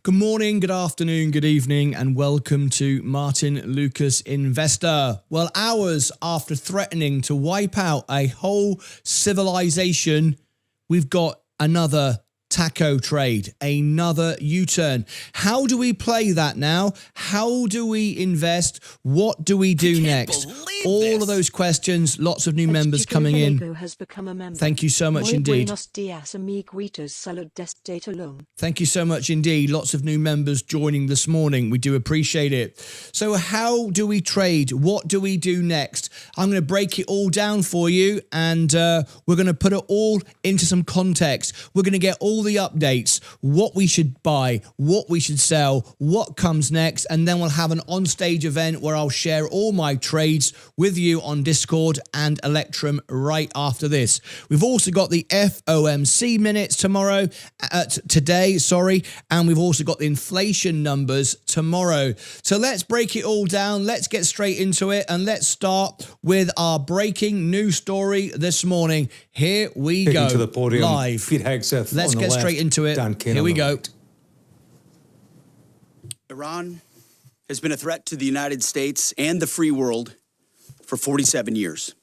Good morning, good afternoon, good evening, and welcome to Martyn Lucas Investor. Well, hours after threatening to wipe out a whole civilization, we've got another taco trade, another U-turn. How do we play that now? How do we invest? What do we do next? All of those questions, lots of new members coming in. Has become a member. Thank you so much indeed. Thank you so much indeed. Lots of new members joining this morning. We do appreciate it. So how do we trade? What do we do next? I'm going to break it all down for you, and we're going to put it all into some context. We're going to get all the updates, what we should buy, what we should sell, what comes next, and then we'll have an on-stage event where I'll share all my trades with you on Discord and Electrum right after this. We've also got the FOMC minutes today, and we've also got the inflation numbers tomorrow. So let's break it all down. Let's get straight into it, and let's start with our breaking news story this morning. Here we go, to the podium, live. Let's get straight into it. Here we go. Iran has been a threat to the United States and the free world for 47 years.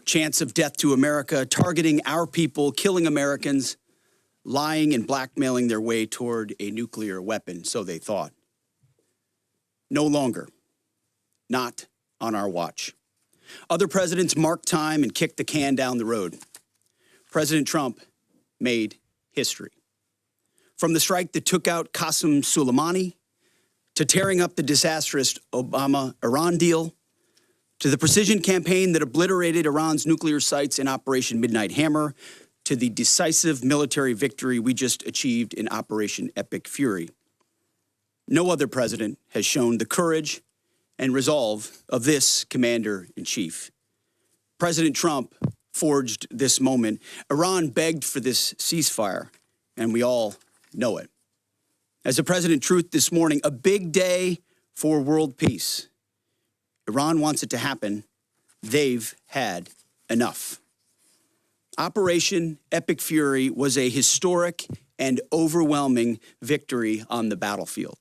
Chants of death to America, targeting our people, killing Americans, lying and blackmailing their way toward a nuclear weapon, so they thought. No longer. Not on our watch. Other presidents marked time and kicked the can down the road. President Trump made history. From the strike that took out Qasem Soleimani, to tearing up the disastrous Obama-Iran deal, to the precision campaign that obliterated Iran's nuclear sites in Operation Midnight Hammer, to the decisive military victory we just achieved in Operation Epic Fury. No other president has shown the courage and resolve of this commander-in-chief. President Trump forged this moment. Iran begged for this ceasefire, and we all know it. As the President truth this morning, a big day for world peace. Iran wants it to happen. They've had enough. Operation Epic Fury was a historic and overwhelming victory on the battlefield.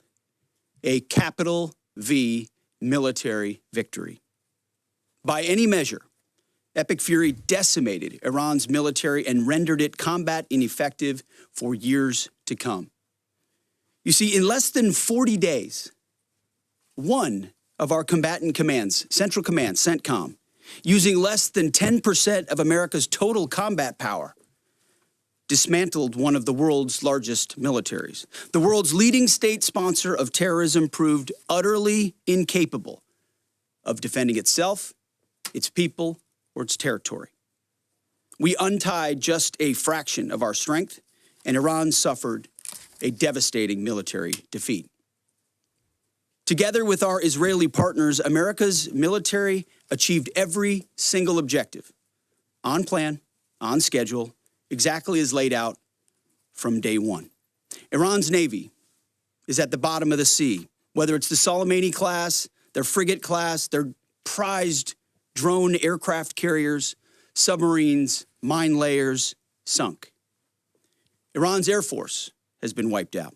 A capital V military victory. By any measure, Epic Fury decimated Iran's military and rendered it combat ineffective for years to come. You see, in less than 40 days, one of our combatant commands, Central Command, CENTCOM, using less than 10% of America's total combat power, dismantled one of the world's largest militaries. The world's leading state sponsor of terrorism proved utterly incapable of defending itself, its people, or its territory. We untied just a fraction of our strength, and Iran suffered a devastating military defeat. Together with our Israeli partners, America's military achieved every single objective, on plan, on schedule, exactly as laid out from day one. Iran's Navy is at the bottom of the sea, whether it's the Soleimani class, their frigate class, their prized drone aircraft carriers, submarines, mine layers, sunk. Iran's Air Force has been wiped out.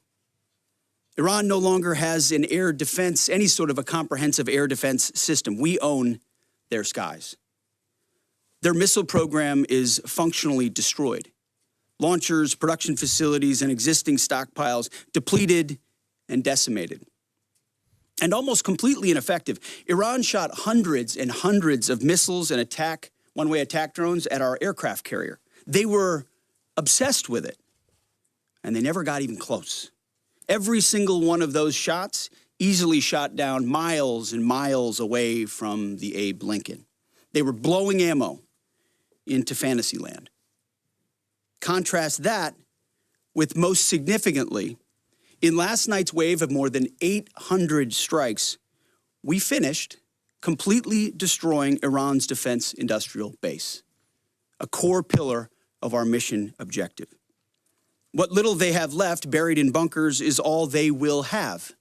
Iran no longer has an air defense, any sort of a comprehensive air defense system. We own their skies. Their missile program is functionally destroyed. Launchers, production facilities, and existing stockpiles depleted and decimated. And almost completely ineffective, Iran shot hundreds and hundreds of missiles and one-way attack drones at our aircraft carrier. They were obsessed with it, and they never got even close. Every single one of those shots easily shot down miles and miles away from the Abe Lincoln. They were blowing ammo into Fantasyland. Contrast that with, most significantly, in last night's wave of more than 800 strikes, we finished completely destroying Iran's defense industrial base, a core pillar of our mission objective. What little they have left buried in bunkers is all they will have.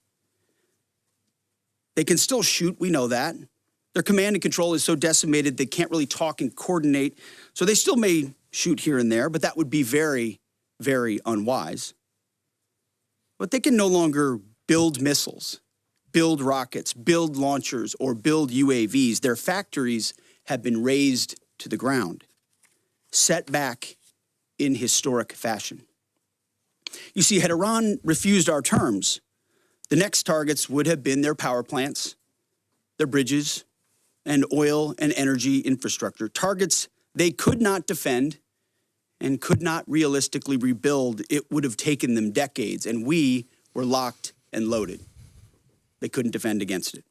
They can still shoot, we know that. Their command and control is so decimated they can't really talk and coordinate, so they still may shoot here and there, but that would be very, very unwise. But they can no longer build missiles, build rockets, build launchers, or build UAVs. Their factories have been razed to the ground, set back in historic fashion. You see, had Iran refused our terms, the next targets would have been their power plants, their bridges, and oil and energy infrastructure, targets they could not defend and could not realistically rebuild. It would have taken them decades, and we were locked and loaded. They couldn't defend against it.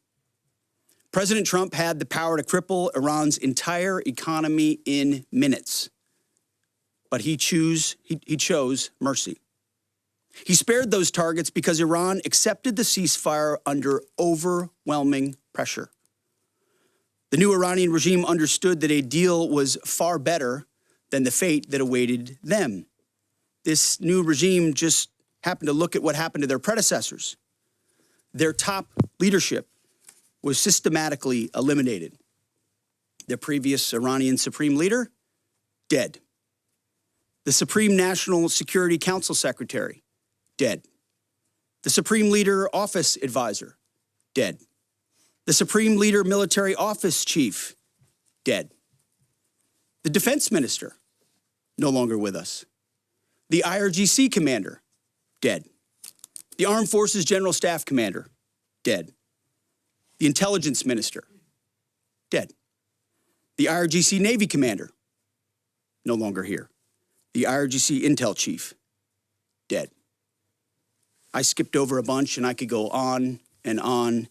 President Trump had the power to cripple Iran's entire economy in minutes, but he chose mercy. He spared those targets because Iran accepted the ceasefire under overwhelming pressure. The new Iranian regime understood that a deal was far better than the fate that awaited them. This new regime just happened to look at what happened to their predecessors. Their top leadership was systematically eliminated. The previous Iranian supreme leader, dead. The Supreme National Security Council Secretary, dead. The Supreme Leader Office Advisor, dead. The Supreme Leader Military Office Chief, dead. The Defense Minister, no longer with us. The IRGC Commander, dead. The Armed Forces General Staff Commander, dead. The Intelligence Minister, dead. The IRGC Navy Commander, no longer here. The IRGC Intel Chief, dead. I skipped over a bunch, and I could go on and on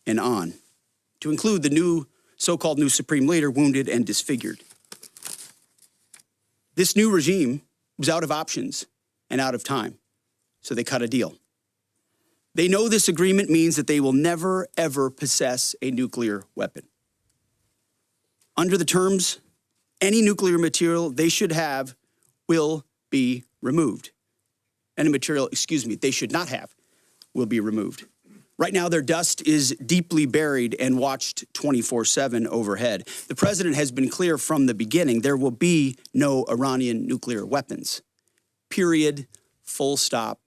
and on, to include the new, so-called new Supreme Leader, wounded and disfigured. This new regime was out of options and out of time, so they cut a deal. They know this agreement means that they will never, ever possess a nuclear weapon. Under the terms, any nuclear material they should have will be removed. Any material, they should not have will be removed. Right now, their dust is deeply buried and watched 24/7 overhead. The president has been clear from the beginning, there will be no Iranian nuclear weapons. Period, full stop.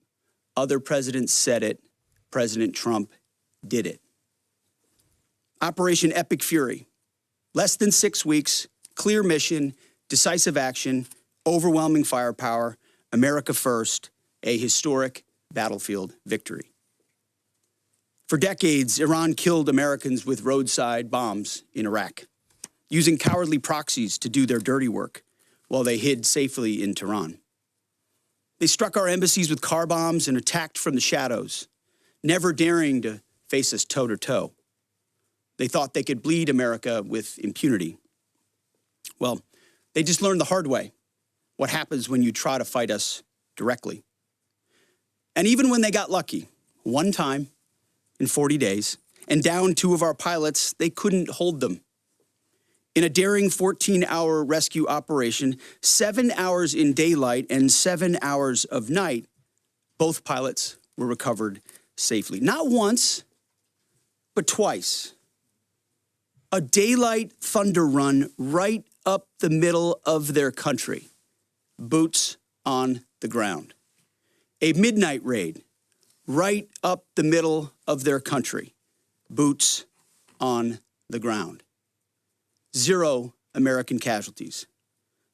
Other presidents said it. President Trump did it. Operation Epic Fury. Less than 6 weeks, clear mission, decisive action, overwhelming firepower, America first, a historic battlefield victory. For decades, Iran killed Americans with roadside bombs in Iraq, using cowardly proxies to do their dirty work while they hid safely in Tehran. They struck our embassies with car bombs and attacked from the shadows, never daring to face us toe-to-toe. They thought they could bleed America with impunity. Well, they just learned the hard way what happens when you try to fight us directly. And even when they got lucky, one time in 40 days, and downed 2 of our pilots, they couldn't hold them. In a daring 14-hour rescue operation, 7 hours in daylight and 7 hours of night, both pilots were recovered safely. Not once, but twice. A daylight thunder run right up the middle of their country, boots on the ground. A midnight raid right up the middle of their country, boots on the ground. 0 American casualties.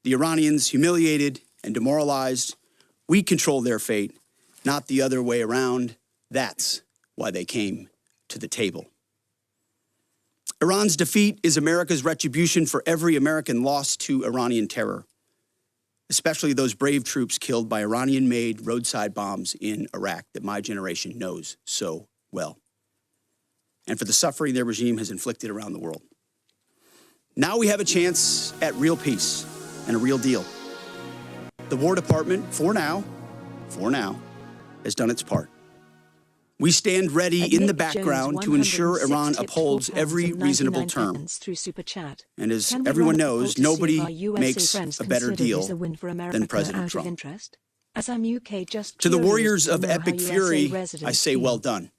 The Iranians humiliated and demoralized. We control their fate, not the other way around. That's why they came to the table. Iran's defeat is America's retribution for every American lost to Iranian terror, especially those brave troops killed by Iranian-made roadside bombs in Iraq that my generation knows so well, and for the suffering their regime has inflicted around the world. Now we have a chance at real peace and a real deal. The War Department, for now, has done its part. We stand ready in the background to ensure Iran upholds every reasonable term. And as everyone knows, nobody makes a better deal than President Trump. To the warriors of Epic Fury, I say well done.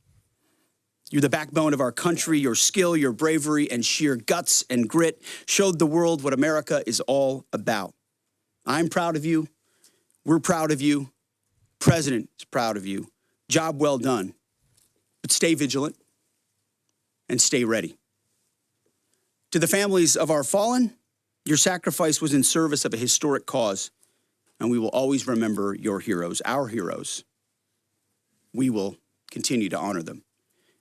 You're the backbone of our country. Your skill, your bravery, and sheer guts and grit showed the world what America is all about. I'm proud of you. We're proud of you. President is proud of you. Job well done. But stay vigilant and stay ready. To the families of our fallen, your sacrifice was in service of a historic cause, and we will always remember your heroes, our heroes. We will continue to honor them.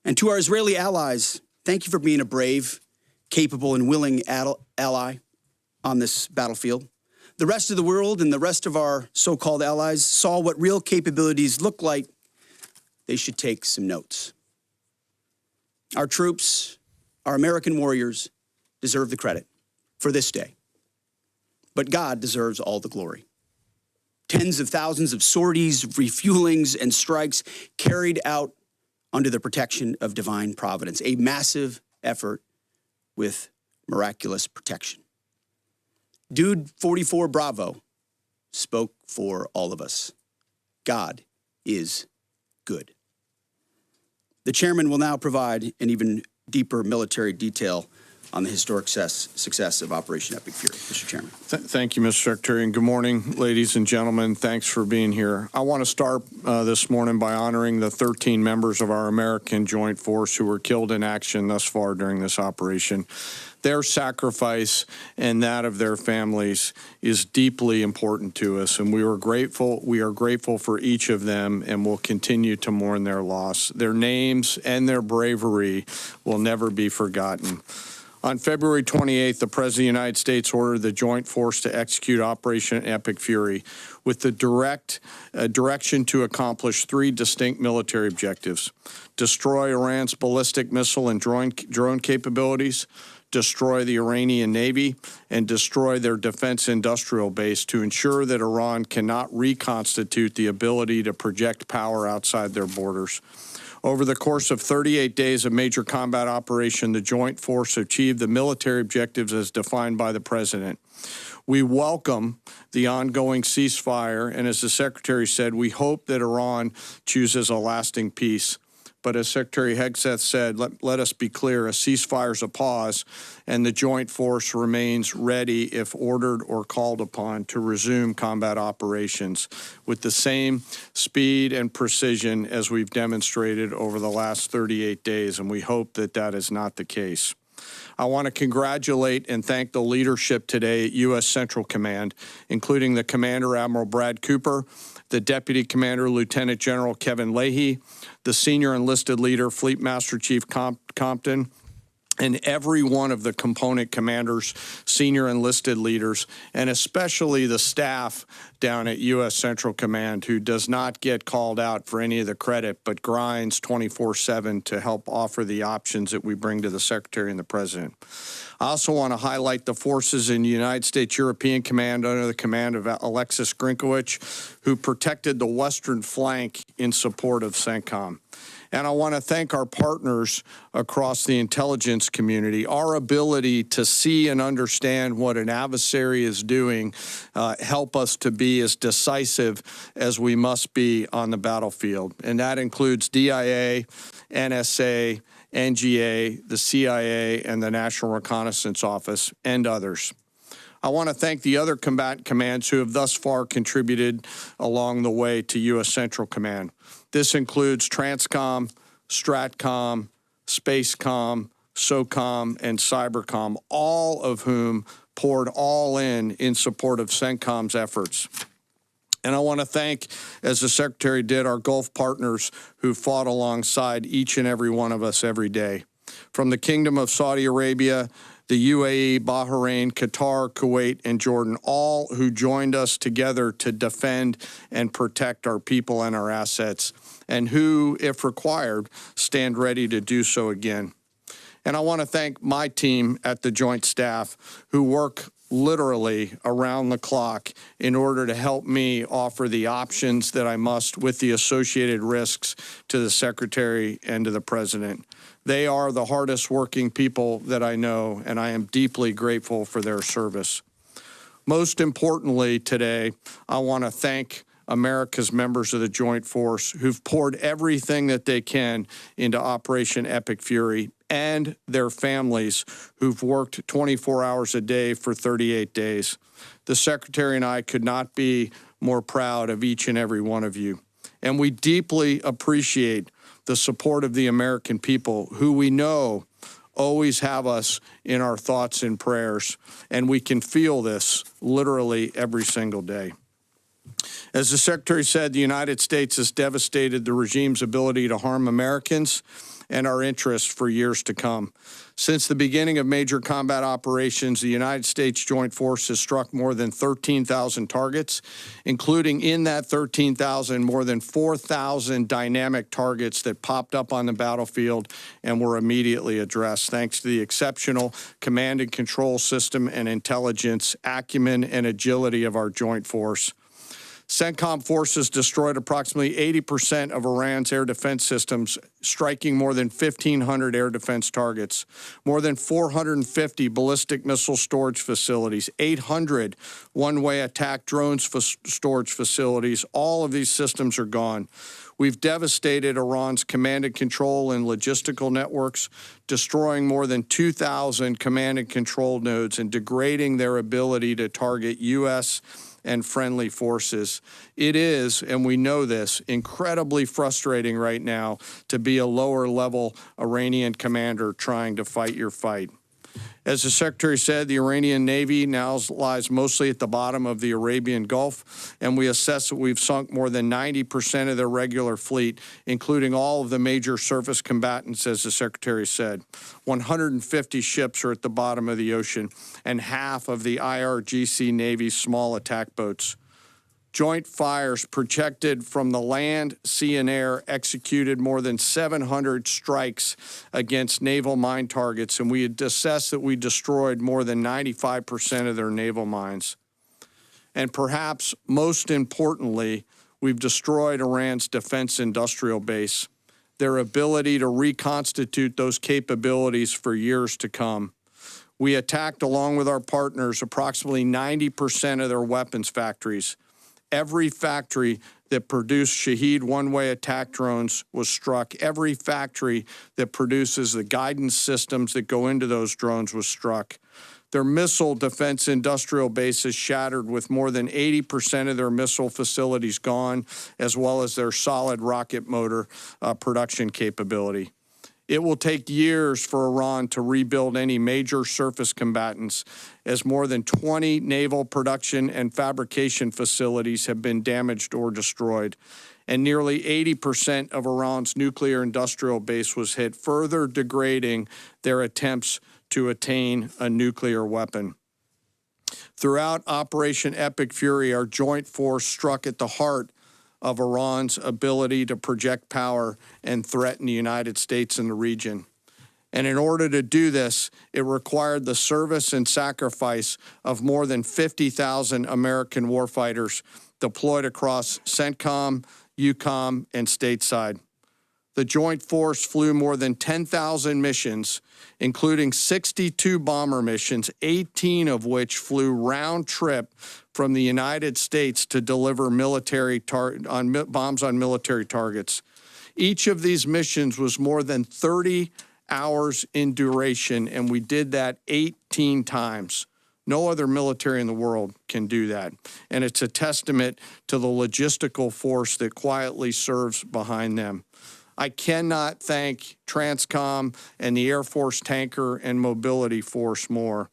And to our Israeli allies, thank you for being a brave, capable, and willing ally on this battlefield. The rest of the world and the rest of our so-called allies saw what real capabilities look like. They should take some notes. Our troops, our American warriors, deserve the credit for this day. But God deserves all the glory. Tens of thousands of sorties, refuelings, and strikes carried out under the protection of divine providence, a massive effort with miraculous protection. Dude 44 Bravo spoke for all of us. God is good. The chairman will now provide an even deeper military detail on the historic success of Operation Epic Fury. Mr. Chairman. Thank you, Mr. Secretary, and good morning, ladies and gentlemen. Thanks for being here. I want to start this morning by honoring the 13 members of our American Joint Force who were killed in action thus far during this operation. Their sacrifice and that of their families is deeply important to us, and we are grateful for each of them, and will continue to mourn their loss. Their names and their bravery will never be forgotten. On February 28th, the President of the United States ordered the Joint Force to execute Operation Epic Fury with the direction to accomplish three distinct military objectives: destroy Iran's ballistic missile and drone capabilities, destroy the Iranian Navy, and destroy their defense industrial base to ensure that Iran cannot reconstitute the ability to project power outside their borders. Over the course of 38 days of major combat operation, the Joint Force achieved the military objectives as defined by the President. We welcome the ongoing ceasefire, and as the Secretary said, we hope that Iran chooses a lasting peace. But as Secretary Hegseth said, let us be clear, a ceasefire is a pause, and the Joint Force remains ready, if ordered or called upon, to resume combat operations with the same speed and precision as we've demonstrated over the last 38 days, and we hope that that is not the case. I want to congratulate and thank the leadership today at U.S. Central Command, including the Commander, Admiral Brad Cooper, the Deputy Commander, Lieutenant General Kevin Leahy, the Senior Enlisted Leader, Fleet Master Chief Compton, and every one of the component commanders, senior enlisted leaders, and especially the staff down at U.S. Central Command, who does not get called out for any of the credit, but grinds 24/7 to help offer the options that we bring to the Secretary and the President. I also want to highlight the forces in the United States European Command under the command of Alexis Grinkowicz, who protected the western flank in support of CENTCOM. And I want to thank our partners across the intelligence community. Our ability to see and understand what an adversary is doing help us to be as decisive as we must be on the battlefield. And that includes DIA, NSA, NGA, the CIA, and the National Reconnaissance Office, and others. I want to thank the other combatant commands who have thus far contributed along the way to U.S. Central Command. This includes Transcom, Stratcom, Spacecom, SOCOM, and Cybercom, all of whom poured all in support of CENTCOM's efforts. And I want to thank, as the Secretary did, our Gulf partners who fought alongside each and every one of us every day. From the Kingdom of Saudi Arabia, the UAE, Bahrain, Qatar, Kuwait, and Jordan, all who joined us together to defend and protect our people and our assets, and who, if required, stand ready to do so again. And I want to thank my team at the Joint Staff, who work literally around the clock in order to help me offer the options that I must with the associated risks to the Secretary and to the President. They are the hardest working people that I know, and I am deeply grateful for their service. Most importantly today, I want to thank America's members of the Joint Force who've poured everything that they can into Operation Epic Fury, and their families who've worked 24 hours a day for 38 days. The Secretary and I could not be more proud of each and every one of you. And we deeply appreciate the support of the American people, who we know always have us in our thoughts and prayers. And we can feel this literally every single day. As the Secretary said, the United States has devastated the regime's ability to harm Americans and our interests for years to come. Since the beginning of major combat operations, the United States Joint Force has struck more than 13,000 targets, including in that 13,000, more than 4,000 dynamic targets that popped up on the battlefield and were immediately addressed, thanks to the exceptional command and control system and intelligence, acumen, and agility of our Joint Force. CENTCOM forces destroyed approximately 80% of Iran's air defense systems, striking more than 1,500 air defense targets, more than 450 ballistic missile storage facilities, 800 one-way attack drones storage facilities. All of these systems are gone. We've devastated Iran's command and control and logistical networks, destroying more than 2,000 command and control nodes and degrading their ability to target U.S. and friendly forces. It is, and we know this, incredibly frustrating right now to be a lower-level Iranian commander trying to fight your fight. As the Secretary said, the Iranian Navy now lies mostly at the bottom of the Arabian Gulf, and we assess that we've sunk more than 90% of their regular fleet, including all of the major surface combatants, as the Secretary said. 150 ships are at the bottom of the ocean, and half of the IRGC Navy's small attack boats. Joint fires projected from the land, sea, and air executed more than 700 strikes against naval mine targets, and we had assessed that we destroyed more than 95% of their naval mines. And perhaps most importantly, we've destroyed Iran's defense industrial base, their ability to reconstitute those capabilities for years to come. We attacked, along with our partners, approximately 90% of their weapons factories. Every factory that produced Shahed one-way attack drones was struck. Every factory that produces the guidance systems that go into those drones was struck. Their missile defense industrial base is shattered, with more than 80% of their missile facilities gone, as well as their solid rocket motor production capability. It will take years for Iran to rebuild any major surface combatants, as more than 20 naval production and fabrication facilities have been damaged or destroyed, and nearly 80% of Iran's nuclear industrial base was hit, further degrading their attempts to attain a nuclear weapon. Throughout Operation Epic Fury, our joint force struck at the heart of Iran's ability to project power and threaten the United States and the region. And in order to do this, it required the service and sacrifice of more than 50,000 American warfighters deployed across CENTCOM, EUCOM, and stateside. The Joint Force flew more than 10,000 missions, including 62 bomber missions, 18 of which flew round trip from the United States to deliver bombs on military targets. Each of these missions was more than 30 hours in duration, and we did that 18 times. No other military in the world can do that. And it's a testament to the logistical force that quietly serves behind them. I cannot thank TRANSCOM and the Air Force Tanker and Mobility Force more.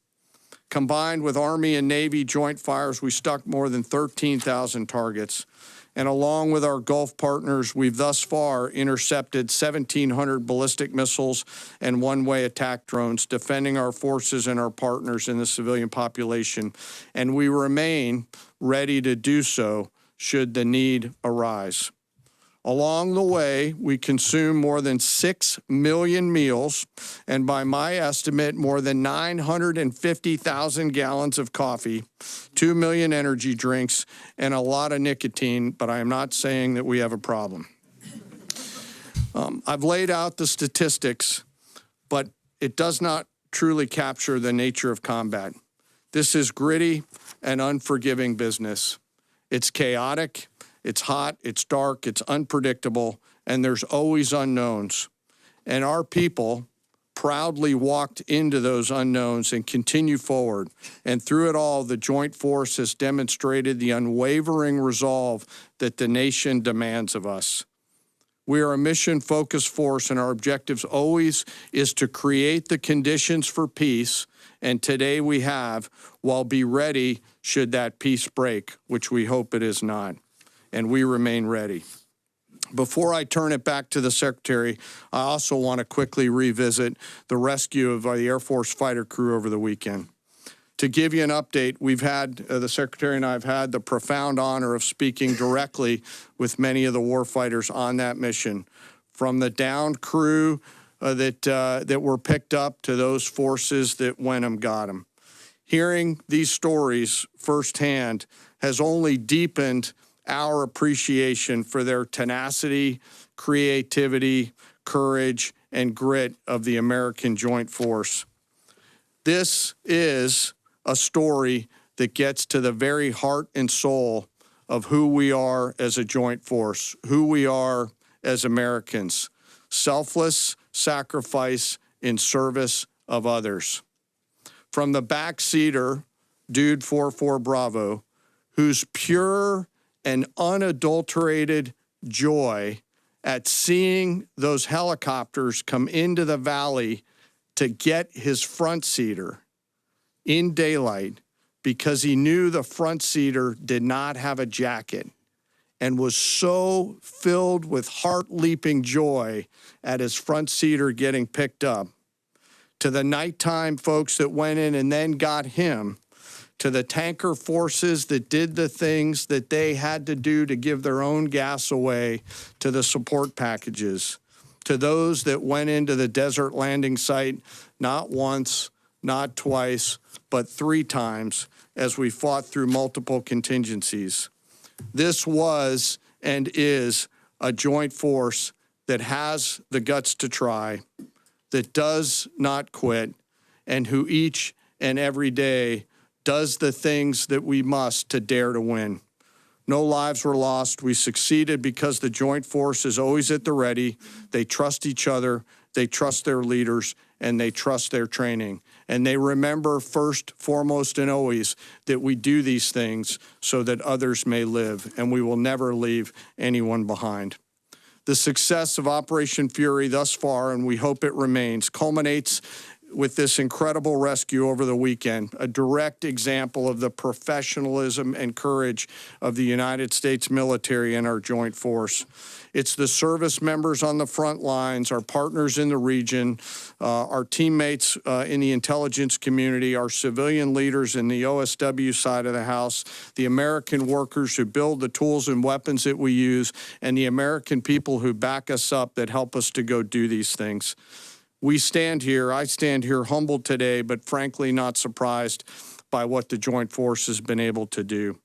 Combined with Army and Navy joint fires, we struck more than 13,000 targets. And along with our Gulf partners, we've thus far intercepted 1,700 ballistic missiles and one-way attack drones, defending our forces and our partners in the civilian population. And we remain ready to do so should the need arise. Along the way, we consume more than 6 million meals, and by my estimate, more than 950,000 gallons of coffee, 2 million energy drinks, and a lot of nicotine, but I am not saying that we have a problem. I've laid out the statistics, but it does not truly capture the nature of combat. This is gritty and unforgiving business. It's chaotic. It's hot, it's dark, it's unpredictable, and there's always unknowns. And our people, proudly walked into those unknowns and continue forward. And through it all, the Joint Force has demonstrated the unwavering resolve that the nation demands of us. We are a mission-focused force, and our objectives always is to create the conditions for peace, and today we have, while be ready should that peace break, which we hope it is not, and we remain ready. Before I turn it back to the Secretary, I also want to quickly revisit the rescue of the Air Force fighter crew over the weekend. To give you an update, we've had, the Secretary and I have had the profound honor of speaking directly with many of the warfighters on that mission, from the downed crew that were picked up to those forces that went and got them. Hearing these stories firsthand has only deepened our appreciation for their tenacity, creativity, courage, and grit of the American Joint Force. This is a story that gets to the very heart and soul of who we are as a joint force, who we are as Americans. Selfless sacrifice in service of others. From the backseater, Dude 44 Bravo, whose pure and unadulterated joy at seeing those helicopters come into the valley to get his front seater in daylight because he knew the front seater did not have a jacket, and was so filled with heart-leaping joy at his front seater getting picked up, to the nighttime folks that went in and then got him, to the tanker forces that did the things that they had to do to give their own gas away, to the support packages, to those that went into the desert landing site not once, not twice, but 3 times as we fought through multiple contingencies. This was and is a joint force that has the guts to try, that does not quit, and who each and every day does the things that we must to dare to win. No lives were lost. We succeeded because the Joint Force is always at the ready. They trust each other, they trust their leaders, and they trust their training. And they remember first, foremost, and always that we do these things so that others may live, and we will never leave anyone behind. The success of Operation Fury thus far, and we hope it remains, culminates with this incredible rescue over the weekend, a direct example of the professionalism and courage of the United States military and our joint force. It's the service members on the front lines, our partners in the region, our teammates in the intelligence community, our civilian leaders in the OSW side of the house, the American workers who build the tools and weapons that we use, and the American people who back us up that help us to go do these things. I stand here humbled today, but frankly not surprised by what the Joint Force has been able to do.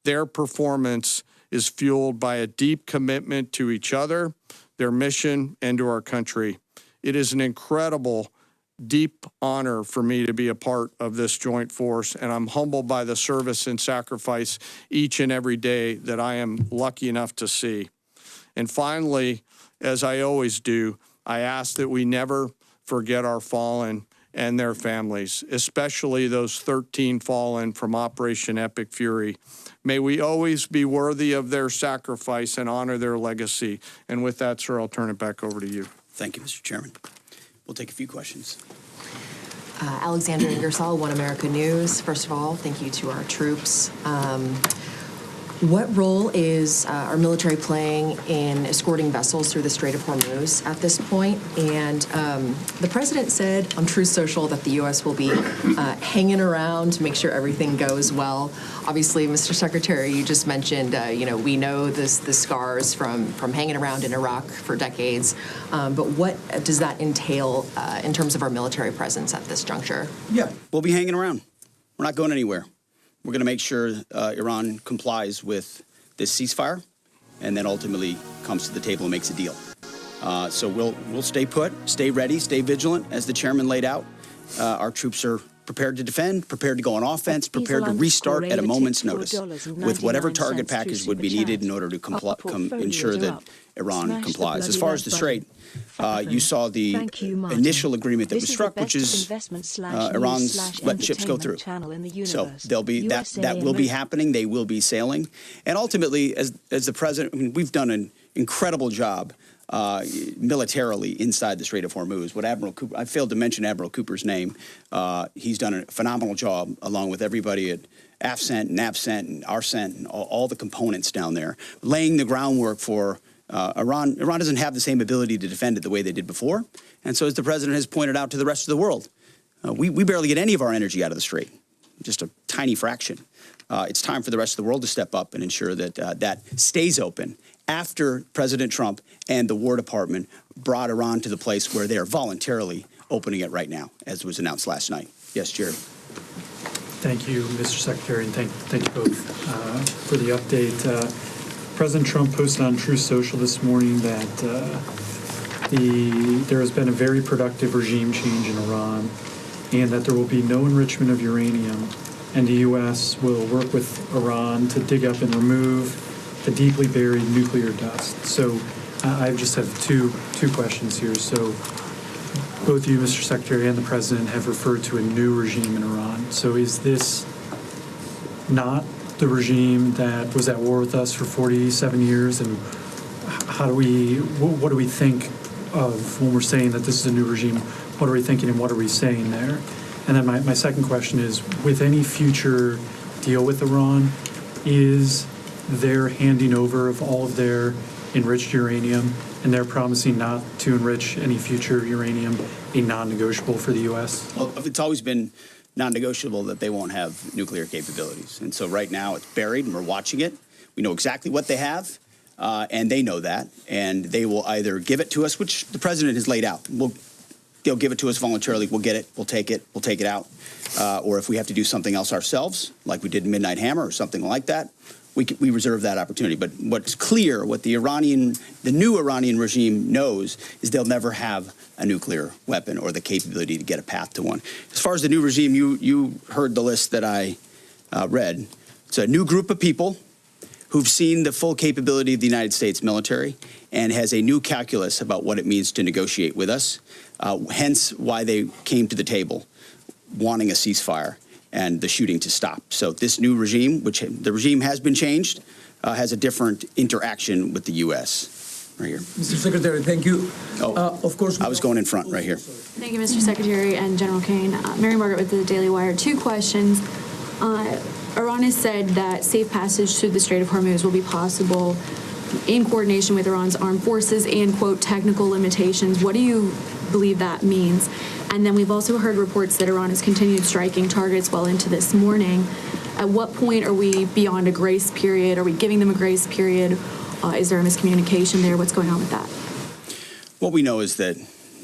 Their performance is fueled by a deep commitment to each other, their mission, and to our country. It is an incredible, deep honor for me to be a part of this Joint Force, and I'm humbled by the service and sacrifice each and every day that I am lucky enough to see. And finally, as I always do, I ask that we never forget our fallen and their families, especially those 13 fallen from Operation Epic Fury. May we always be worthy of their sacrifice and honor their legacy. And with that, sir, I'll turn it back over to you. Thank you, Mr. Chairman. We'll take a few questions. Alexandra Ingersoll, One America News. First of all, thank you to our troops. What role is our military playing in escorting vessels through the Strait of Hormuz at this point? And the president said on Truth Social that the U.S. will be hanging around to make sure everything goes well. Obviously, Mr. Secretary, you just mentioned, we know the scars from hanging around in Iraq for decades. But what does that entail in terms of our military presence at this juncture? Yeah, we'll be hanging around. We're not going anywhere. We're going to make sure Iran complies with this ceasefire and then ultimately comes to the table and makes a deal. So we'll stay put, stay ready, stay vigilant, as the chairman laid out. Our troops are prepared to defend, prepared to go on offense, prepared to restart at a moment's notice with whatever target package would be needed in order to ensure that Iran complies. As far as the Strait, you saw the initial agreement that was struck, which is Iran's letting ships go through. So there'll be that will be happening. They will be sailing, and ultimately, as the president, I mean, we've done an incredible job militarily inside the Strait of Hormuz. What Admiral Cooper, I failed to mention Admiral Cooper's name. He's done a phenomenal job, along with everybody at AFCENT and ABCENT and ARCENT and all the components down there, laying the groundwork for Iran. Iran doesn't have the same ability to defend it the way they did before. And so, as the president has pointed out to the rest of the world, we barely get any of our energy out of the Strait, just a tiny fraction. It's time for the rest of the world to step up and ensure that that stays open after President Trump and the War Department brought Iran to the place where they are voluntarily opening it right now, as was announced last night. Yes, Jerry. Thank you, Mr. Secretary, and thank you both for the update. President Trump posted on Truth Social this morning that there has been a very productive regime change in Iran, and that there will be no enrichment of uranium, and the U.S. will work with Iran to dig up and remove the deeply buried nuclear dust. So I just have two questions here. So both you, Mr. Secretary, and the President have referred to a new regime in Iran. So is this not the regime that was at war with us for 47 years? And what do we think of when we're saying that this is a new regime? What are we thinking and what are we saying there? And then my second question is, with any future deal with Iran, is their handing over of all of their enriched uranium and they're promising not to enrich any future uranium a non-negotiable for the U.S.? Well, it's always been non-negotiable that they won't have nuclear capabilities. And so right now it's buried and we're watching it. We know exactly what they have, and they know that. And they will either give it to us, which the president has laid out. They'll give it to us voluntarily. We'll get it. We'll take it out. Or if we have to do something else ourselves, like we did in Midnight Hammer or something like that, we reserve that opportunity. But what's clear, what the new Iranian regime knows, is they'll never have a nuclear weapon or the capability to get a path to one. As far as the new regime, you heard the list that I read. It's a new group of people who've seen the full capability of the United States military and has a new calculus about what it means to negotiate with us, hence why they came to the table wanting a ceasefire and the shooting to stop. So this new regime, which the regime has been changed, has a different interaction with the U.S. Right here. Mr. Secretary, thank you. Of course, I was going in front right here. Thank you, Mr. Secretary and General Kane. Mary Margaret with the Daily Wire. Two questions. Iran has said that safe passage through the Strait of Hormuz will be possible in coordination with Iran's armed forces and, quote, technical limitations. What do you believe that means? And then we've also heard reports that Iran has continued striking targets well into this morning. At what point are we beyond a grace period? Are we giving them a grace period? Is there a miscommunication there? What's going on with that? What we know is that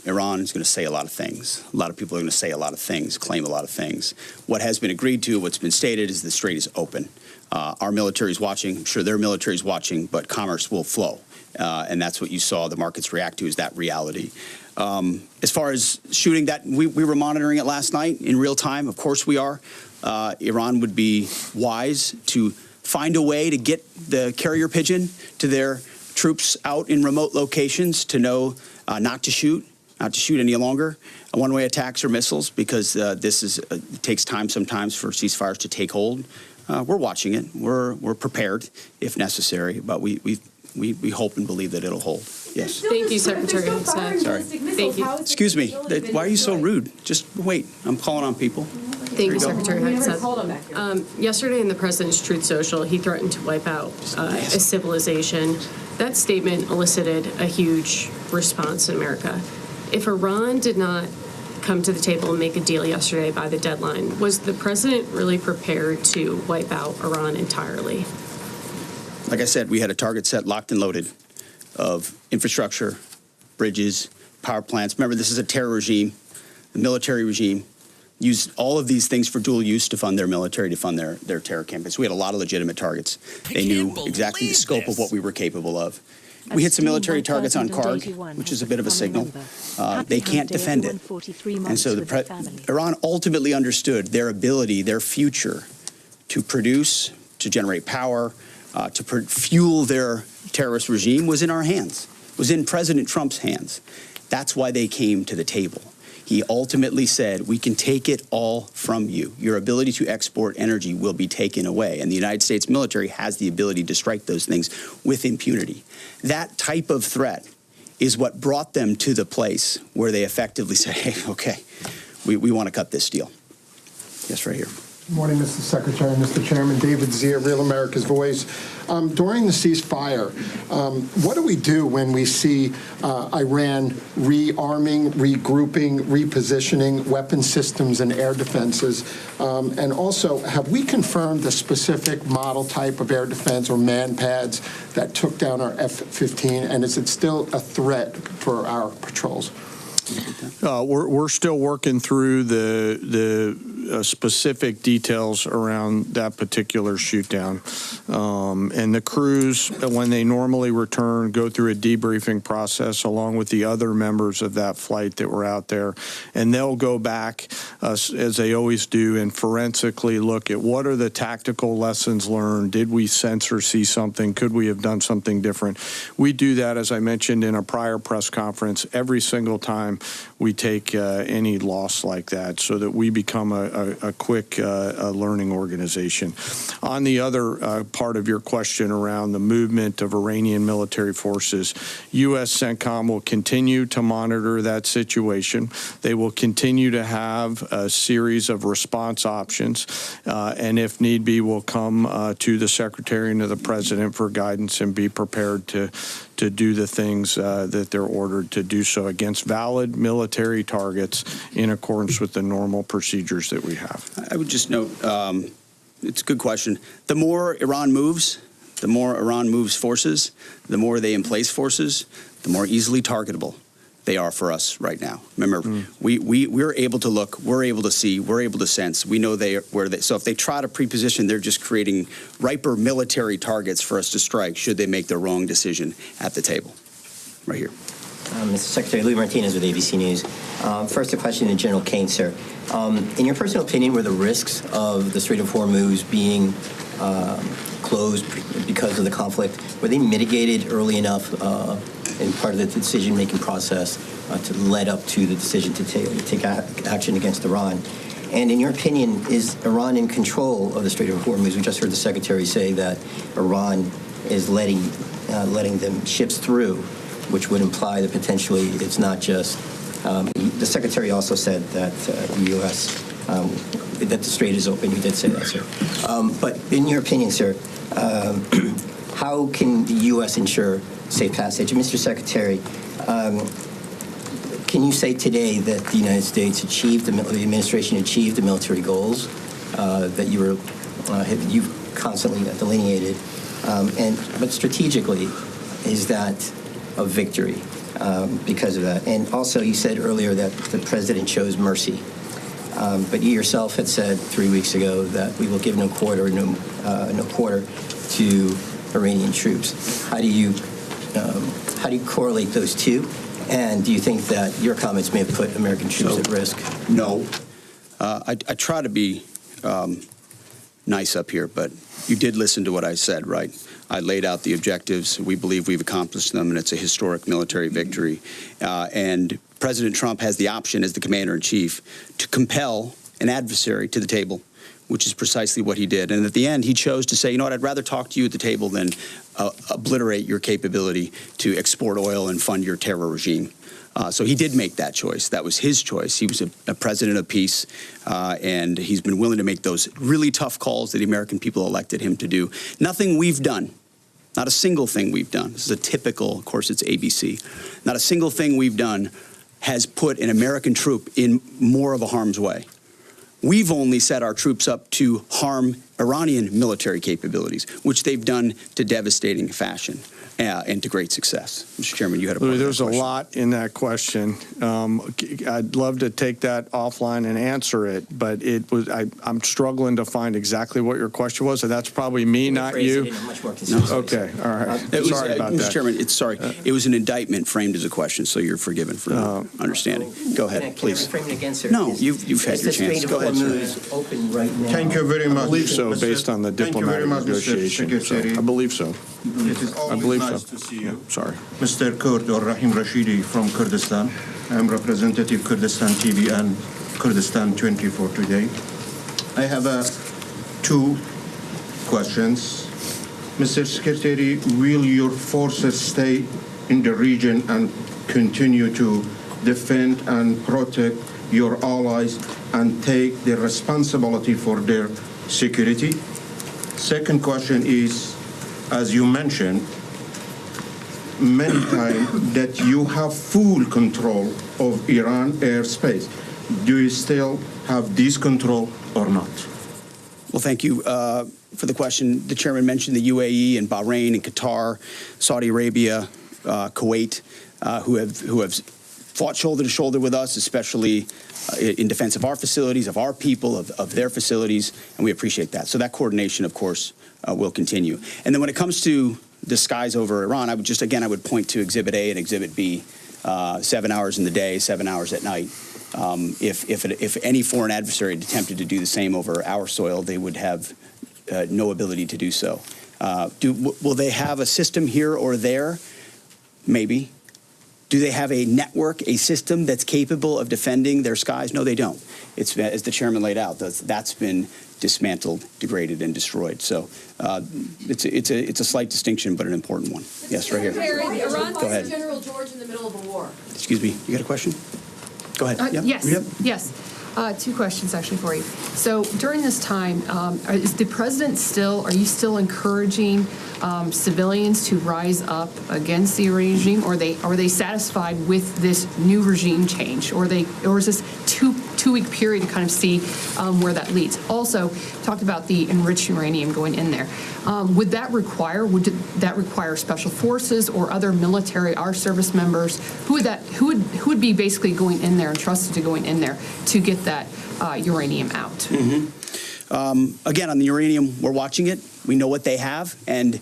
Iran is going to say a lot of things. A lot of people are going to say a lot of things, claim a lot of things. What has been agreed to, what's been stated, is the strait is open. Our military is watching. I'm sure their military is watching, but commerce will flow. And that's what you saw the markets react to, is that reality. As far as shooting, that we were monitoring it last night in real time. Of course we are. Iran would be wise to find a way to get the carrier pigeon to their troops out in remote locations to know not to shoot any longer one-way attacks or missiles, because it takes time sometimes for ceasefires to take hold. We're watching it. We're prepared if necessary, but we hope and believe that it'll hold. Yes. Thank you, Secretary. Sorry. Thank you. Excuse me. Why are you so rude? Just wait. I'm calling on people. Thank you, Secretary. Yesterday in the President's Truth Social, he threatened to wipe out a civilization. That statement elicited a huge response in America. If Iran did not come to the table and make a deal yesterday by the deadline, was the President really prepared to wipe out Iran entirely? Like I said, we had a target set, locked and loaded, of infrastructure, bridges, power plants. Remember, this is a terror regime, a military regime, used all of these things for dual use to fund their military, to fund their terror campaigns. We had a lot of legitimate targets. They knew exactly the scope of what we were capable of. We hit some military targets on Karg, which is a bit of a signal. They can't defend it. And so Iran ultimately understood their ability, their future, to produce, to generate power, to fuel their terrorist regime was in our hands, was in President Trump's hands. That's why they came to the table. He ultimately said, we can take it all from you. Your ability to export energy will be taken away. And the United States military has the ability to strike those things with impunity. That type of threat is what brought them to the place where they effectively say, hey, okay, we want to cut this deal. Yes, right here. Good morning, Mr. Secretary, Mr. Chairman. David Zier, Real America's Voice. During the ceasefire, what do we do when we see Iran rearming, regrouping, repositioning weapon systems and air defenses? And also, have we confirmed the specific model type of air defense or man pads that took down our F-15? And is it still a threat for our patrols? We're still working through the specific details around that particular shoot down. And the crews, when they normally return, go through a debriefing process along with the other members of that flight that were out there. And they'll go back, as they always do, and forensically look at what are the tactical lessons learned. Did we sense or see something? Could we have done something different? We do that, as I mentioned in a prior press conference, every single time we take any loss like that, so that we become a quick learning organization. On the other part of your question around the movement of Iranian military forces, U.S. CENTCOM will continue to monitor that situation. They will continue to have a series of response options, and if need be, will come to the Secretary and to the President for guidance and be prepared to do the things that they're ordered to do so against valid military targets in accordance with the normal procedures that we have. I would just note, it's a good question. The more Iran moves forces, the more they emplace forces, the more easily targetable they are for us right now. Remember, we're able to look, we're able to see, we're able to sense. We know so if they try to pre-position, they're just creating riper military targets for us to strike should they make the wrong decision at the table. Right here. Mr. Secretary, Louis Martinez with ABC News. First, a question to General Kane, sir. In your personal opinion, were the risks of the Strait of Hormuz being closed because of the conflict, were they mitigated early enough in part of the decision-making process to lead up to the decision to take action against Iran? And in your opinion, is Iran in control of the Strait of Hormuz? We just heard the Secretary say that Iran is letting them ships through, which would imply that potentially it's not just. The Secretary also said that the U.S. That the strait is open. He did say that, sir. But in your opinion, sir, how can the U.S. ensure safe passage? And Mr. Secretary, can you say today that the United States achieved, the administration achieved the military goals that you've constantly delineated? But strategically, is that a victory because of that? And also, you said earlier that the president chose mercy. But you yourself had said 3 weeks ago that we will give no quarter to Iranian troops. How do you correlate those two? And do you think that your comments may have put American troops at risk? No. I try to be nice up here, but you did listen to what I said, right? I laid out the objectives. We believe we've accomplished them, and it's a historic military victory. And President Trump has the option as the commander-in-chief to compel an adversary to the table, which is precisely what he did. And at the end, he chose to say, you know what, I'd rather talk to you at the table than obliterate your capability to export oil and fund your terror regime. So he did make that choice. That was his choice. He was a president of peace, and he's been willing to make those really tough calls that the American people elected him to do. Nothing we've done, not a single thing we've done. This is a typical, of course, it's ABC. Not a single thing we've done has put an American troop in more of a harm's way. We've only set our troops up to harm Iranian military capabilities, which they've done to devastating fashion and to great success. Mr. Chairman, you had a part of that There's a question. lot in that question. I'd love to take that offline and answer it, but I'm struggling to find exactly what your question was, and that's probably me, not Phrase you. it in a much more concise way. Okay, all right. Sorry about Mr. that. Chairman, it was an indictment framed as a question, so you're forgiven for not understanding. Go ahead, Can I please. reframe it again, sir? No, Is- you've had is your the chance. Strait of Go ahead, sir. Hormuz open right now? Thank you very much. I believe so, based on the Thank you very diplomatic much, Mr. negotiations. Secretary. I believe so. It is I always believe nice so. to see Yeah, you. sorry. Mr. Kurd or Rahim Rashidi from Kurdistan. I'm representative Kurdistan TV and Kurdistan 24 today. I have two questions. Mr. Secretary, will your forces stay in the region and continue to defend and protect your allies and take the responsibility for their security? Second question is, as you mentioned many times, that you have full control of Iran airspace. Do you still have this control or not? Well, thank you for the question. The chairman mentioned the UAE and Bahrain and Qatar, Saudi Arabia, Kuwait, who have fought shoulder to shoulder with us, especially in defense of our facilities, of our people, of their facilities, and we appreciate that. So that coordination, of course, will continue. And then when it comes to the skies over Iran, I would point to Exhibit A and Exhibit B, 7 hours in the day, 7 hours at night. If any foreign adversary had attempted to do the same over our soil, they would have no ability to do so. Will they have a system here or there? Maybe. Do they have a network, a system that's capable of defending their skies? No, they don't. It's, as the chairman laid out, that's been dismantled, degraded, and destroyed. So it's a slight distinction, but an important one. Yes, right here. Go ahead. General George in the middle of a war. Excuse me, you got a question? Go ahead. Yep. Yes, Yep. yes. Two questions actually for you. So during this time, is the president are you still encouraging civilians to rise up against the regime, or are they satisfied with this new regime change, or is this two-week period to kind of see where that leads? Also, talked about the enriched uranium going in there. Would that require special forces or other military, our service members? Who would be basically going in there and trusted to going in there to get that uranium out? Mm-hmm. Again, on the uranium, we're watching it. We know what they have, and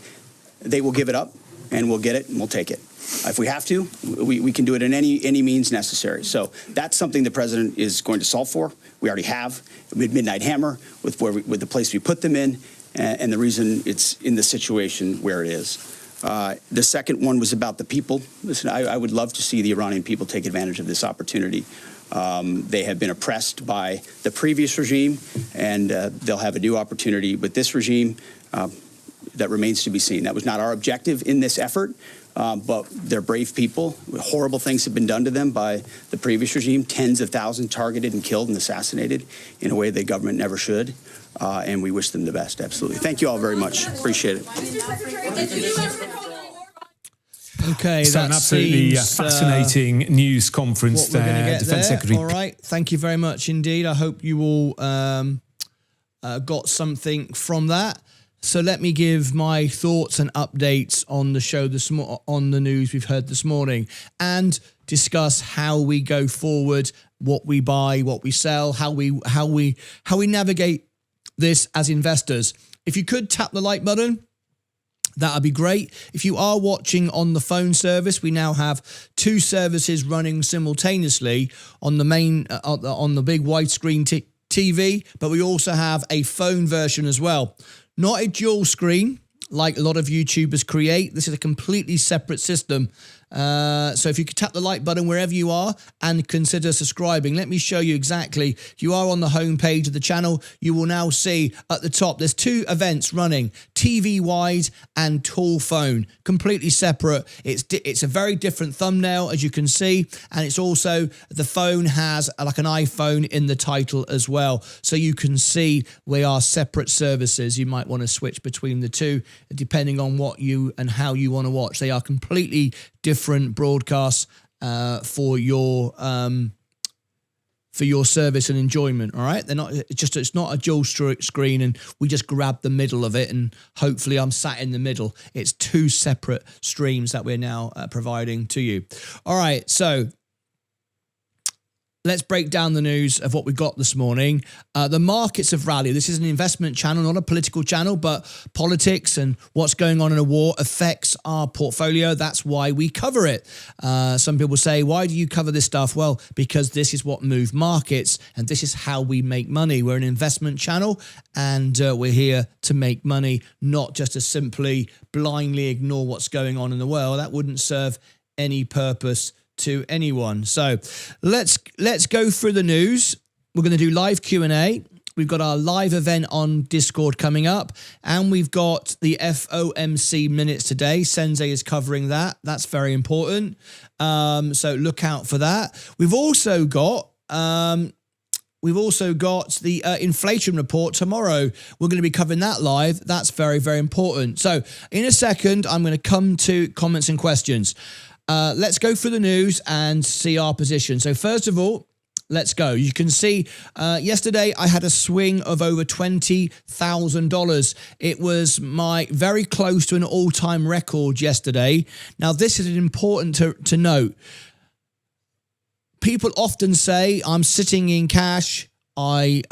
they will give it up, and we'll get it, and we'll take it. If we have to, we can do it in any means necessary. So that's something the president is going to solve for. We already have Midnight Hammer with the place we put them in, and the reason it's in the situation where it is. The second one was about the people. Listen, I would love to see the Iranian people take advantage of this opportunity. They have been oppressed by the previous regime, and they'll have a new opportunity with this regime. That remains to be seen. That was not our objective in this effort, but they're brave people. Horrible things have been done to them by the previous regime. Tens of thousands targeted and killed and assassinated in a way the government never should. And we wish them the best, absolutely. Thank you all very much. Appreciate it. Okay, So that an absolutely seems, fascinating news conference what we're gonna there, get Defence there. Secretary. All right, thank you very much indeed. I hope you all got something from that. So let me give my thoughts and updates on the show on the news we've heard this morning, and discuss how we go forward, what we buy, what we sell, how we navigate this as investors. If you could tap the like button, that would be great. If you are watching on the phone service, we now have two services running simultaneously on the main on the big widescreen TV, but we also have a phone version as well. Not a dual screen like a lot of YouTubers create. This is a completely separate system. So if you could tap the like button wherever you are and consider subscribing. Let me show you exactly. If you are on the home page of the channel, you will now see at the top, there's two events running, TV wide and tall phone, completely separate. It's a very different thumbnail, as you can see. And it's also, the phone has like an iPhone in the title as well. So you can see we are separate services. You might want to switch between the two, depending on what you and how you want to watch. They are completely different broadcasts for your for your service and enjoyment. All right, it's not a dual screen and we just grab the middle of it and hopefully I'm sat in the middle. It's two separate streams that we're now providing to you. All right, so let's break down the news of what we got this morning. The markets have rallied. This is an investment channel, not a political channel, but politics and what's going on in a war affects our portfolio. That's why we cover it. Some people say, why do you cover this stuff? Well, because this is what moves markets and this is how we make money. We're an investment channel and we're here to make money, not just to simply blindly ignore what's going on in the world. That wouldn't serve any purpose to anyone. So let's go through the news. We're going to do live Q&A. We've got our live event on Discord coming up, and we've got the FOMC minutes today. Sensei is covering that. That's very important. So look out for that. We've also got the inflation report tomorrow. We're going to be covering that live. That's very, very important. So in a second, I'm going to come to comments and questions. Let's go through the news and see our position. So first of all, let's go. You can see yesterday I had a swing of over $20,000. It was very close to an all-time record yesterday. Now, this is important to note. People often say, I'm sitting in cash. I'm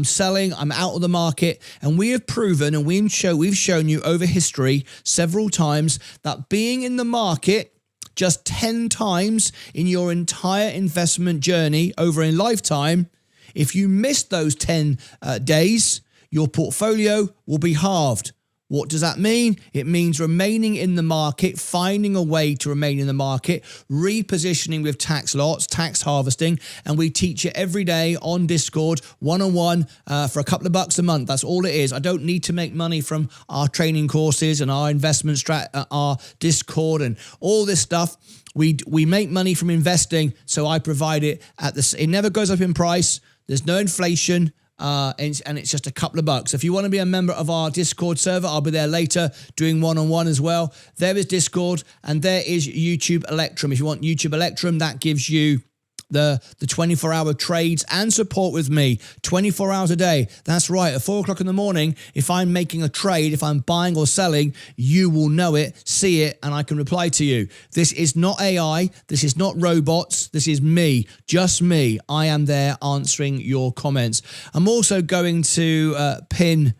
selling, I'm out of the market, and we have proven and we've shown you over history several times that being in the market just 10 times in your entire investment journey over a lifetime, if you miss those 10 days, your portfolio will be halved. What does that mean? It means remaining in the market, finding a way to remain in the market, repositioning with tax lots, tax harvesting, and we teach it every day on Discord, one-on-one, for a couple of bucks a month. That's all it is. I don't need to make money from our training courses and our investment our Discord and all this stuff. We make money from investing, so I provide it it never goes up in price. There's no inflation. And it's just a couple of bucks. If you want to be a member of our Discord server, I'll be there later doing one-on-one as well. There is Discord and there is YouTube Electrum. If you want YouTube Electrum, that gives you the 24-hour trades and support with me 24 hours a day. That's right. At 4 o'clock in the morning, if I'm making a trade, if I'm buying or selling, you will know it, see it, and I can reply to you. This is not AI. This is not robots. This is me, just me. I am there answering your comments. I'm also going to pin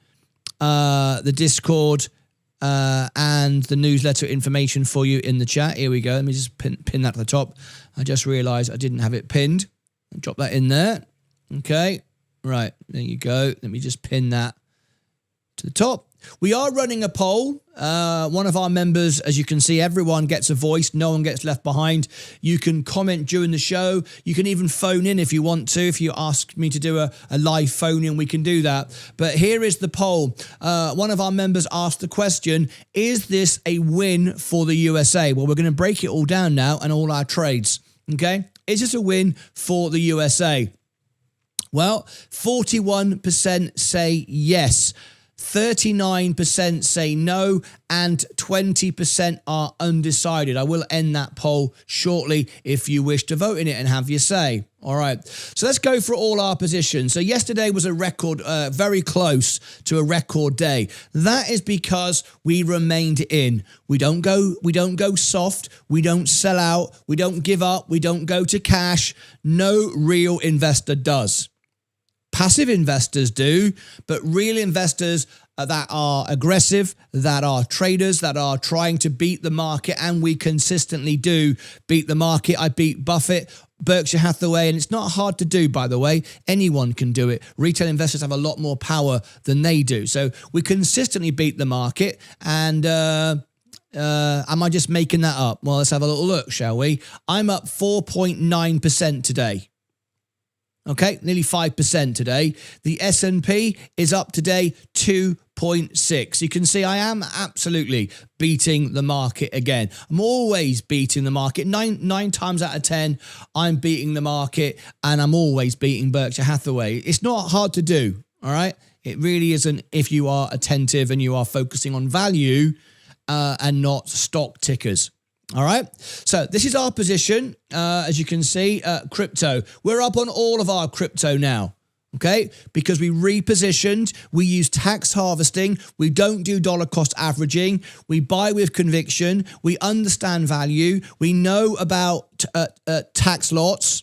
the Discord and the newsletter information for you in the chat. Here we go. Let me just pin that to the top. I just realized I didn't have it pinned. Drop that in there. Okay. Right. There you go. Let me just pin that to the top. We are running a poll. One of our members, as you can see, everyone gets a voice. No one gets left behind. You can comment during the show. You can even phone in if you want to. If you ask me to do a live phone in, we can do that. But here is the poll. One of our members asked the question, is this a win for the USA? Well, we're going to break it all down now and all our trades. Okay? Is this a win for the USA? Well, 41% say yes. 39% say no, and 20% are undecided. I will end that poll shortly if you wish to vote in it and have your say. All right, so let's go for all our positions. So yesterday was a record, very close to a record day. That is because we remained in. We don't go soft. We don't sell out. We don't give up. We don't go to cash. No real investor does. Passive investors do, but real investors that are aggressive, that are traders, that are trying to beat the market, and we consistently do beat the market. I beat Buffett, Berkshire Hathaway, and it's not hard to do, by the way. Anyone can do it. Retail investors have a lot more power than they do. So we consistently beat the market, and am I just making that up? Well, let's have a little look, shall we? I'm up 4.9% today. Okay, nearly 5% today. The S&P is up today 2.6. You can see I am absolutely beating the market again. I'm always beating the market. Nine times out of 10, I'm beating the market, and I'm always beating Berkshire Hathaway. It's not hard to do, all right? It really isn't if you are attentive and you are focusing on value and not stock tickers. All right. So this is our position. As you can see, crypto. We're up on all of our crypto now. Okay, because we repositioned, we use tax harvesting, we don't do dollar cost averaging, we buy with conviction, we understand value, we know about tax lots.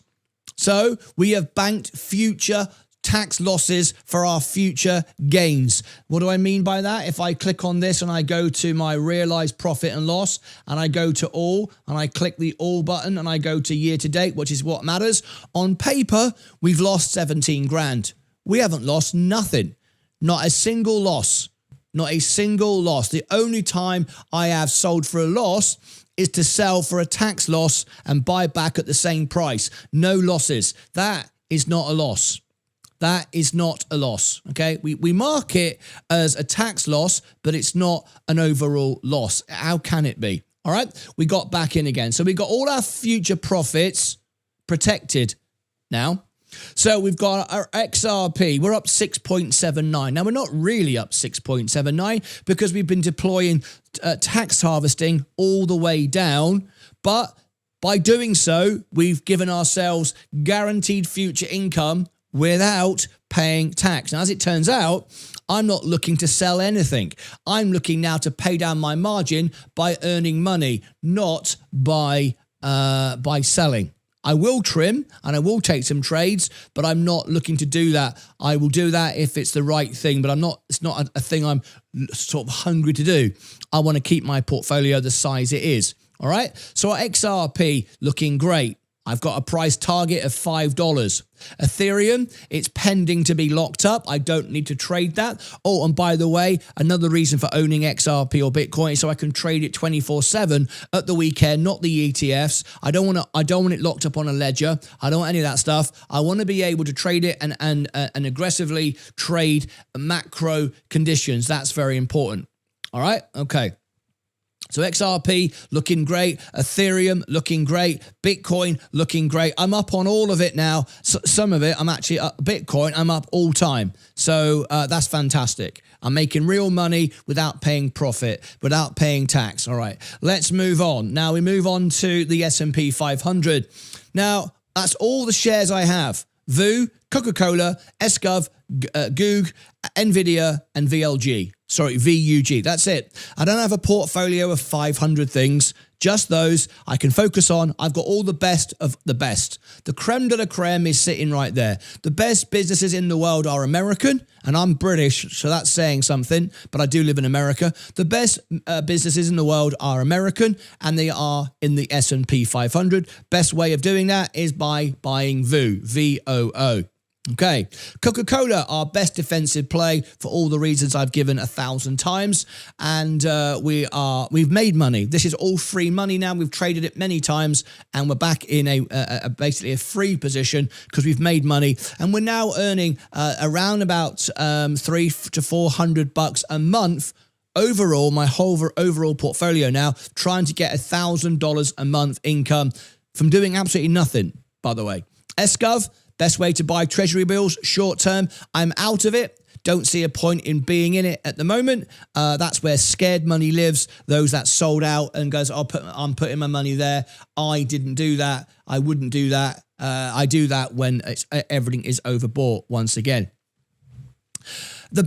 So we have banked future tax losses for our future gains. What do I mean by that? If I click on this and I go to my realized profit and loss and I go to all and I click the all button and I go to year to date, which is what matters. On paper, we've lost 17 grand. We haven't lost nothing. Not a single loss. Not a single loss. The only time I have sold for a loss is to sell for a tax loss and buy back at the same price. No losses. That is not a loss. That is not a loss, okay? We mark it as a tax loss, but it's not an overall loss. How can it be? All right, we got back in again. So we got all our future profits protected now. So we've got our XRP, we're up 6.79. Now, we're not really up 6.79 because we've been deploying tax harvesting all the way down, but by doing so, we've given ourselves guaranteed future income without paying tax. Now, as it turns out, I'm not looking to sell anything. I'm looking now to pay down my margin by earning money, not by selling. I will trim and I will take some trades, but I'm not looking to do that. I will do that if it's the right thing, but it's not a thing I'm sort of hungry to do. I want to keep my portfolio the size it is. All right. So our XRP looking great. I've got a price target of $5. Ethereum, it's pending to be locked up. I don't need to trade that. Oh, and by the way, another reason for owning XRP or Bitcoin is so I can trade it 24/7 at the weekend, not the ETFs. I don't want it locked up on a ledger. I don't want any of that stuff. I want to be able to trade it and aggressively trade macro conditions. That's very important. All right. Okay. So XRP looking great, Ethereum looking great, Bitcoin looking great. I'm up on all of it now. So some of it, I'm actually up. Bitcoin, I'm up all time. So that's fantastic. I'm making real money without paying profit, without paying tax. All right, let's move on. Now we move on to the S&P 500. Now, that's all the shares I have. VU, Coca-Cola, SGov, Goog, NVIDIA, and VLG. Sorry, VUG. That's it. I don't have a portfolio of 500 things, just those I can focus on. I've got all the best of the best. The creme de la creme is sitting right there. The best businesses in the world are American, and I'm British, so that's saying something, but I do live in America. The best businesses in the world are American, and they are in the S&P 500. Best way of doing that is by buying VOO, V-O-O. Okay, Coca-Cola, our best defensive play for all the reasons I've given 1,000 times, and we've made money. This is all free money now. We've traded it many times, and we're back in a basically a free position because we've made money, and we're now earning around about $300 to $400 a month. Overall, my whole overall portfolio now, trying to get $1,000 a month income from doing absolutely nothing, by the way. SGov, best way to buy treasury bills, short term. I'm out of it. Don't see a point in being in it at the moment. That's where scared money lives. Those that sold out and goes, I'm putting my money there. I didn't do that. I wouldn't do that. I do that when everything is overbought once again. We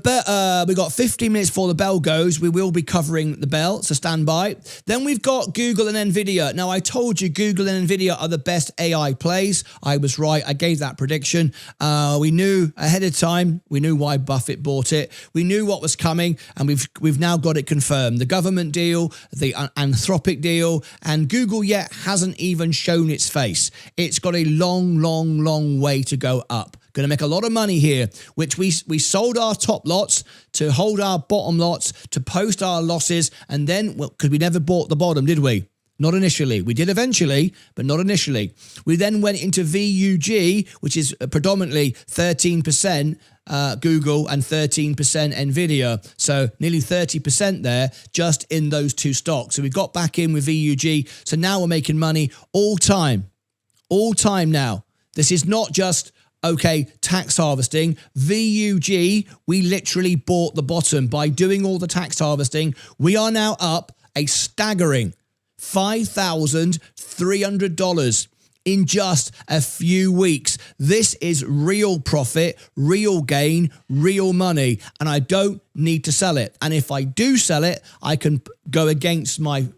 got 15 minutes before the bell goes. We will be covering the bell, so stand by. Then we've got Google and NVIDIA. Now, I told you Google and NVIDIA are the best AI plays. I was right. I gave that prediction. We knew ahead of time. We knew why Buffett bought it. We knew what was coming, and we've now got it confirmed. The government deal, the Anthropic deal, and Google yet hasn't even shown its face. It's got a long, long, long way to go up. Going to make a lot of money here, which we sold our top lots to hold our bottom lots, to post our losses, and then, well, because we never bought the bottom, did we? Not initially. We did eventually, but not initially. We then went into VUG, which is predominantly 13% Google and 13% NVIDIA. So nearly 30% there just in those two stocks. So we got back in with VUG. So now we're making money all time. All time now. This is not just... okay, tax harvesting. VUG, we literally bought the bottom. By doing all the tax harvesting, we are now up a staggering $5,300 in just a few weeks. This is real profit, real gain, real money, and I don't need to sell it. And if I do sell it, I can go against my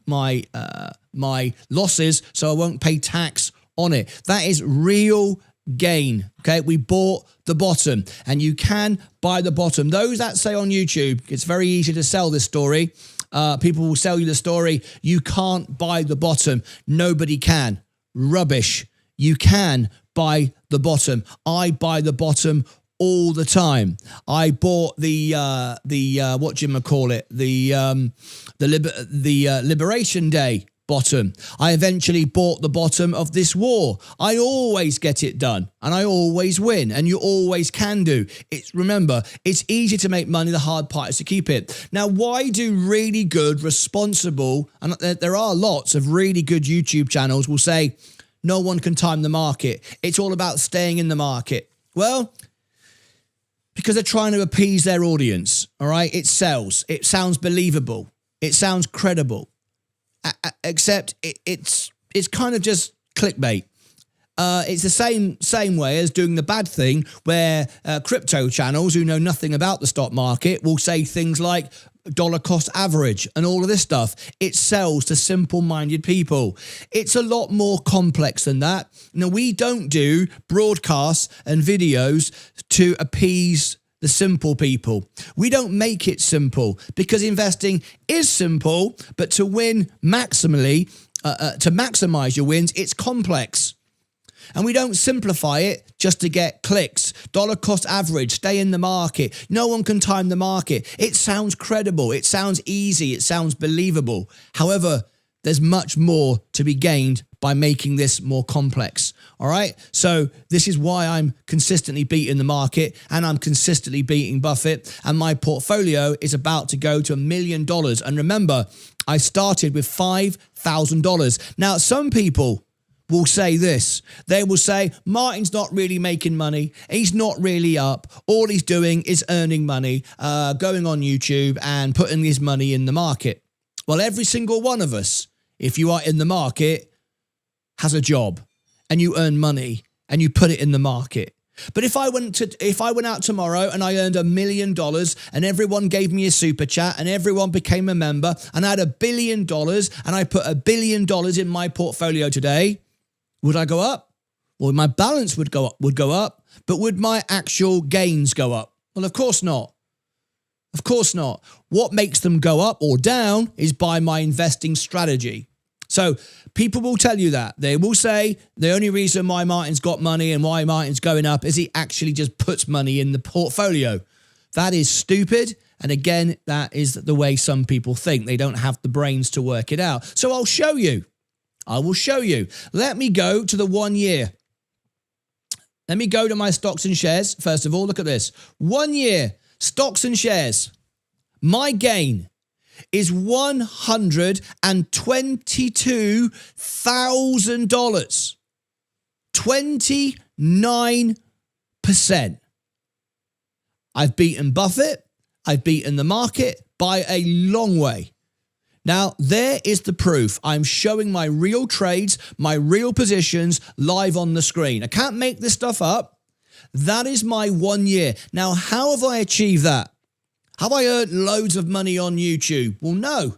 losses, so I won't pay tax on it. That is real gain. Okay, we bought the bottom, and you can buy the bottom. Those that say on YouTube, it's very easy to sell this story. People will sell you the story, you can't buy the bottom. Nobody can. Rubbish. You can buy the bottom. I buy the bottom all the time. I bought the Liberation Day bottom. I eventually bought the bottom of this war. I always get it done, and I always win, and you always can do. Remember, it's easy to make money. The hard part is to keep it. Now, why do really good, responsible, and there are lots of really good YouTube channels will say, no one can time the market. It's all about staying in the market. Well, because they're trying to appease their audience, all right? It sells. It sounds believable. It sounds credible. Except it's kind of just clickbait. It's the same way as doing the bad thing where crypto channels who know nothing about the stock market will say things like dollar cost average and all of this stuff. It sells to simple-minded people. It's a lot more complex than that. Now, we don't do broadcasts and videos to appease the simple people. We don't make it simple because investing is simple, but to win maximally, to maximize your wins, it's complex. And we don't simplify it just to get clicks. Dollar cost average, stay in the market. No one can time the market. It sounds credible. It sounds easy. It sounds believable. However, there's much more to be gained by making this more complex. All right. So this is why I'm consistently beating the market, and I'm consistently beating Buffett, and my portfolio is about to go to $1 million. And remember, I started with $5,000. Now, some people will say this. They will say, Martyn's not really making money. He's not really up. All he's doing is earning money, going on YouTube and putting his money in the market. Well, every single one of us, if you are in the market, has a job, and you earn money and you put it in the market. But if I went out tomorrow and I earned $1 million and everyone gave me a super chat and everyone became a member and I had $1 billion and I put $1 billion in my portfolio today, would I go up? Well, my balance would go up, but would my actual gains go up? Well, of course not. Of course not. What makes them go up or down is by my investing strategy. So people will tell you that. They will say the only reason why Martyn's got money and why Martyn's going up is he actually just puts money in the portfolio. That is stupid. And again, that is the way some people think. They don't have the brains to work it out. So I'll show you. I will show you. Let me go to the 1 year. Let me go to my stocks and shares. First of all, look at this. 1 year, stocks and shares. My gain is $122,000. 29%. I've beaten Buffett. I've beaten the market by a long way. Now, there is the proof. I'm showing my real trades, my real positions live on the screen. I can't make this stuff up. That is my 1 year. Now, how have I achieved that? Have I earned loads of money on YouTube? Well, no,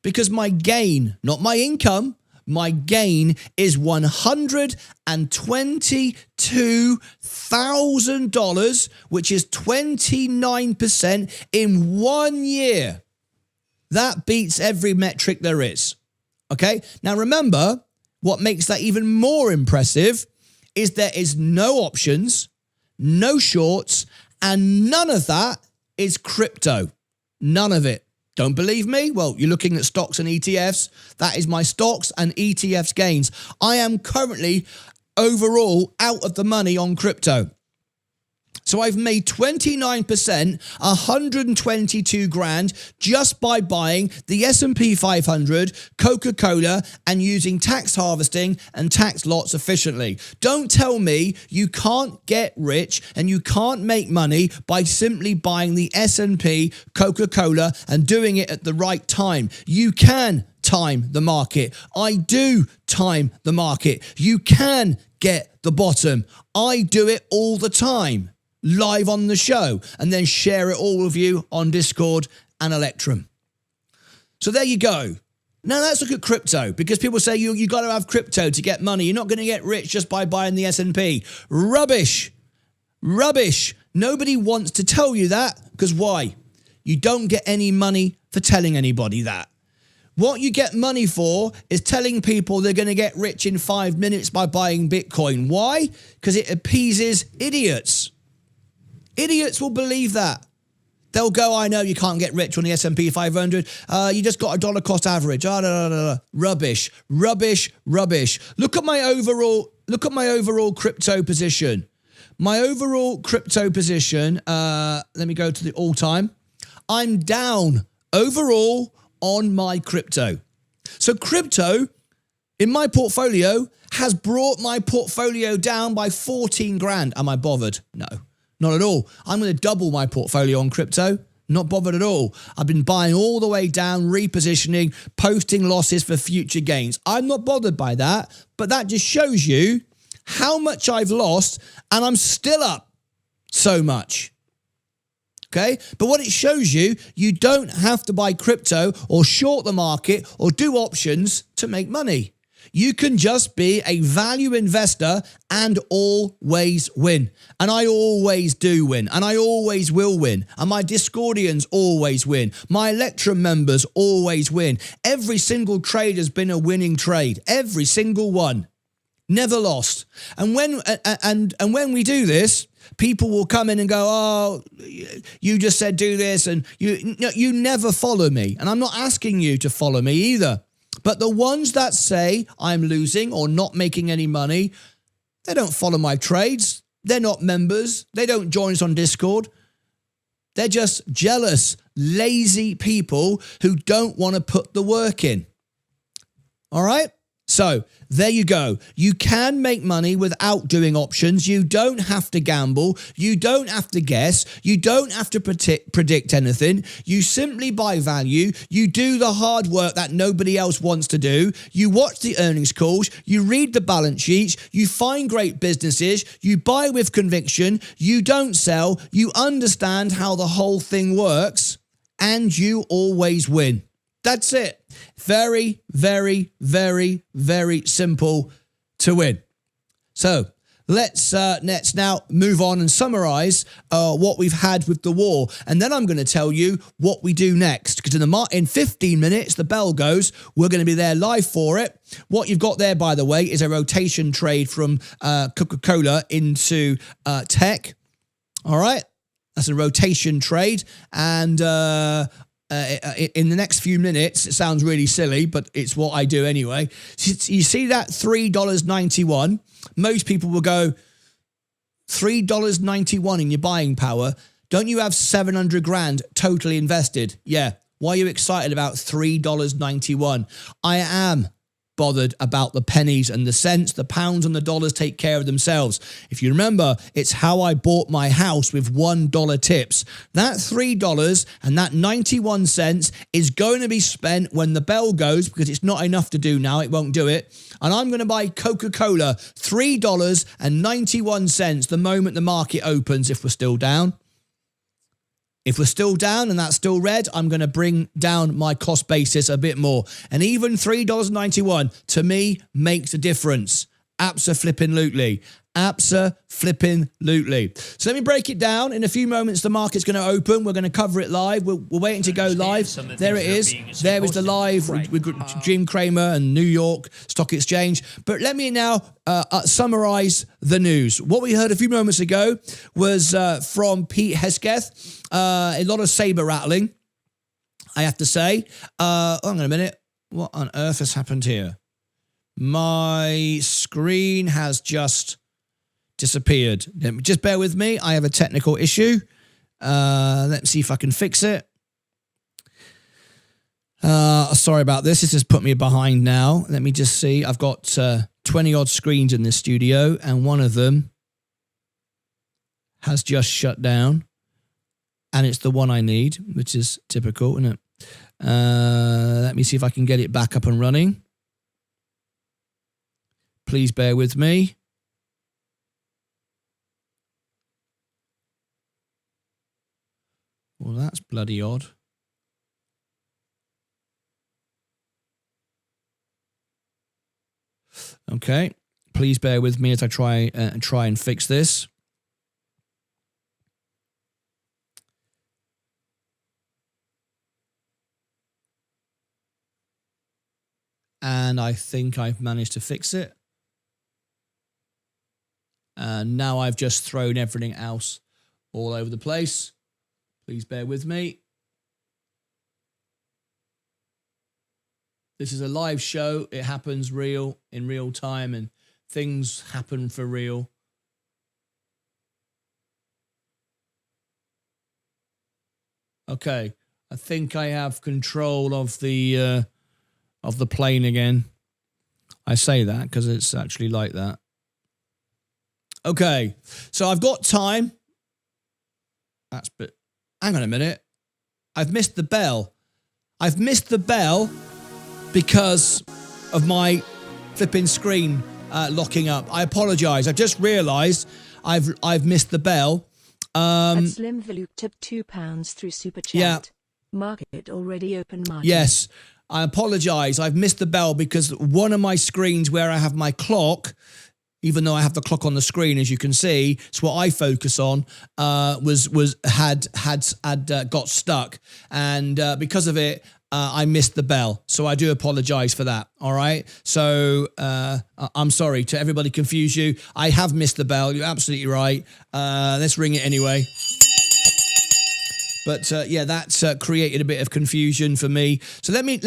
because my gain, not my income, my gain is $122,000, which is 29% in 1 year. That beats every metric there is. Okay? Now remember, what makes that even more impressive is there is no options, no shorts, and none of that is crypto. None of it. Don't believe me? Well, you're looking at stocks and ETFs. That is my stocks and ETFs gains. I am currently overall out of the money on crypto. So I've made 29%, 122 grand just by buying the S&P 500, Coca-Cola, and using tax harvesting and tax lots efficiently. Don't tell me you can't get rich and you can't make money by simply buying the S&P, Coca-Cola, and doing it at the right time. You can time the market. I do time the market. You can get the bottom. I do it all the time, live on the show, and then share it all with you on Discord and Electrum. So there you go. Now let's look at crypto, because people say you got to have crypto to get money. You're not going to get rich just by buying the S&P. Rubbish. Rubbish. Nobody wants to tell you that, because why? You don't get any money for telling anybody that. What you get money for is telling people they're going to get rich in 5 minutes by buying Bitcoin. Why? Because it appeases idiots. Idiots will believe that. They'll go, I know you can't get rich on the S&P 500. You just got a dollar cost average. Rubbish, rubbish, rubbish. Look at my overall crypto position. My overall crypto position, let me go to the all-time. I'm down overall on my crypto. So crypto in my portfolio has brought my portfolio down by 14 grand. Am I bothered? No, not at all. I'm going to double my portfolio on crypto. Not bothered at all. I've been buying all the way down, repositioning, posting losses for future gains. I'm not bothered by that, but that just shows you how much I've lost, and I'm still up so much. Okay, but what it shows you, you don't have to buy crypto or short the market or do options to make money. You can just be a value investor and always win. And I always do win. And I always will win. And my Discordians always win. My Electrum members always win. Every single trade has been a winning trade. Every single one. Never lost. And when we do this, people will come in and go, oh, you just said do this, and you never follow me. And I'm not asking you to follow me either. But the ones that say I'm losing or not making any money, they don't follow my trades. They're not members. They don't join us on Discord. They're just jealous, lazy people who don't want to put the work in. All right? So there you go. You can make money without doing options. You don't have to gamble. You don't have to guess. You don't have to predict anything. You simply buy value. You do the hard work that nobody else wants to do. You watch the earnings calls. You read the balance sheets. You find great businesses. You buy with conviction. You don't sell. You understand how the whole thing works, and you always win. That's it. Very, very, very, very simple to win. So let's now move on and summarize what we've had with the war. And then I'm going to tell you what we do next. Because in 15 minutes, the bell goes. We're going to be there live for it. What you've got there, by the way, is a rotation trade from Coca-Cola into tech. All right. That's a rotation trade. And in the next few minutes, it sounds really silly, but it's what I do anyway. You see that $3.91? Most people will go, $3.91 in your buying power. Don't you have 700 grand totally invested? Yeah. Why are you excited about $3.91? I am bothered about the pennies and the cents. The pounds and the dollars take care of themselves. If you remember, it's how I bought my house with $1 tips. That $3 and that 91 cents is going to be spent when the bell goes, because it's not enough to do now. It won't do it. And I'm going to buy Coca-Cola, $3.91 the moment the market opens, if we're still down. If we're still down and that's still red, I'm going to bring down my cost basis a bit more. And even $3.91 to me makes a difference. Abso-flippin'-lutely. Abso-flippin'-lutely. So let me break it down. In a few moments, the market's going to open. We're going to cover it live. We're waiting to go live. There it is. There is the live with Jim Cramer and New York Stock Exchange. But let me now summarize the news. What we heard a few moments ago was from Pete Hesketh. A lot of saber rattling, I have to say. Hang on a minute. What on earth has happened here? My screen has just disappeared. Just bear with me. I have a technical issue. Let me see if I can fix it. Sorry about this. This has put me behind now. Let me just see. I've got 20 odd screens in this studio, and one of them has just shut down. And it's the one I need, which is typical, isn't it? Let me see if I can get it back up and running. Please bear with me. Well, that's bloody odd. Okay, please bear with me as I try and fix this. And I think I've managed to fix it. And now I've just thrown everything else all over the place. Please bear with me. This is a live show. It happens in real time, and things happen for real. Okay, I think I have control of the plane again. I say that because it's actually like that. Okay, so I've got time. Hang on a minute. I've missed the bell. I've missed the bell because of my flipping screen locking up. I apologise. I've just realised I've missed the bell. Slim Valuk tipped £2 through Super Chat. Yeah. Market already open, Martyn. Yes, I apologise. I've missed the bell because one of my screens where I have my clock, even though I have the clock on the screen, as you can see, it's what I focus on, had got stuck, and because of it, I missed the bell. So I do apologise for that. All right. So I'm sorry to everybody confuse you. I have missed the bell. You're absolutely right. Let's ring it anyway. But yeah, that's created a bit of confusion for me. So let me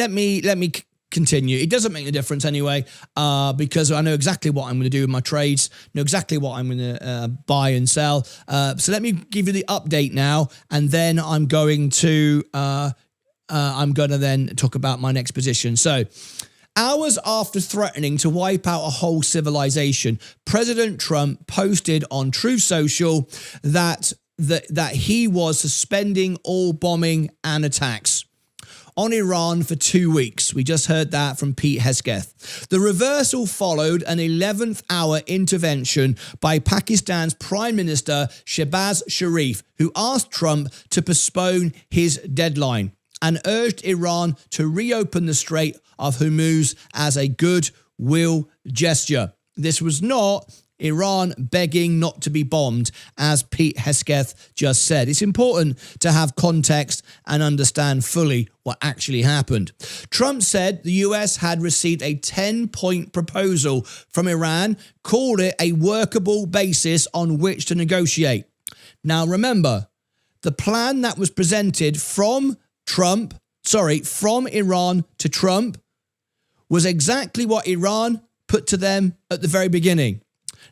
continue. It doesn't make a difference anyway, because I know exactly what I'm going to do with my trades, know exactly what I'm going to buy and sell. So let me give you the update now, and then I'm going to then talk about my next position. So, hours after threatening to wipe out a whole civilization, President Trump posted on Truth Social that he was suspending all bombing and attacks on Iran for 2 weeks. We just heard that from Pete Hegseth. The reversal followed an 11th hour intervention by Pakistan's Prime Minister Shehbaz Sharif, who asked Trump to postpone his deadline and urged Iran to reopen the Strait of Hormuz as a goodwill gesture. This was not Iran begging not to be bombed, as Pete Hegseth just said. It's important to have context and understand fully what actually happened. Trump said the US had received a 10-point proposal from Iran, called it a workable basis on which to negotiate. Now remember, the plan that was presented from Iran to Trump was exactly what Iran put to them at the very beginning.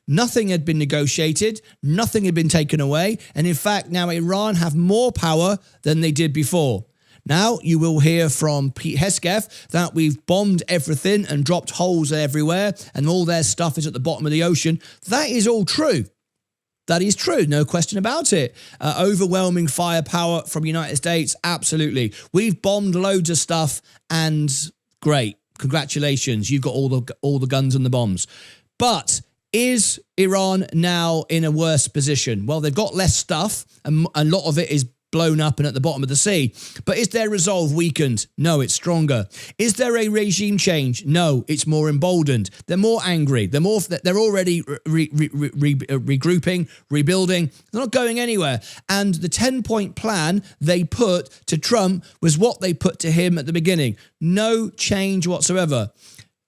Nothing had been negotiated, nothing had been taken away, and in fact now Iran have more power than they did before. Now you will hear from Pete Hegseth that we've bombed everything and dropped holes everywhere and all their stuff is at the bottom of the ocean. That is all true. That is true, no question about it. Overwhelming firepower from the United States, absolutely. We've bombed loads of stuff, and great, congratulations, you've got all the guns and the bombs. But is Iran now in a worse position? Well, they've got less stuff, and a lot of it is blown up and at the bottom of the sea. But is their resolve weakened? No, it's stronger. Is there a regime change? No, it's more emboldened. They're more angry. They're already regrouping, rebuilding. They're not going anywhere. And the 10-point plan they put to Trump was what they put to him at the beginning. No change whatsoever.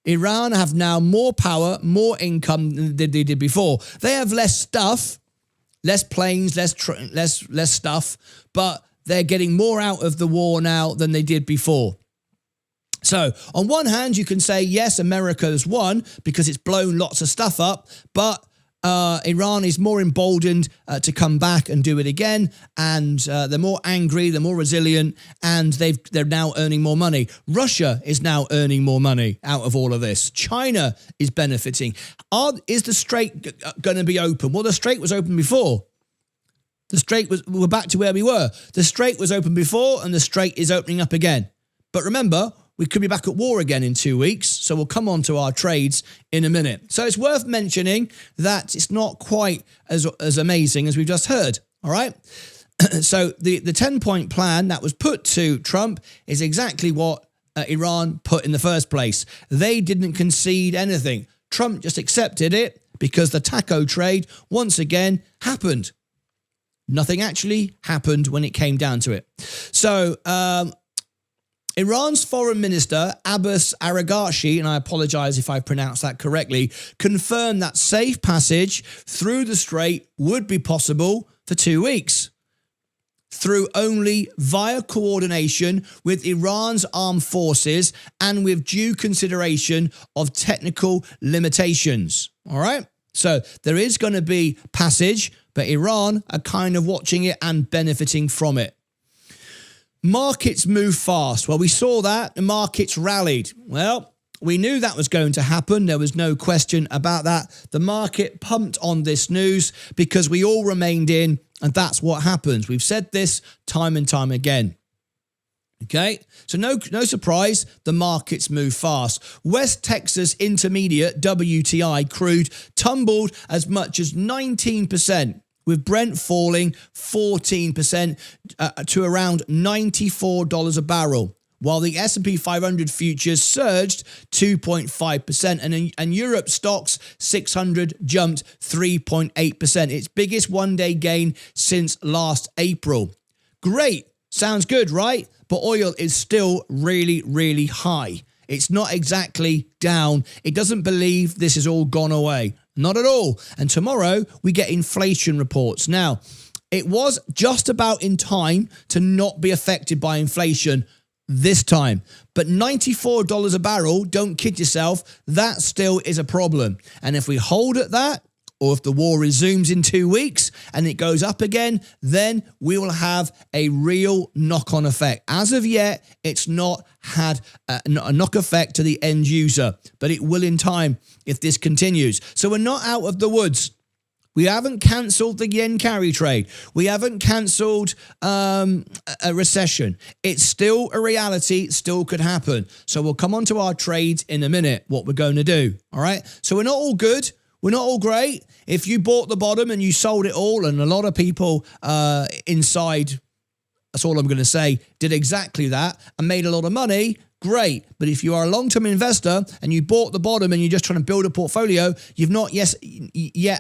Iran have now more power, more income than they did before. They have less stuff, less planes, less stuff, but they're getting more out of the war now than they did before. So on one hand, you can say, yes, America has won because it's blown lots of stuff up, but Iran is more emboldened to come back and do it again, and they're more angry, they're more resilient, and they're now earning more money. Russia is now earning more money out of all of this. China is benefiting. Is the Strait going to be open? Well, the Strait was open before. We're back to where we were. The strait was open before and the strait is opening up again. But remember, we could be back at war again in 2 weeks, so we'll come on to our trades in a minute. So it's worth mentioning that it's not quite as amazing as we've just heard, all right? So the 10-point plan that was put to Trump is exactly what Iran put in the first place. They didn't concede anything. Trump just accepted it because the taco trade, once again, happened. Nothing actually happened when it came down to it. So Iran's foreign minister, Abbas Araghchi, and I apologize if I pronounced that correctly, confirmed that safe passage through the strait would be possible for 2 weeks, through only via coordination with Iran's armed forces and with due consideration of technical limitations. All right? So there is going to be passage, but Iran are kind of watching it and benefiting from it. Markets move fast. Well, we saw that. The markets rallied. Well, we knew that was going to happen. There was no question about that. The market pumped on this news because we all remained in, and that's what happens. We've said this time and time again. Okay, so no surprise, the markets move fast. West Texas Intermediate WTI crude tumbled as much as 19%, with Brent falling 14% to around $94 a barrel, while the S&P 500 futures surged 2.5%, and Europe stocks 600 jumped 3.8%, its biggest one-day gain since last April. Great, sounds good, right? But oil is still really, really high. It's not exactly down. It doesn't believe this has all gone away. Not at all. And tomorrow we get inflation reports. Now, it was just about in time to not be affected by inflation this time. But $94 a barrel, don't kid yourself, that still is a problem. And if we hold at that, or if the war resumes in 2 weeks and it goes up again, then we will have a real knock-on effect. As of yet, it's not had a knock effect to the end user, but it will in time if this continues. So we're not out of the woods. We haven't cancelled the yen carry trade. We haven't cancelled a recession. It's still a reality, still could happen. So we'll come on to our trades in a minute, what we're going to do. All right. So we're not all good. We're not all great. If you bought the bottom and you sold it all, and a lot of people inside, that's all I'm going to say, did exactly that and made a lot of money, great. But if you are a long-term investor and you bought the bottom and you're just trying to build a portfolio, you've not yet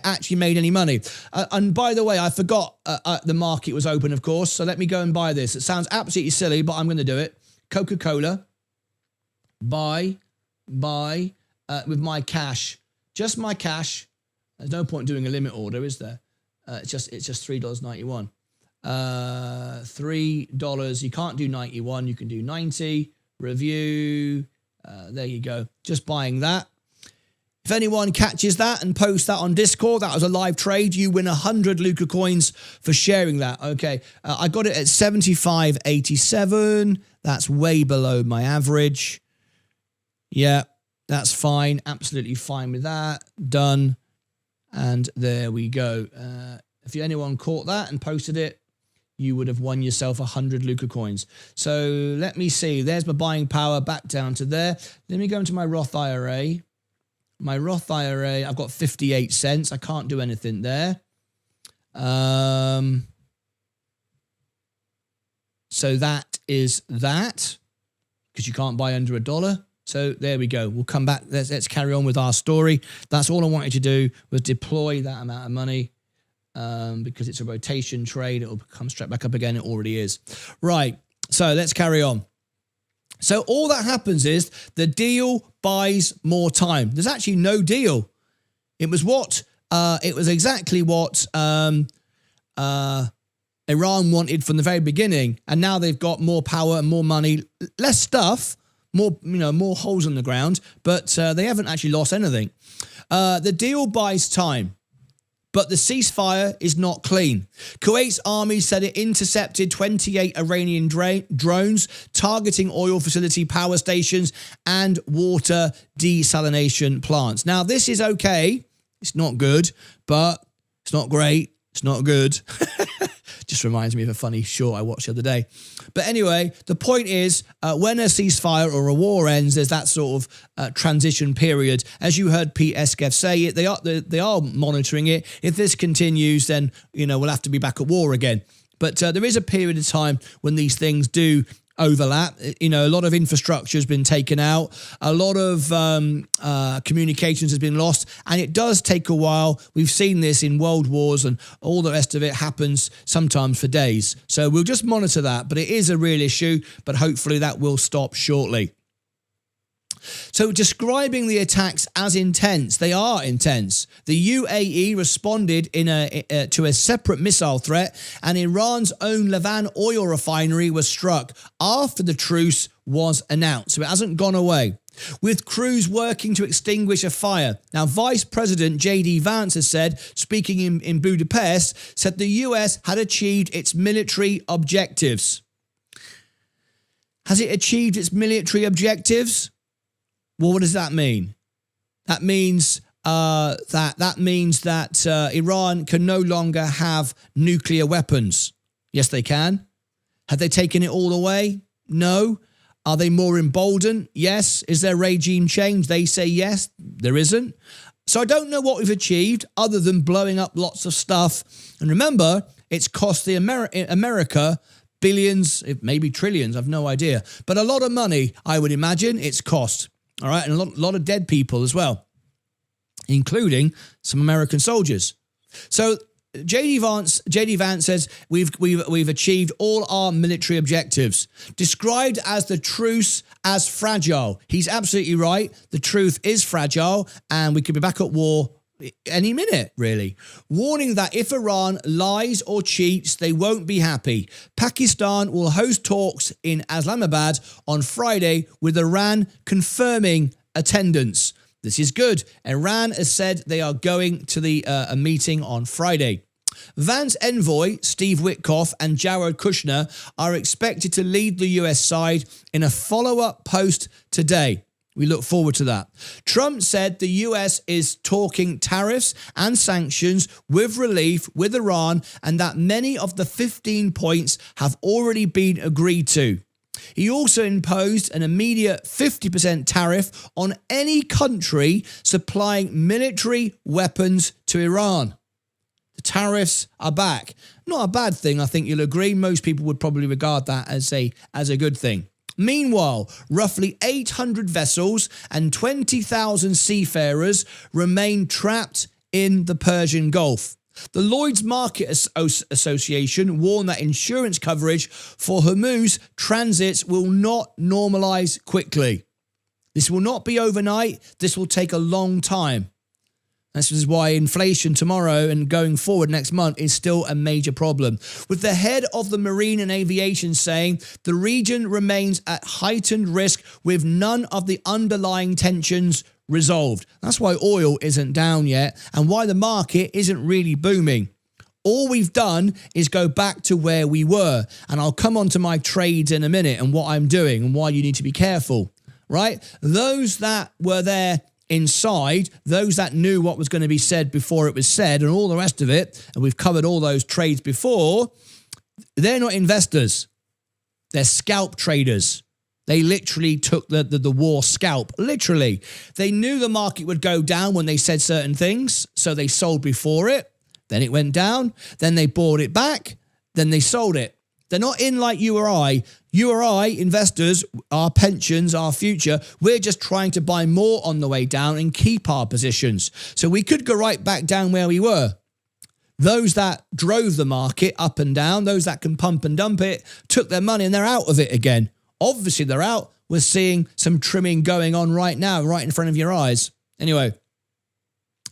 actually made any money. And by the way, I forgot the market was open, of course. So let me go and buy this. It sounds absolutely silly, but I'm going to do it. Coca-Cola, buy with my cash. Just my cash. There's no point doing a limit order, is there? It's just $3.91. $3. You can't do 91. You can do 90. Review. There you go. Just buying that. If anyone catches that and posts that on Discord, that was a live trade, you win 100 Luca coins for sharing that. Okay. I got it at 75.87. That's way below my average. Yeah. That's fine. Absolutely fine with that. Done. And there we go. If anyone caught that and posted it, you would have won yourself 100 Luca coins. So let me see. There's my buying power back down to there. Let me go into my Roth IRA. My Roth IRA, I've got 58 cents. I can't do anything there. So that is that, because you can't buy under $1. So there we go. We'll come back. Let's carry on with our story. That's all I wanted to do, was deploy that amount of money because it's a rotation trade. It'll come straight back up again. It already is. Right. So let's carry on. So all that happens is the deal buys more time. There's actually no deal. It was exactly what Iran wanted from the very beginning. And now they've got more power and more money, less stuff, more holes in the ground, but they haven't actually lost anything. The deal buys time, but the ceasefire is not clean. Kuwait's army said it intercepted 28 Iranian drones targeting oil facility power stations and water desalination plants. Now, this is okay. It's not good, but it's not great. It's not good. Just reminds me of a funny short I watched the other day. But anyway, the point is, when a ceasefire or a war ends, there's that sort of transition period. As you heard Pete Eskeff say, they are monitoring it. If this continues, then we'll have to be back at war again. But there is a period of time when these things do overlap. A lot of infrastructure has been taken out. A lot of communications has been lost. And it does take a while. We've seen this in world wars, and all the rest of it happens sometimes for days. So we'll just monitor that. But it is a real issue, but hopefully that will stop shortly. So describing the attacks as intense, they are intense. The UAE responded to a separate missile threat, and Iran's own Levan oil refinery was struck after the truce was announced. So it hasn't gone away. With crews working to extinguish a fire. Now, Vice President J.D. Vance has said, speaking in Budapest, said the US had achieved its military objectives. Has it achieved its military objectives? Well, what does that mean? That means that Iran can no longer have nuclear weapons. Yes, they can. Have they taken it all away? No. Are they more emboldened? Yes. Is there regime change? They say yes. There isn't. So I don't know what we've achieved other than blowing up lots of stuff. And remember, it's cost the America billions, maybe trillions, I've no idea. But a lot of money, I would imagine, it's cost. All right, and a lot of dead people as well, including some American soldiers. So J.D. Vance says we've achieved all our military objectives. Described as the truce as fragile. He's absolutely right. The truth is fragile, and we could be back at war any minute, really. Warning that if Iran lies or cheats, they won't be happy. Pakistan will host talks in Islamabad on Friday, with Iran confirming attendance. This is good. Iran has said they are going to a meeting on Friday. Vance envoy Steve Witkoff and Jared Kushner are expected to lead the US side in a follow-up post today. We look forward to that. Trump said the US is talking tariffs and sanctions with relief with Iran, and that many of the 15 points have already been agreed to. He also imposed an immediate 50% tariff on any country supplying military weapons to Iran. The tariffs are back. Not a bad thing, I think you'll agree. Most people would probably regard that as a good thing. Meanwhile, roughly 800 vessels and 20,000 seafarers remain trapped in the Persian Gulf. The Lloyd's Market Association warned that insurance coverage for Hormuz transits will not normalise quickly. This will not be overnight. This will take a long time. This is why inflation tomorrow and going forward next month is still a major problem. With the head of the Marine and Aviation saying the region remains at heightened risk with none of the underlying tensions resolved. That's why oil isn't down yet and why the market isn't really booming. All we've done is go back to where we were. And I'll come on to my trades in a minute and what I'm doing and why you need to be careful, right? Those that were there inside, those that knew what was going to be said before it was said and all the rest of it, and we've covered all those trades before, they're not investors. They're scalp traders. They literally took the war scalp, literally. They knew the market would go down when they said certain things, so they sold before it. Then it went down. Then they bought it back. Then they sold it. They're not in like you or I. You or I, investors, our pensions, our future, we're just trying to buy more on the way down and keep our positions. So we could go right back down where we were. Those that drove the market up and down, those that can pump and dump it, took their money and they're out of it again. Obviously, they're out. We're seeing some trimming going on right now, right in front of your eyes. Anyway,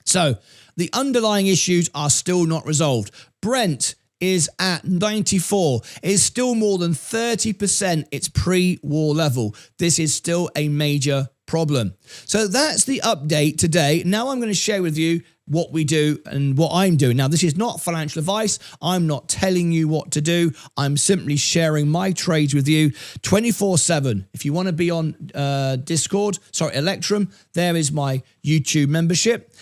so the underlying issues are still not resolved. Brent is at 94, is still more than 30% its pre-war level. This is still a major problem. So that's the update today. Now I'm going to share with you what we do and what I'm doing. Now, this is not financial advice. I'm not telling you what to do. I'm simply sharing my trades with you 24/7. If you want to be on Electrum, there is my YouTube membership.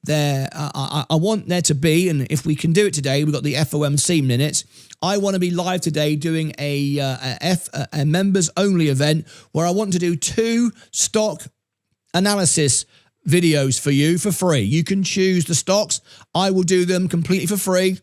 I want there to be, and if we can do it today, we've got the FOMC minutes. I want to be live today doing a members only event where I want to do 2 stock analysis videos for you for free. You can choose the stocks. I will do them completely for free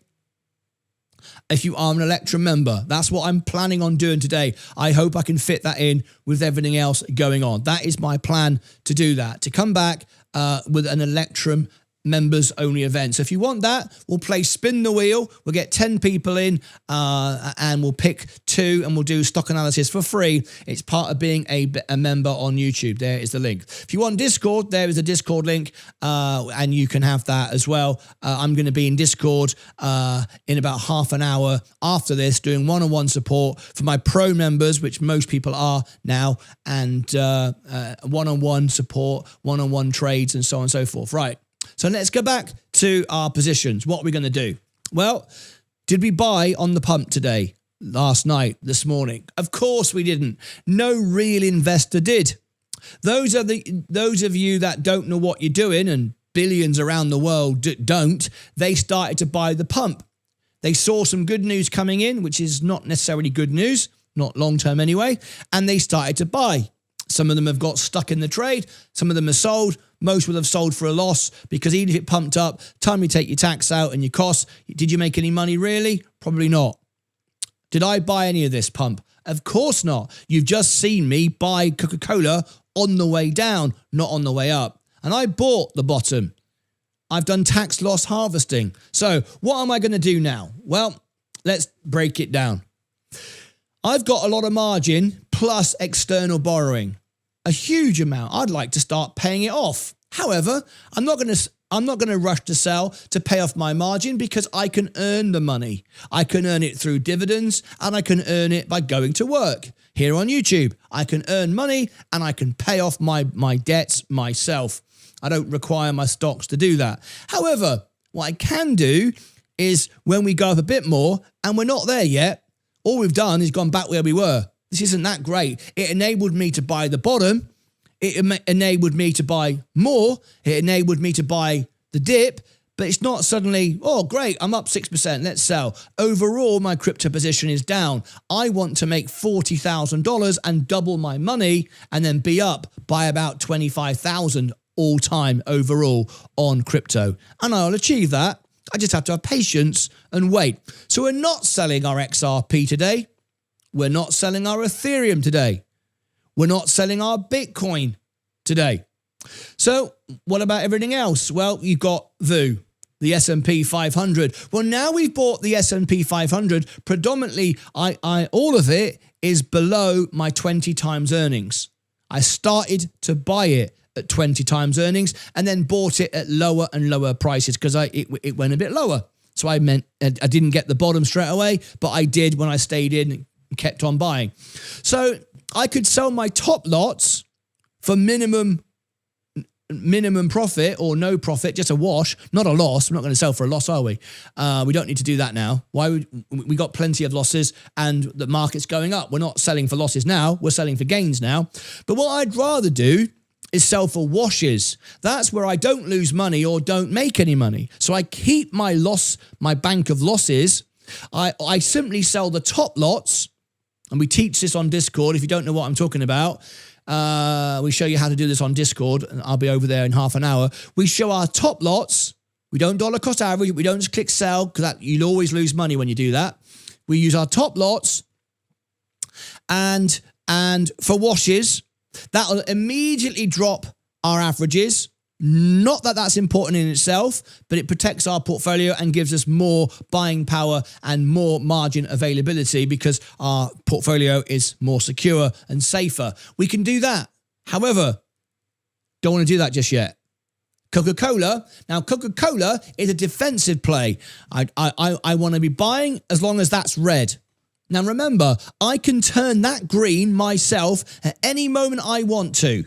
if you are an Electrum member. That's what I'm planning on doing today. I hope I can fit that in with everything else going on. That is my plan, to do that, to come back with an Electrum members only event. So if you want that, we'll play spin the wheel. We'll get 10 people in and we'll pick 2 and we'll do stock analysis for free. It's part of being a member on YouTube. There is the link. If you want Discord, there is a Discord link and you can have that as well. I'm going to be in Discord in about half an hour after this, doing one-on-one support for my pro members, which most people are now, and one-on-one support, one-on-one trades, and so on and so forth. Right. So let's go back to our positions. What are we going to do? Well, did we buy on the pump today, last night, this morning? Of course we didn't. No real investor did. Those of you that don't know what you're doing, and billions around the world don't, they started to buy the pump. They saw some good news coming in, which is not necessarily good news, not long-term anyway, and they started to buy. Some of them have got stuck in the trade. Some of them are sold. Most will have sold for a loss, because even if it pumped up, time you take your tax out and your costs, did you make any money really? Probably not. Did I buy any of this pump? Of course not. You've just seen me buy Coca-Cola on the way down, not on the way up. And I bought the bottom. I've done tax loss harvesting. So what am I going to do now? Well, let's break it down. I've got a lot of margin plus external borrowing. A huge amount. I'd like to start paying it off. However, I'm not going to rush to sell to pay off my margin, because I can earn the money. I can earn it through dividends, and I can earn it by going to work here on YouTube. I can earn money and I can pay off my debts myself. I don't require my stocks to do that. However, what I can do is, when we go up a bit more, and we're not there yet, all we've done is gone back where we were. This isn't that great. It enabled me to buy the bottom. It enabled me to buy more. It enabled me to buy the dip. But it's not suddenly, oh, great, I'm up 6%, let's sell. Overall, my crypto position is down. I want to make $40,000 and double my money, and then be up by about 25,000 all time overall on crypto. And I'll achieve that. I just have to have patience and wait. So we're not selling our XRP today. We're not selling our Ethereum today. We're not selling our Bitcoin today. So what about everything else? Well, you've got VU, the S&P 500. Well, now we've bought the S&P 500. Predominantly, all of it is below my 20 times earnings. I started to buy it at 20 times earnings and then bought it at lower and lower prices, because it went a bit lower. So I didn't get the bottom straight away, but I did when I stayed in and kept on buying. So I could sell my top lots for minimum profit or no profit, just a wash, not a loss. I'm not going to sell for a loss, are we? We don't need to do that now. Why would we got plenty of losses and the market's going up? We're not selling for losses now. We're selling for gains now. But what I'd rather do is sell for washes. That's where I don't lose money or don't make any money. So I keep my bank of losses. I simply sell the top lots, and we teach this on Discord. If you don't know what I'm talking about, we show you how to do this on Discord, and I'll be over there in half an hour. We show our top lots. We don't dollar cost average. We don't just click sell, because you'll always lose money when you do that. We use our top lots, and for washes, that'll immediately drop our averages. Not that that's important in itself, but it protects our portfolio and gives us more buying power and more margin availability, because our portfolio is more secure and safer. We can do that. However, don't want to do that just yet. Coca-Cola. Now, Coca-Cola is a defensive play. I want to be buying as long as that's red. Now, remember, I can turn that green myself at any moment I want to.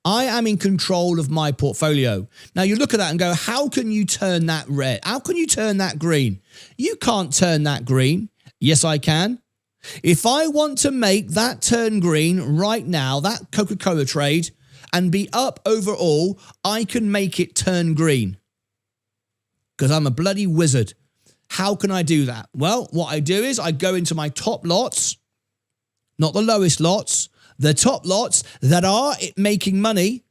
I am in control of my portfolio. Now, you look at that and go, how can you turn that red? How can you turn that green? You can't turn that green. Yes, I can. If I want to make that turn green right now, that Coca-Cola trade, and be up overall, I can make it turn green. because I'm a bloody wizard. How can I do that? Well, what I do is I go into my top lots, not the lowest lots, the top lots that are making money.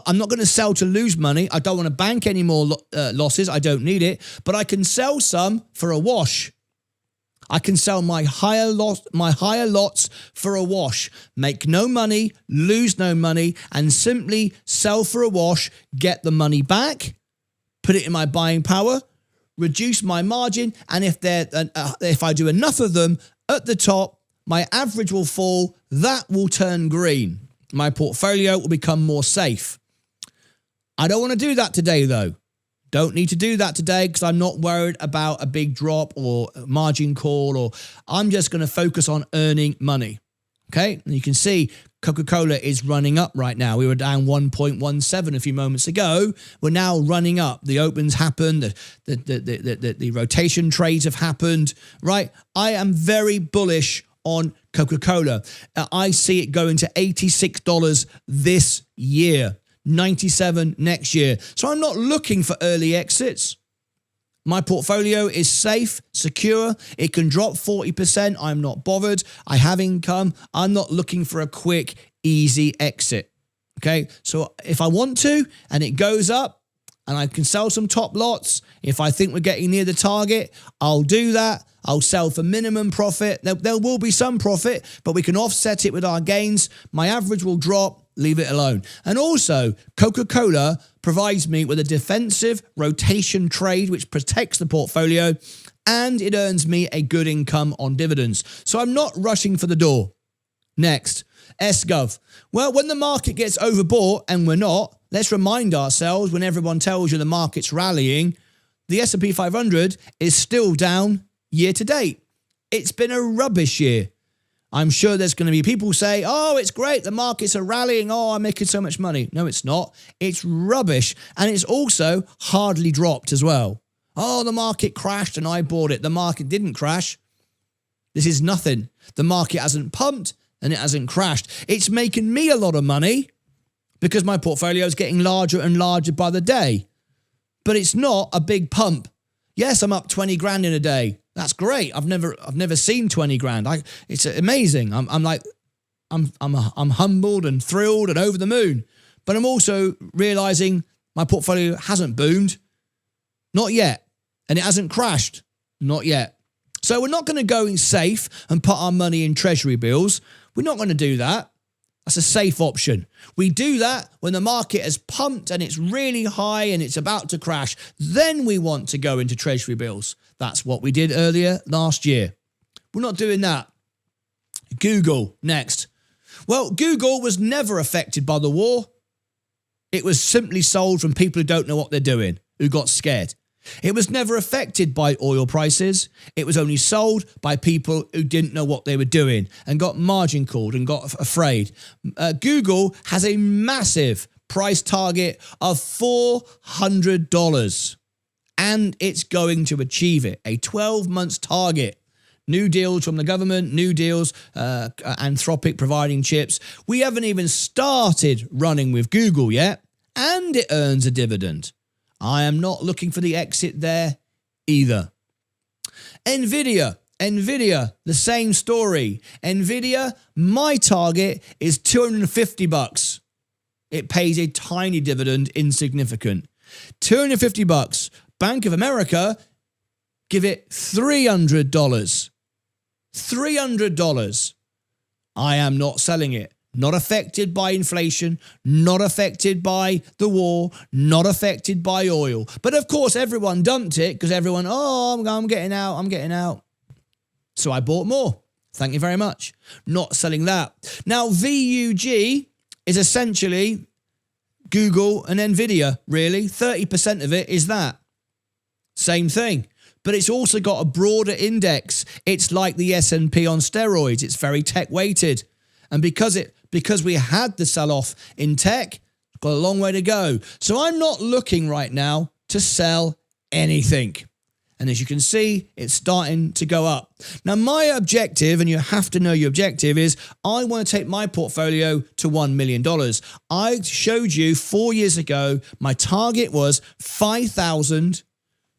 I'm not going to sell to lose money. I don't want to bank any more losses. I don't need it. But I can sell some for a wash. I can sell my higher lots for a wash. Make no money, lose no money, and simply sell for a wash, get the money back, put it in my buying power, reduce my margin, and if I do enough of them at the top, my average will fall. That will turn green. My portfolio will become more safe. I don't want to do that today, though. Don't need to do that today because I'm not worried about a big drop or margin call, or I'm just going to focus on earning money. Okay? And you can see Coca-Cola is running up right now. We were down 1.17 a few moments ago. We're now running up. The opens happened. The rotation trades have happened. Right? I am very bullish on Coca-Cola. I see it going to $86 this year, $97 next year. So I'm not looking for early exits. My portfolio is safe, secure. It can drop 40%. I'm not bothered. I have income. I'm not looking for a quick, easy exit. Okay, so if I want to and it goes up and I can sell some top lots, if I think we're getting near the target, I'll do that. I'll sell for minimum profit. There will be some profit, but we can offset it with our gains. My average will drop. Leave it alone. And also, Coca-Cola provides me with a defensive rotation trade which protects the portfolio, and it earns me a good income on dividends. So I'm not rushing for the door. Next, SGov. Well, when the market gets overbought, and we're not, let's remind ourselves when everyone tells you the market's rallying, the S&P 500 is still down year to date. It's been a rubbish year. I'm sure there's going to be people say, oh, it's great, the markets are rallying, oh, I'm making so much money. No, it's not. It's rubbish. And it's also hardly dropped as well. Oh, the market crashed and I bought it. The market didn't crash. This is nothing. The market hasn't pumped and it hasn't crashed. It's making me a lot of money because my portfolio is getting larger and larger by the day. But it's not a big pump. Yes, I'm up 20 grand in a day. That's great. I've never seen 20 grand. It's amazing. I'm humbled and thrilled and over the moon. But I'm also realizing my portfolio hasn't boomed. Not yet. And it hasn't crashed. Not yet. So we're not going to go in safe and put our money in treasury bills. We're not going to do that. That's a safe option. We do that when the market has pumped and it's really high and it's about to crash. Then we want to go into treasury bills. That's what we did earlier last year. We're not doing that. Google, next. Well, Google was never affected by the war. It was simply sold from people who don't know what they're doing, who got scared. It was never affected by oil prices. It was only sold by people who didn't know what they were doing and got margin called and got afraid. Google has a massive price target of $400. And it's going to achieve it. A 12 months target. New deals from the government, new deals, Anthropic providing chips. We haven't even started running with Google yet. And it earns a dividend. I am not looking for the exit there either. Nvidia, the same story. Nvidia, my target is $250. It pays a tiny dividend, insignificant. $250. Bank of America, give it $300. $300. I am not selling it. Not affected by inflation, not affected by the war, not affected by oil. But of course, everyone dumped it because everyone, I'm getting out. So I bought more. Thank you very much. Not selling that. Now, VUG is essentially Google and Nvidia, really. 30% of it is that. Same thing. But it's also got a broader index. It's like the S&P on steroids. It's very tech weighted. And because we had the sell-off in tech, got a long way to go. So I'm not looking right now to sell anything. And as you can see, it's starting to go up. Now, my objective, and you have to know your objective, is I want to take my portfolio to $1 million. I showed you 4 years ago, my target was $5,000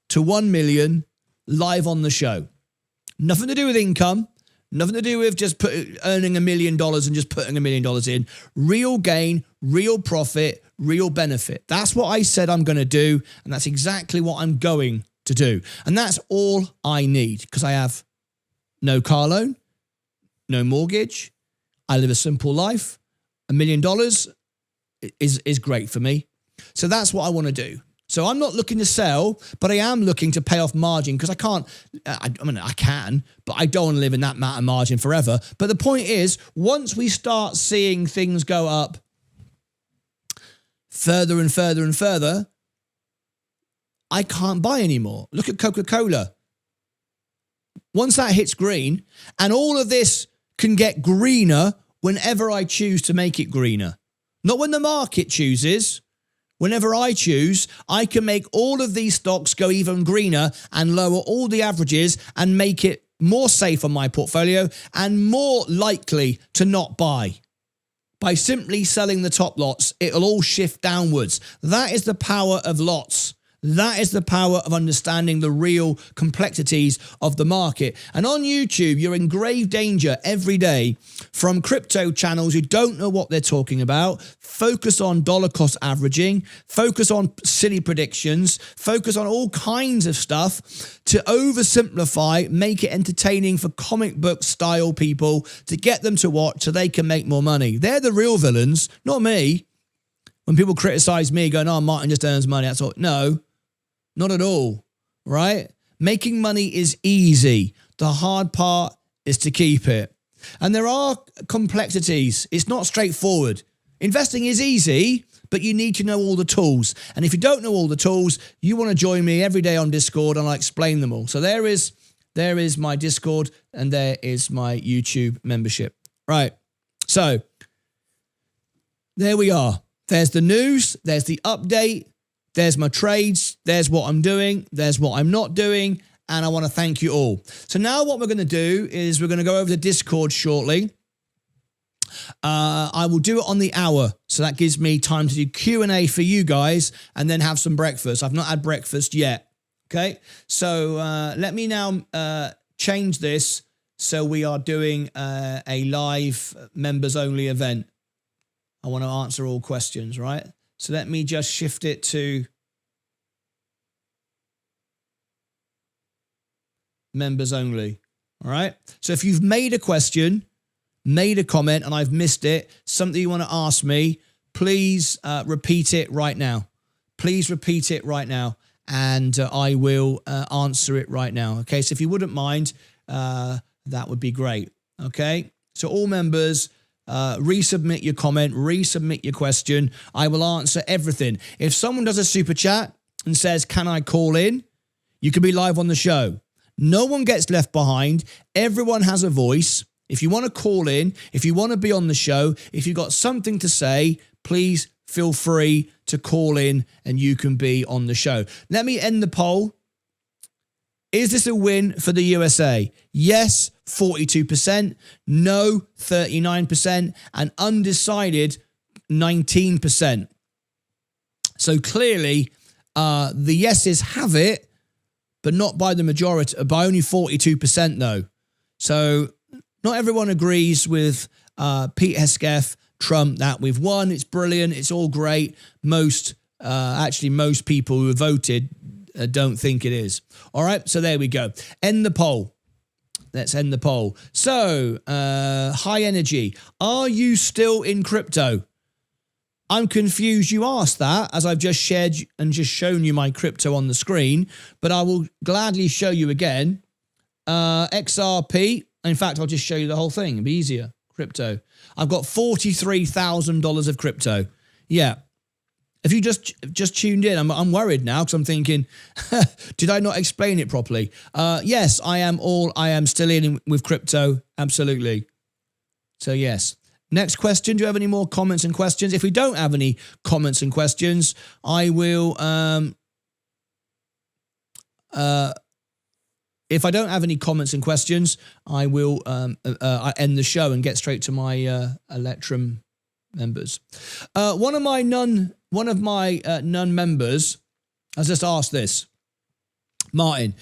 to 1 million live on the show. Nothing to do with income. Nothing to do with just earning $1 million and just putting $1 million in. Real gain, real profit, real benefit. That's what I said I'm going to do, and that's exactly what I'm going to do. And that's all I need, because I have no car loan, no mortgage. I live a simple life. $1 million is great for me. So that's what I want to do. So I'm not looking to sell, but I am looking to pay off margin, because I can't, I can, but I don't want to live in that amount of margin forever. But the point is, once we start seeing things go up further and further and further, I can't buy anymore. Look at Coca-Cola. Once that hits green, and all of this can get greener whenever I choose to make it greener. Not when the market chooses. Whenever I choose, I can make all of these stocks go even greener and lower all the averages and make it more safe on my portfolio and more likely to not buy. By simply selling the top lots, it'll all shift downwards. That is the power of lots. That is the power of understanding the real complexities of the market. And on YouTube, you're in grave danger every day from crypto channels who don't know what they're talking about, focus on dollar cost averaging, focus on silly predictions, focus on all kinds of stuff to oversimplify, make it entertaining for comic book style people to get them to watch so they can make more money. They're the real villains, not me. When people criticize me going, oh, Martyn just earns money, that's all. No. Not at all, right? Making money is easy. The hard part is to keep it. And there are complexities. It's not straightforward. Investing is easy, but you need to know all the tools. And if you don't know all the tools, you want to join me every day on Discord and I'll explain them all. So there is my Discord and there is my YouTube membership. Right. So there we are. There's the news. There's the update. There's my trades, there's what I'm doing, there's what I'm not doing, and I want to thank you all. So now what we're going to do is we're going to go over to Discord shortly. I will do it on the hour, so that gives me time to do Q&A for you guys and then have some breakfast. I've not had breakfast yet, okay? So let me now change this so we are doing a live members-only event. I want to answer all questions, right? So let me just shift it to members only. All right. So if you've made a question, made a comment, and I've missed it, something you want to ask me, please repeat it right now. Please repeat it right now, and I will answer it right now. Okay. So if you wouldn't mind, that would be great. Okay. So all members, resubmit your comment, resubmit your question. I will answer everything. If someone does a super chat and says, can I call in? You can be live on the show. No one gets left behind. Everyone has a voice. If you want to call in, if you want to be on the show, if you've got something to say, please feel free to call in and you can be on the show. Let me end the poll. Is this a win for the USA? Yes, 42%. No, 39%. And undecided, 19%. So clearly, the yeses have it, but not by the majority, by only 42% though. So not everyone agrees with Pete Hegseth, Trump, that we've won. It's brilliant. It's all great. Most people who have voted don't think it is. All right, so there we go. End the poll. Let's end the poll. So, high energy. Are you still in crypto? I'm confused you asked that, as I've just shared and just shown you my crypto on the screen, but I will gladly show you again. XRP. In fact, I'll just show you the whole thing. It'll be easier. Crypto. I've got $43,000 of crypto. Yeah. If you just tuned in, I'm worried now because I'm thinking, did I not explain it properly? Yes, I am still in with crypto. Absolutely. So yes. Next question. Do you have any more comments and questions? If we don't have any comments and questions, I will, if I don't have any comments and questions, I will end the show and get straight to my Electrum members. One of my non members has just asked this. Martyn,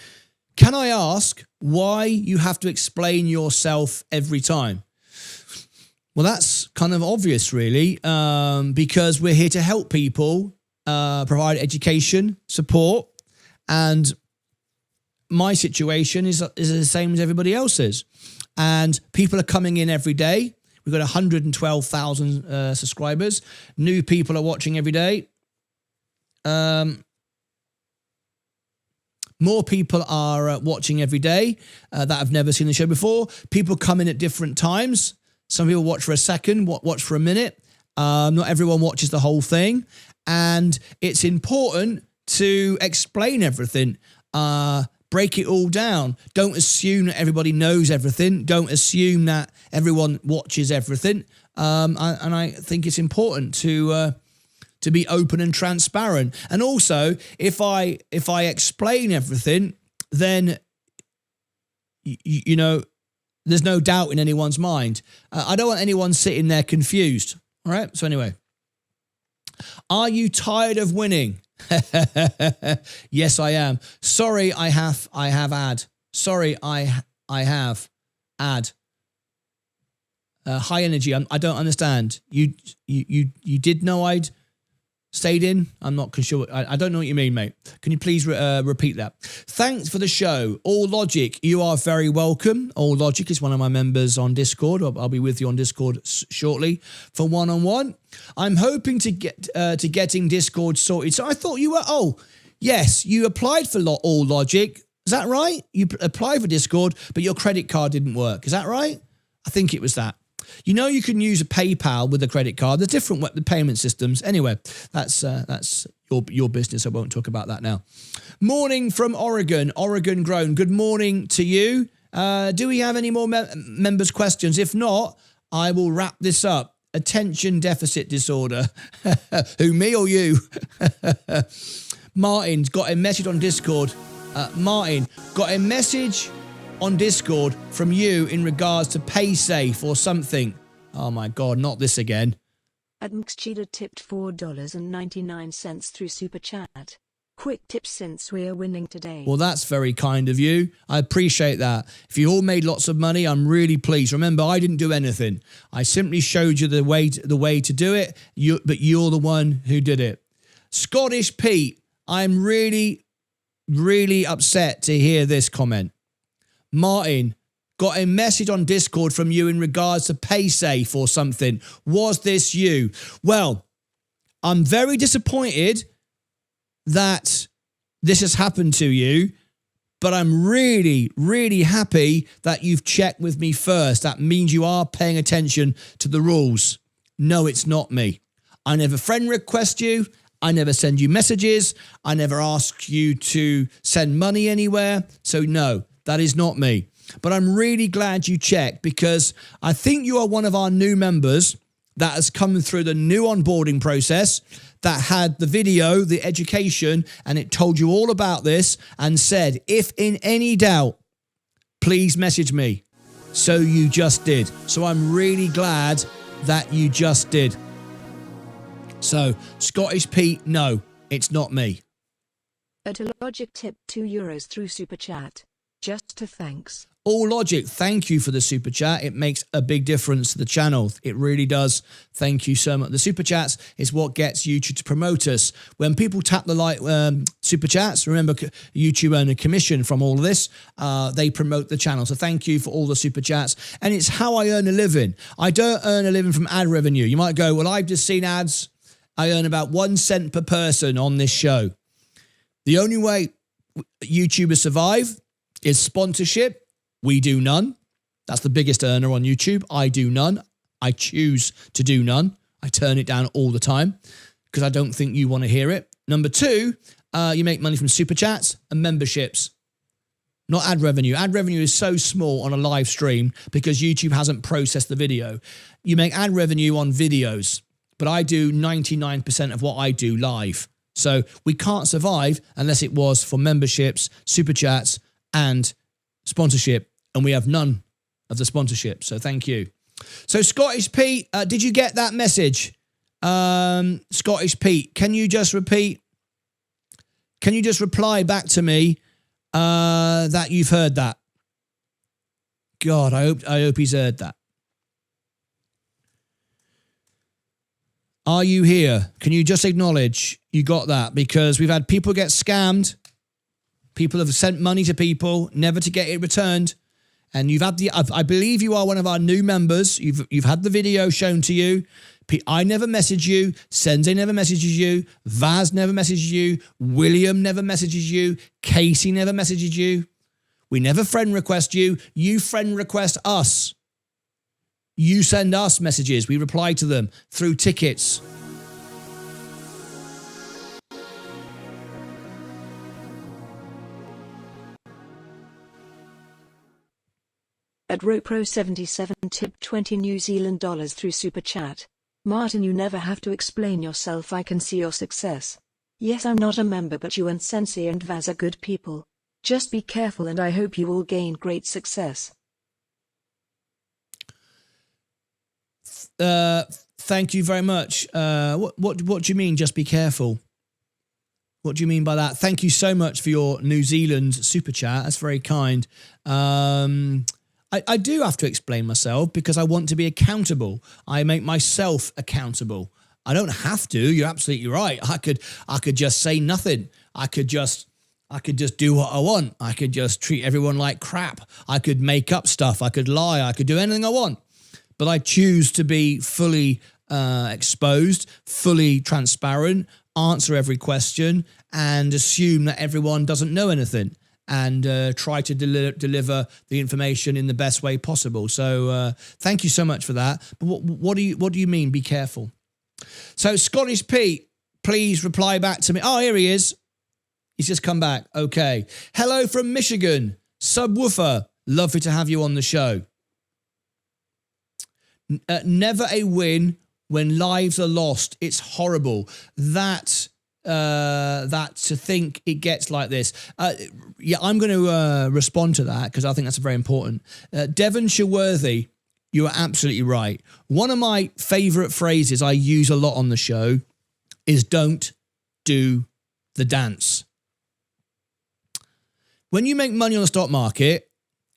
can I ask why you have to explain yourself every time? Well, that's kind of obvious, really, because we're here to help people, provide education, support, and my situation is the same as everybody else's. And people are coming in every day. We've got 112,000 subscribers. New people are watching every day. More people are watching every day that have never seen the show before. People come in at different times. Some people watch for a second, watch for a minute. Not everyone watches the whole thing. And it's important to explain everything. Break it all down. Don't assume that everybody knows everything. Don't assume that everyone watches everything. And I think it's important to be open and transparent. And also, if I explain everything, then you know, there's no doubt in anyone's mind. I don't want anyone sitting there confused. All right. So anyway, are you tired of winning? Yes, I am. Sorry, I have ad. Sorry, I have ad. High energy. I don't understand. You did know I'd stayed in? I'm not sure. I don't know what you mean, mate. Can you please repeat that? Thanks for the show. All Logic, you are very welcome. All Logic is one of my members on Discord. I'll be with you on Discord shortly for one-on-one. I'm hoping to get getting Discord sorted. So I thought you were, oh, yes, you applied for All Logic. Is that right? You applied for Discord, but your credit card didn't work. Is that right? I think it was that. You know, you can use a PayPal with a credit card. There's different payment systems. Anyway, that's your business. I won't talk about that now. Morning from Oregon. Oregon grown. Good morning to you. Do we have any more members' questions? If not, I will wrap this up. Attention deficit disorder. Who, me or you? Martyn's got a message on Discord. Martyn, got a message on Discord from you in regards to PaySafe or something. Oh my God, not this again. Admxcheetah tipped $4.99 through Super Chat. Quick tip since we're winning today. Well, that's very kind of you. I appreciate that. If you all made lots of money, I'm really pleased. Remember, I didn't do anything. I simply showed you the way to do it, but you're the one who did it. Scottish Pete, I'm really, really upset to hear this comment. Martyn, got a message on Discord from you in regards to PaySafe or something. Was this you? Well, I'm very disappointed that this has happened to you, but I'm really, really happy that you've checked with me first. That means you are paying attention to the rules. No, it's not me. I never friend request you. I never send you messages. I never ask you to send money anywhere. So no, that is not me. But I'm really glad you checked, because I think you are one of our new members that has come through the new onboarding process, that had the video, the education, and it told you all about this and said, if in any doubt, please message me. So you just did. So I'm really glad that you just did. So Scottish Pete, no, it's not me. At a Logic tip €2 through Super Chat. Just to thanks. All Logic, thank you for the super chat. It makes a big difference to the channel. It really does. Thank you so much. The super chats is what gets YouTube to promote us. When people tap the super chats, remember YouTube earn a commission from all of this. They promote the channel. So thank you for all the super chats. And it's how I earn a living. I don't earn a living from ad revenue. You might go, well, I've just seen ads. I earn about 1 cent per person on this show. The only way YouTubers survive is sponsorship. We do none. That's the biggest earner on YouTube. I do none. I choose to do none. I turn it down all the time because I don't think you want to hear it. Number 2, you make money from super chats and memberships, not ad revenue. Ad revenue is so small on a live stream because YouTube hasn't processed the video. You make ad revenue on videos, but I do 99% of what I do live. So we can't survive unless it was for memberships, super chats, and sponsorship. And we have none of the sponsorship. So thank you. So Scottish Pete, did you get that message? Scottish Pete, can you just repeat? Can you just reply back to me that you've heard that. God, I hope he's heard that. Are you here? Can you just acknowledge you got that? Because we've had people get scammed. People have sent money to people, never to get it returned. And you've had I believe you are one of our new members. You've had the video shown to you. I never message you. Sensei never messages you. Vaz never messages you. William never messages you. Casey never messages you. We never friend request you. You friend request us. You send us messages. We reply to them through tickets. At RoPro77 tipped 20 New Zealand dollars through Super Chat. Martyn, you never have to explain yourself. I can see your success. Yes, I'm not a member, but you and Sensei and Vaz are good people. Just be careful, and I hope you will gain great success. Thank you very much. What do you mean, just be careful? What do you mean by that? Thank you so much for your New Zealand super chat. That's very kind. I do have to explain myself because I want to be accountable. I make myself accountable. I don't have to. You're absolutely right. I could just say nothing. I could just do what I want. I could just treat everyone like crap. I could make up stuff. I could lie. I could do anything I want. But I choose to be fully exposed, fully transparent, answer every question, and assume that everyone doesn't know anything, and try to deliver the information in the best way possible. So thank you so much for that. But what do you mean, be careful? So Scottish Pete, please reply back to me. Oh, here he is. He's just come back. Okay. Hello from Michigan. Subwoofer. Lovely to have you on the show. Never a win when lives are lost. It's horrible. That to think it gets like this. Yeah, I'm going to respond to that because I think that's very important. Devonshire Worthy, you are absolutely right. One of my favourite phrases I use a lot on the show is don't do the dance. When you make money on the stock market,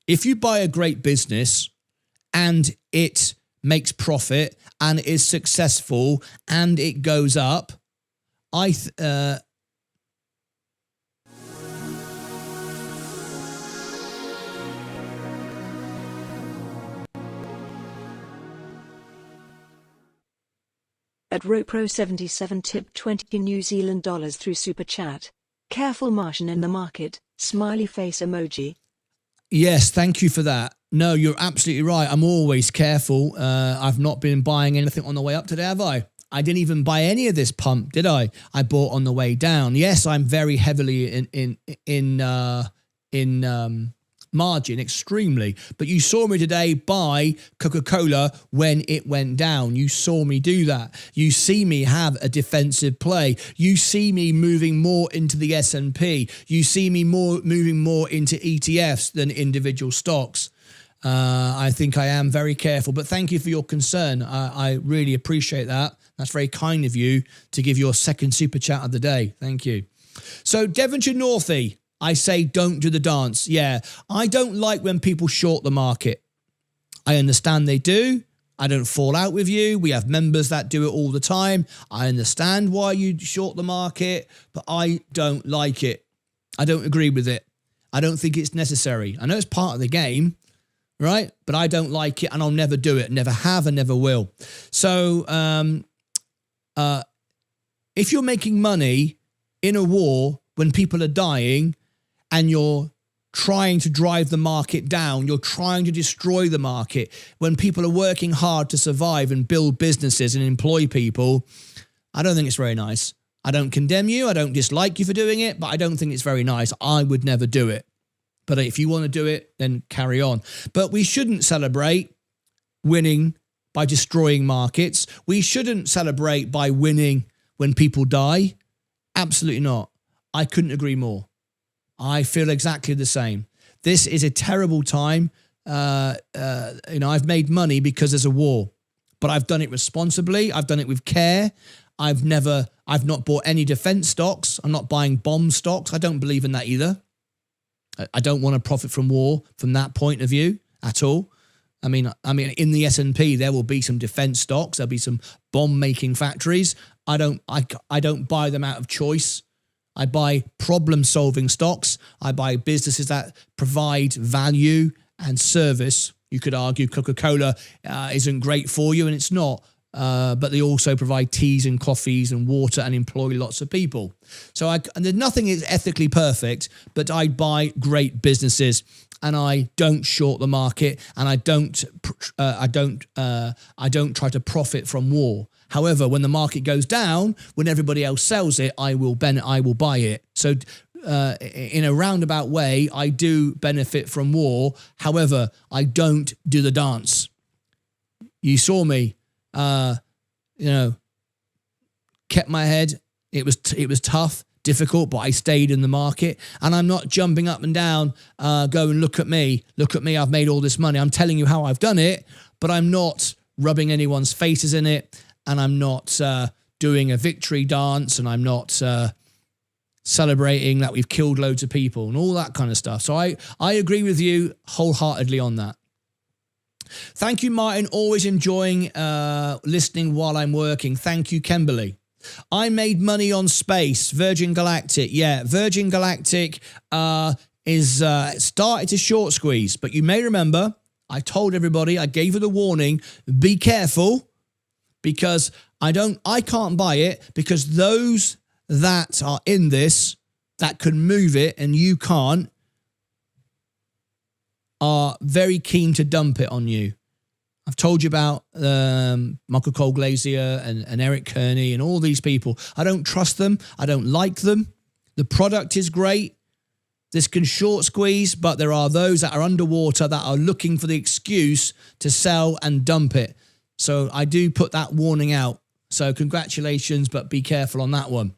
if you buy a great business and it makes profit and is successful and it goes up, At RoPro77 tipped 20 New Zealand dollars through Super Chat. Careful Martian in the market, smiley face emoji. Yes, thank you for that. No, you're absolutely right. I'm always careful. I've not been buying anything on the way up today, have I? I didn't even buy any of this pump, did I? I bought on the way down. Yes, I'm very heavily in margin, extremely. But you saw me today buy Coca-Cola when it went down. You saw me do that. You see me have a defensive play. You see me moving more into the S&P. You see me moving more into ETFs than individual stocks. I think I am very careful, but thank you for your concern. I really appreciate that. That's very kind of you to give your second super chat of the day. Thank you. So Devonshire Northie, I say don't do the dance. Yeah, I don't like when people short the market. I understand they do. I don't fall out with you. We have members that do it all the time. I understand why you short the market, but I don't like it. I don't agree with it. I don't think it's necessary. I know it's part of the game, right? But I don't like it and I'll never do it. Never have and never will. So if you're making money in a war when people are dying and you're trying to drive the market down, you're trying to destroy the market, when people are working hard to survive and build businesses and employ people, I don't think it's very nice. I don't condemn you. I don't dislike you for doing it, but I don't think it's very nice. I would never do it. But if you want to do it, then carry on. But we shouldn't celebrate winning by destroying markets. We shouldn't celebrate by winning when people die. Absolutely not. I couldn't agree more. I feel exactly the same. This is a terrible time. I've made money because there's a war, but I've done it responsibly. I've done it with care. I've not bought any defense stocks. I'm not buying bomb stocks. I don't believe in that either. I don't want to profit from war from that point of view at all. I mean, in the S&P, there will be some defense stocks. There'll be some bomb-making factories. I don't buy them out of choice. I buy problem-solving stocks. I buy businesses that provide value and service. You could argue Coca-Cola isn't great for you, and it's not. But they also provide teas and coffees and water and employ lots of people. So nothing is ethically perfect, but I buy great businesses, and I don't short the market, and I don't try to profit from war. However, when the market goes down, when everybody else sells it, I will buy it. So in a roundabout way, I do benefit from war. However, I don't do the dance. You saw me, kept my head. It was tough, difficult, but I stayed in the market, and I'm not jumping up and down, going, look at me, I've made all this money. I'm telling you how I've done it, but I'm not rubbing anyone's faces in it, and I'm not doing a victory dance, and I'm not celebrating that we've killed loads of people and all that kind of stuff. So I agree with you wholeheartedly on that. Thank you, Martyn. Always enjoying listening while I'm working. Thank you, Kimberly. I made money on space. Virgin Galactic. Yeah, Virgin Galactic is started to short squeeze. But you may remember, I told everybody, I gave you the warning, be careful, because I can't buy it, because those that are in this, that can move it and you can't, are very keen to dump it on you. I've told you about Michael Cole Glazier and Eric Kearney and all these people. I don't trust them. I don't like them. The product is great. This can short squeeze, but there are those that are underwater that are looking for the excuse to sell and dump it. So I do put that warning out. So congratulations, but be careful on that one.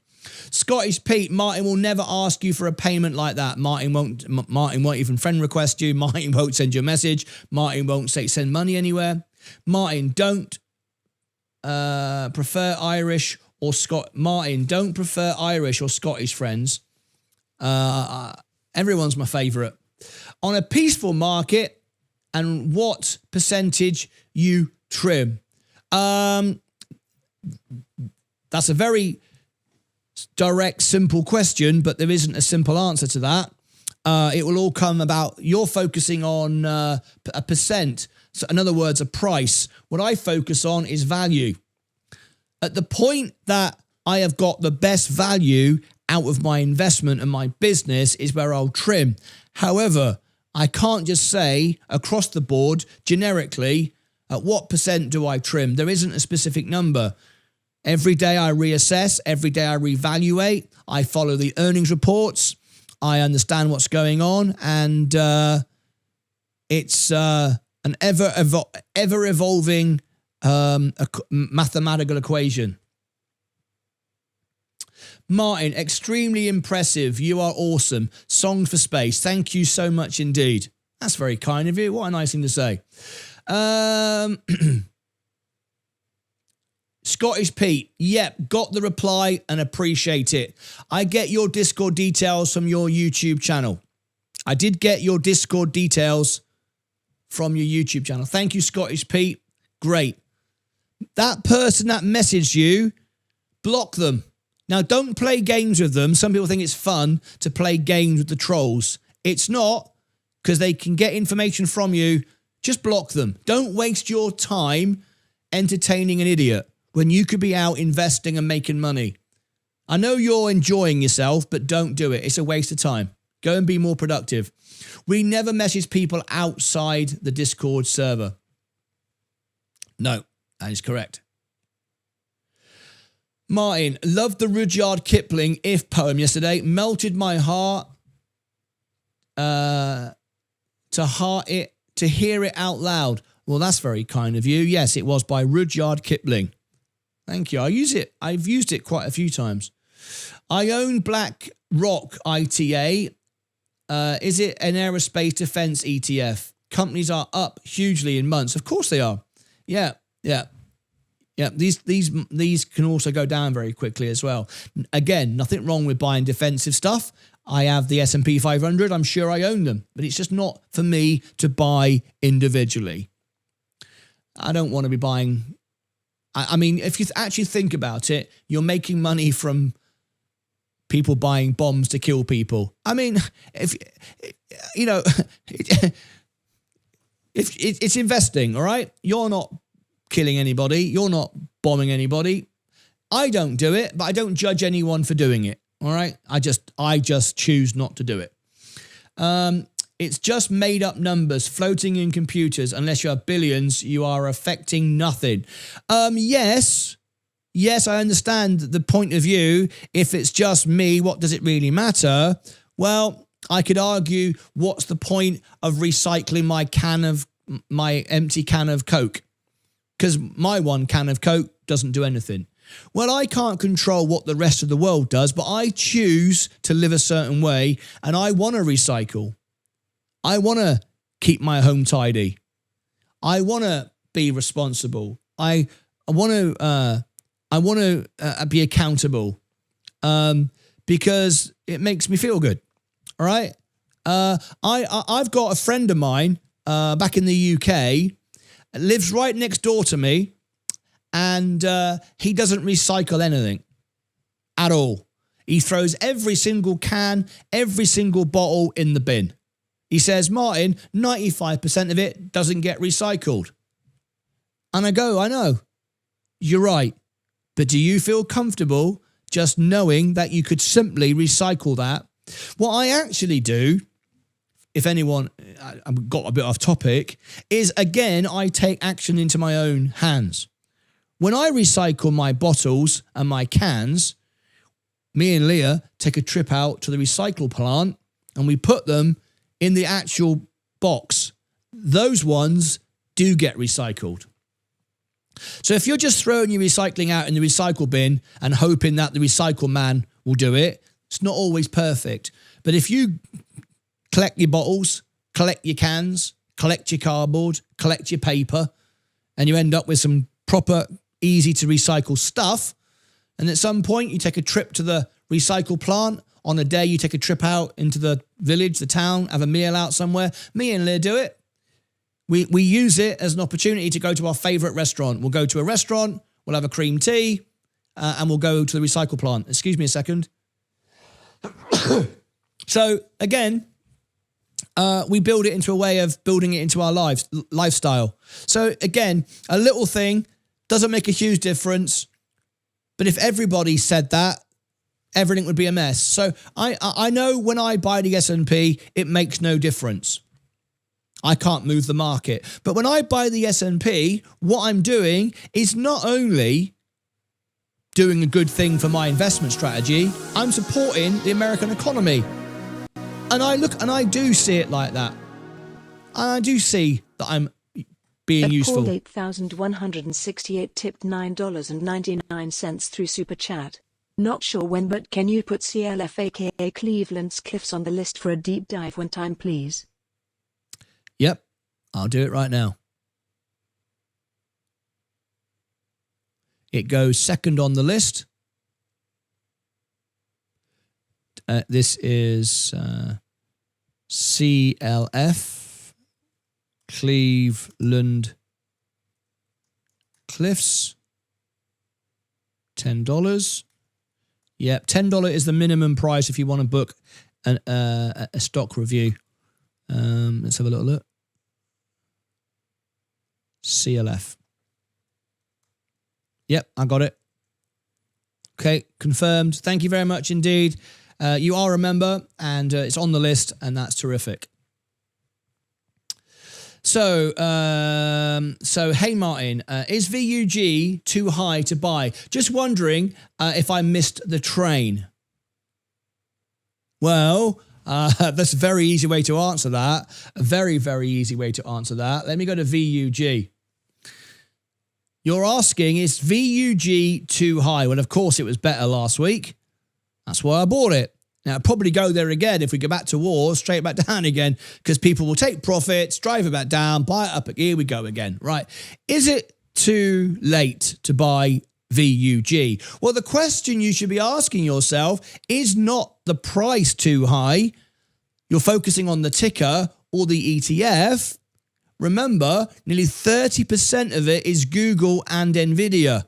Scottish Pete, Martyn will never ask you for a payment like that. Martyn won't even friend request you. Martyn won't send you a message. Martyn won't say send money anywhere. Martyn, don't prefer Irish or Martyn, don't prefer Irish or Scottish friends. Everyone's my favourite. On a peaceful market, and what percentage you trim? That's a very direct, simple question, but there isn't a simple answer to that. It will all come about, you're focusing on a percent. So in other words, a price. What I focus on is value. At the point that I have got the best value out of my investment and my business is where I'll trim. However, I can't just say across the board, generically, at what percent do I trim? There isn't a specific number. Every day I reassess, every day I reevaluate, I follow the earnings reports, I understand what's going on, and it's an ever-evolving mathematical equation. Martyn, extremely impressive. You are awesome. Song for space. Thank you so much indeed. That's very kind of you. What a nice thing to say. Scottish Pete, yep, got the reply and appreciate it. I get your Discord details from your YouTube channel. I did get your Discord details from your YouTube channel. Thank you, Scottish Pete. Great. That person that messaged you, block them. Now, don't play games with them. Some people think it's fun to play games with the trolls. It's not, because they can get information from you. Just block them. Don't waste your time entertaining an idiot when you could be out investing and making money. I know you're enjoying yourself, but don't do it. It's a waste of time. Go and be more productive. We never message people outside the Discord server. No, that is correct. Martyn, loved the Rudyard Kipling If poem yesterday. Melted my heart to hear it out loud. Well, that's very kind of you. Yes, it was by Rudyard Kipling. Thank you. I've used it quite a few times. I own BlackRock ITA. Is it an aerospace defense ETF? Companies are up hugely in months. Of course they are. Yeah. These can also go down very quickly as well. Again, nothing wrong with buying defensive stuff. I have the S&P 500. I'm sure I own them, but it's just not for me to buy individually. I don't want to be buying. I mean, if you actually think about it, you're making money from people buying bombs to kill people. I mean, if you know, if it's investing, all right? You're not killing anybody. You're not bombing anybody. I don't do it, but I don't judge anyone for doing it. All right. I just choose not to do it. It's just made up numbers floating in computers. Unless you have billions, you are affecting nothing. Yes, I understand the point of view. If it's just me, what does it really matter? Well, I could argue, what's the point of recycling my empty can of Coke? Because my one can of Coke doesn't do anything. Well, I can't control what the rest of the world does, but I choose to live a certain way, and I want to recycle. I want to keep my home tidy. I want to be responsible. I want to be accountable, because it makes me feel good. All right. I've got a friend of mine back in the UK, lives right next door to me. And he doesn't recycle anything at all. He throws every single can, every single bottle in the bin. He says, Martyn, 95% of it doesn't get recycled. And I go, I know, you're right. But do you feel comfortable just knowing that you could simply recycle that? What I actually do, if anyone, I've got a bit off topic, is again, I take action into my own hands. When I recycle my bottles and my cans, me and Leah take a trip out to the recycle plant and we put them in the actual box. Those ones do get recycled. So if you're just throwing your recycling out in the recycle bin and hoping that the recycle man will do it, it's not always perfect. But if you collect your bottles, collect your cans, collect your cardboard, collect your paper, and you end up with some proper, easy to recycle stuff, and at some point you take a trip to the recycle plant, on a day you take a trip out into the village, the town, have a meal out somewhere, me and Leah do it. We use it as an opportunity to go to our favourite restaurant. We'll go to a restaurant, we'll have a cream tea, and we'll go to the recycle plant. Excuse me a second. So again, we build it into a way of building it into our lifestyle. So again, a little thing doesn't make a huge difference, but if everybody said that, everything would be a mess. So I know when I buy the S&P, it makes no difference. I can't move the market. But when I buy the S&P, what I'm doing is not only doing a good thing for my investment strategy, I'm supporting the American economy. And I do see it like that. And I do see that I'm being useful. Called 8,168 tipped $9.99 through Super Chat. Not sure when, but can you put CLF aka Cleveland's Cliffs on the list for a deep dive one time, please? Yep, I'll do it right now. It goes second on the list. This is CLF, Cleveland Cliffs, $10. Yep, $10 is the minimum price if you want to book a stock review. Let's have a little look. CLF. Yep, I got it. Okay, confirmed. Thank you very much indeed. You are a member, and it's on the list, and that's terrific. So hey Martyn, is VUG too high to buy? Just wondering if I missed the train. Well, that's a very easy way to answer that. A very, very easy way to answer that. Let me go to VUG. You're asking, is VUG too high? Well, of course it was better last week. That's why I bought it. Now, I'll probably go there again if we go back to war, straight back down again, because people will take profits, drive it back down, buy it up. Here we go again. Right. Is it too late to buy VUG? Well, the question you should be asking yourself is not the price too high. You're focusing on the ticker or the ETF. Remember, nearly 30% of it is Google and Nvidia.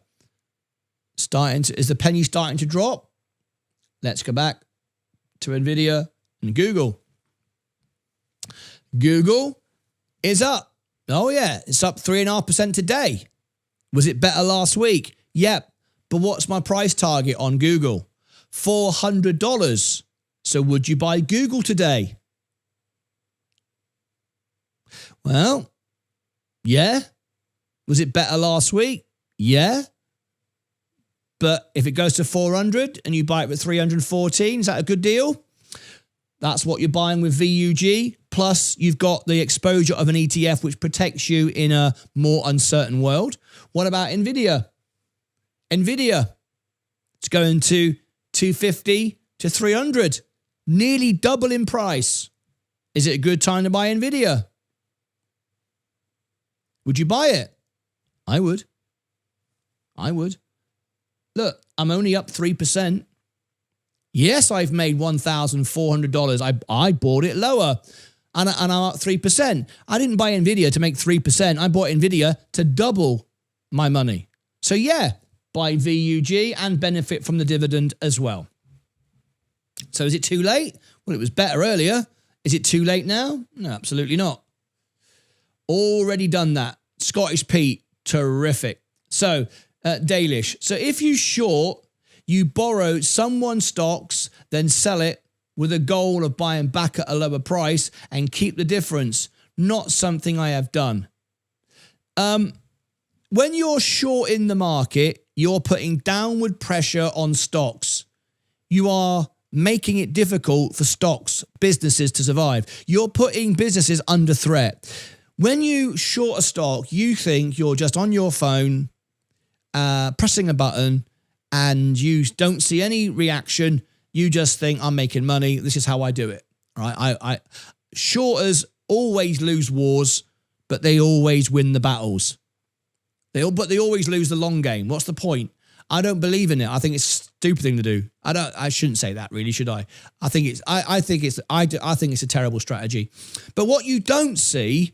Is the penny starting to drop? Let's go back to Nvidia and Google. Google is up. Oh yeah, it's up 3.5% today. Was it better last week? Yep. But what's my price target on Google? $400. So would you buy Google today? Well, yeah. Was it better last week? Yeah. But if it goes to 400 and you buy it at 314, is that a good deal? That's what you're buying with VUG. Plus, you've got the exposure of an ETF, which protects you in a more uncertain world. What about Nvidia? Nvidia, it's going to 250 to 300, nearly double in price. Is it a good time to buy Nvidia? Would you buy it? I would. I would. Look, I'm only up 3%. Yes, I've made $1,400. I bought it lower and I'm up 3%. I didn't buy Nvidia to make 3%. I bought Nvidia to double my money. So yeah, buy VUG and benefit from the dividend as well. So is it too late? Well, it was better earlier. Is it too late now? No, absolutely not. Already done that. Scottish Pete, terrific. So, Dalish. So if you short, you borrow someone's stocks, then sell it with a goal of buying back at a lower price and keep the difference. Not something I have done. When you're short in the market, you're putting downward pressure on stocks. You are making it difficult for stocks, businesses to survive. You're putting businesses under threat. When you short a stock, you think you're just on your phone, pressing a button, and you don't see any reaction. You just think, I'm making money. This is how I do it. Right? Shorters always lose wars, but they always win the battles. But they always lose the long game. What's the point? I don't believe in it. I think it's a stupid thing to do. I shouldn't say that, really, should I? I think it's a terrible strategy. But what you don't see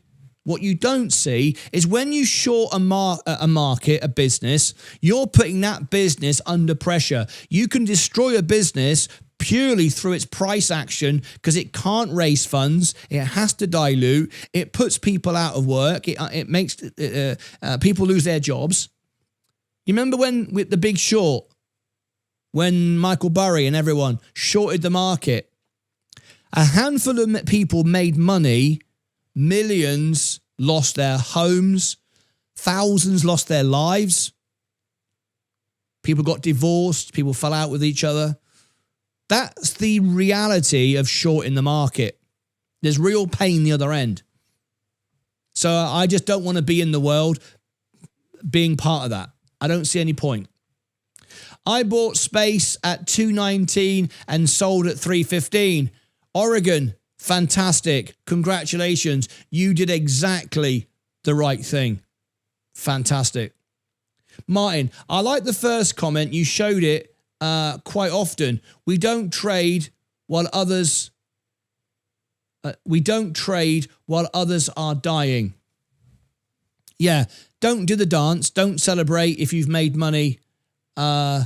is when you short a market, a business, you're putting that business under pressure. You can destroy a business purely through its price action because it can't raise funds. It has to dilute. It puts people out of work. It makes people lose their jobs. You remember when with the Big Short, when Michael Burry and everyone shorted the market, a handful of people made money. Millions lost their homes. Thousands lost their lives. People got divorced. People fell out with each other. That's the reality of shorting the market. There's real pain the other end. So I just don't want to be in the world being part of that. I don't see any point. I bought space at 219 and sold at 315. Oregon, fantastic. Congratulations. You did exactly the right thing. Fantastic. Martyn, I like the first comment. You showed it quite often. We don't trade while others are dying. Yeah, don't do the dance. Don't celebrate if you've made money. I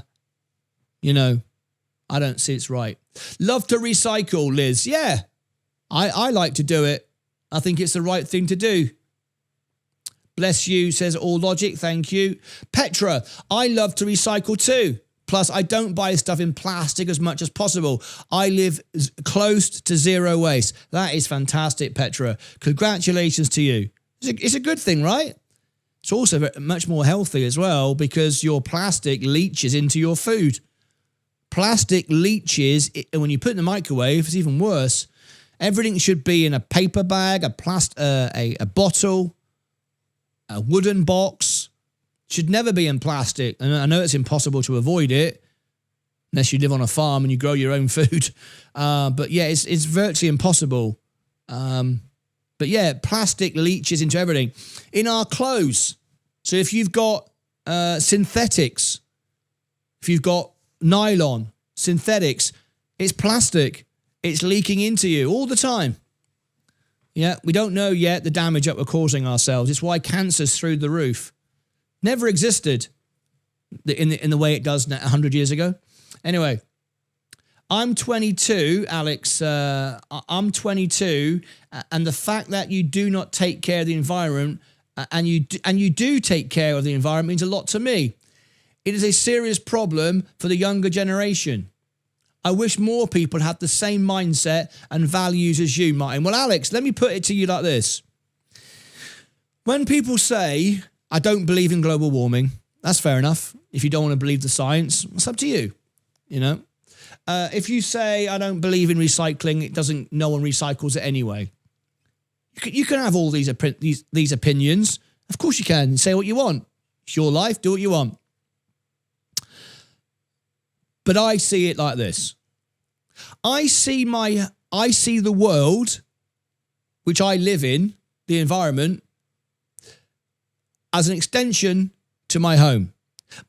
don't see it's right. Love to recycle, Liz. Yeah, I like to do it. I think it's the right thing to do. Bless you, says All Logic. Thank you. Petra, I love to recycle too. Plus, I don't buy stuff in plastic as much as possible. I live close to zero waste. That is fantastic, Petra. Congratulations to you. It's a good thing, right? It's also much more healthy as well because your plastic leaches into your food. Plastic leaches, when you put it in the microwave, it's even worse. Everything should be in a paper bag, a bottle, a wooden box. Should never be in plastic. And I know it's impossible to avoid it unless you live on a farm and you grow your own food. But yeah, it's virtually impossible. But yeah, plastic leaches into everything. In our clothes. So if you've got synthetics, If you've got nylon, synthetics, it's plastic. It's leaking into you all the time. Yeah, we don't know yet the damage that we're causing ourselves. It's why cancer's through the roof. Never existed in the way it does 100 years ago. Anyway, I'm 22, Alex. I'm 22, and the fact that you do not take care of the environment, and you do take care of the environment, means a lot to me. It is a serious problem for the younger generation. I wish more people had the same mindset and values as you, Martyn. Well, Alex, let me put it to you like this. When people say, I don't believe in global warming, that's fair enough. If you don't want to believe the science, it's up to you, you know. If you say, I don't believe in recycling, no one recycles it anyway. You can have all these opinions. Of course you can. Say what you want. It's your life. Do what you want. But I see it like this. I see the world, which I live in, the environment, as an extension to my home.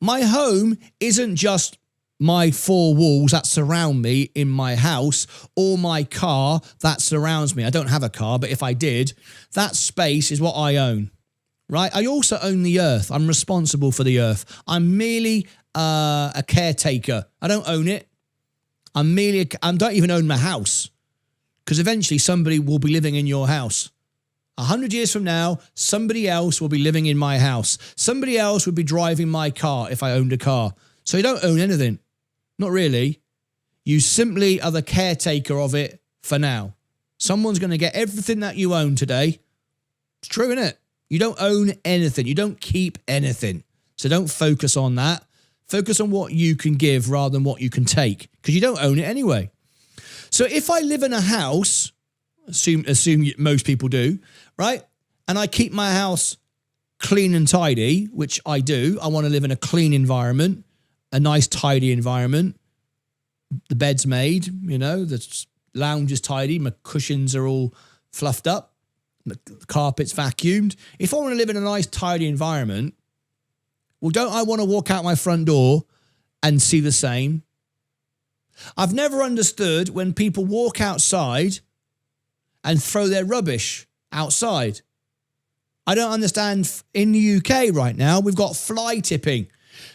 My home isn't just my four walls that surround me in my house or my car that surrounds me. I don't have a car, but if I did, that space is what I own, right? I also own the earth. I'm responsible for the earth. I'm merely a caretaker. I don't own it. I don't even own my house, because eventually somebody will be living in your house. 100 years from now, somebody else will be living in my house. Somebody else would be driving my car if I owned a car. So you don't own anything. Not really. You simply are the caretaker of it for now. Someone's going to get everything that you own today. It's true, isn't it? You don't own anything. You don't keep anything. So don't focus on that. Focus on what you can give rather than what you can take, because you don't own it anyway. So if I live in a house, assume most people do, right? And I keep my house clean and tidy, which I do. I want to live in a clean environment, a nice, tidy environment. The bed's made, you know, the lounge is tidy. My cushions are all fluffed up. The carpet's vacuumed. If I want to live in a nice, tidy environment, well, don't I want to walk out my front door and see the same? I've never understood when people walk outside and throw their rubbish outside. I don't understand. In the UK right now, we've got fly tipping.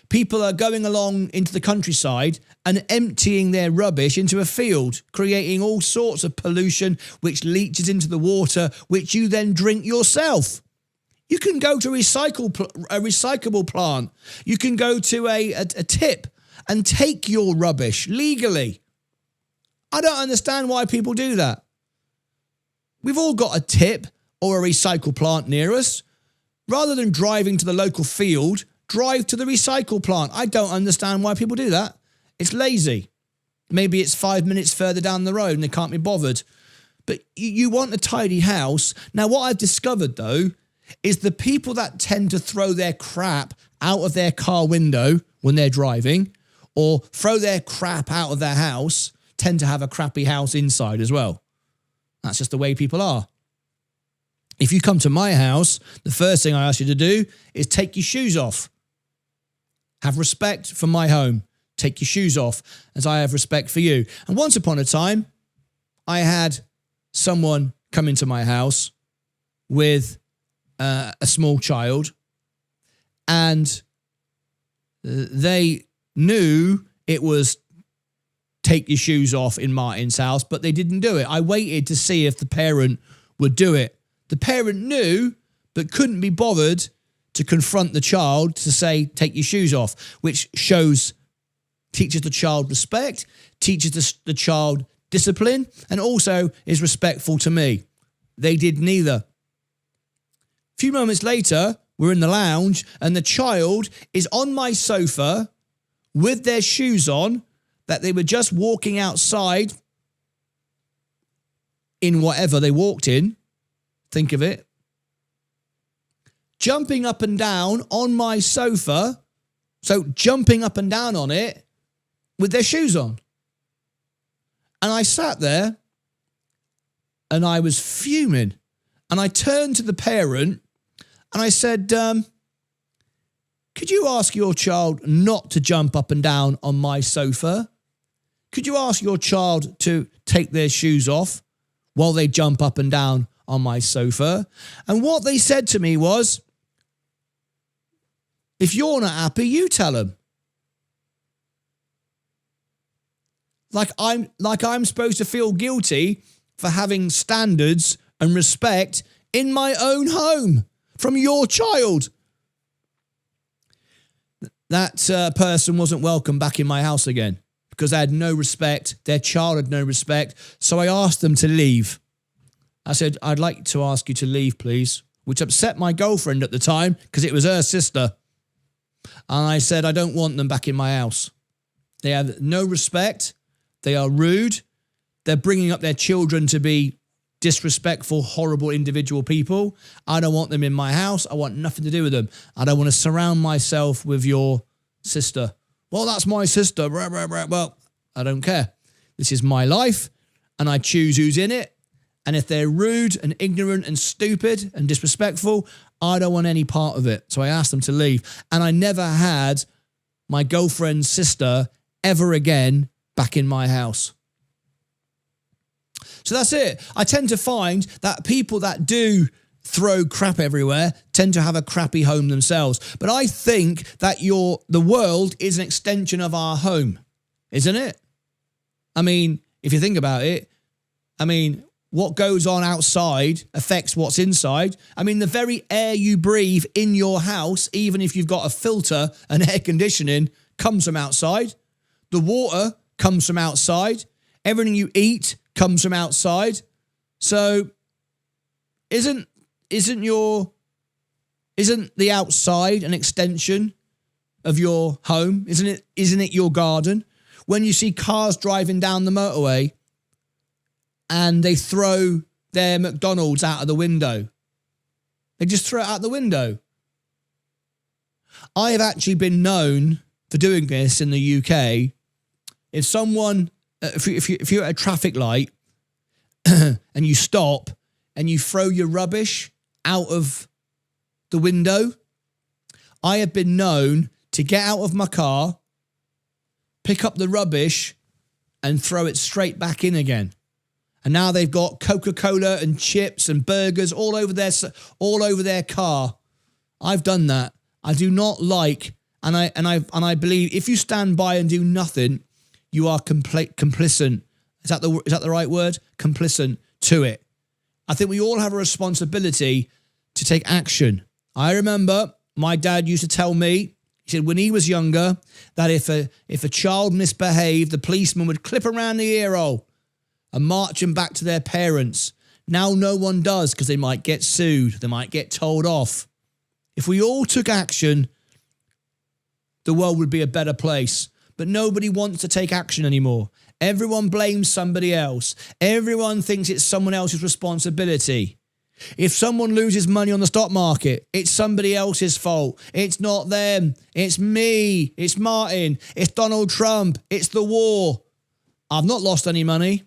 People are going along into the countryside and emptying their rubbish into a field, creating all sorts of pollution, which leaches into the water, which you then drink yourself. You can go to a recyclable plant. You can go to a tip and take your rubbish legally. I don't understand why people do that. We've all got a tip or a recycle plant near us. Rather than driving to the local field, drive to the recycle plant. I don't understand why people do that. It's lazy. Maybe it's 5 minutes further down the road and they can't be bothered. But you want a tidy house. Now, what I've discovered, though, is the people that tend to throw their crap out of their car window when they're driving, or throw their crap out of their house, tend to have a crappy house inside as well. That's just the way people are. If you come to my house, the first thing I ask you to do is take your shoes off. Have respect for my home. Take your shoes off, as I have respect for you. And once upon a time, I had someone come into my house with a small child, and they knew it was take your shoes off in Martyn's house, but they didn't do it. I waited to see if the parent would do it. The parent knew, but couldn't be bothered to confront the child to say, take your shoes off, which teaches the child respect, teaches the child discipline, and also is respectful to me. They did neither. A few moments later, we're in the lounge and the child is on my sofa with their shoes on, that they were just walking outside in whatever they walked in. Think of it. Jumping up and down on my sofa. So jumping up and down on it with their shoes on. And I sat there and I was fuming. And I turned to the parent and I said, can Could you ask your child not to jump up and down on my sofa? Could you ask your child to take their shoes off while they jump up and down on my sofa? And what they said to me was, if you're not happy, you tell them. Like I'm supposed to feel guilty for having standards and respect in my own home from your child. That person wasn't welcome back in my house again because they had no respect. Their child had no respect. So I asked them to leave. I said, I'd like to ask you to leave, please, which upset my girlfriend at the time because it was her sister. And I said, I don't want them back in my house. They have no respect. They are rude. They're bringing up their children to be disrespectful, horrible individual people. I don't want them in my house. I want nothing to do with them. I don't want to surround myself with your sister. Well, that's my sister. Well, I don't care. This is my life and I choose who's in it. And if they're rude and ignorant and stupid and disrespectful, I don't want any part of it. So I asked them to leave. And I never had my girlfriend's sister ever again back in my house. So that's it. I tend to find that people that do throw crap everywhere tend to have a crappy home themselves. But I think that the world is an extension of our home, isn't it? I mean, if you think about it, I mean, what goes on outside affects what's inside. I mean, the very air you breathe in your house, even if you've got a filter and air conditioning, comes from outside. The water comes from outside. Everything you eat comes from outside. So isn't the outside an extension of your home? Isn't it your garden? When you see cars driving down the motorway and they throw their McDonald's out of the window, they just throw it out the window. I have actually been known for doing this in the UK. If someone, if you're at a traffic light and you stop and you throw your rubbish out of the window, I have been known to get out of my car, pick up the rubbish and throw it straight back in again. And now they've got Coca-Cola and chips and burgers all over their car. I've done that. I do not like, and I believe if you stand by and do nothing, you are complicit. Is that the right word? Complicit to it. I think we all have a responsibility to take action. I remember my dad used to tell me, he said when he was younger, that if a child misbehaved, the policeman would clip around the ear hole and march them back to their parents. Now no one does because they might get sued. They might get told off. If we all took action, the world would be a better place. But nobody wants to take action anymore. Everyone blames somebody else. Everyone thinks it's someone else's responsibility. If someone loses money on the stock market, it's somebody else's fault. It's not them. It's me. It's Martyn. It's Donald Trump. It's the war. I've not lost any money.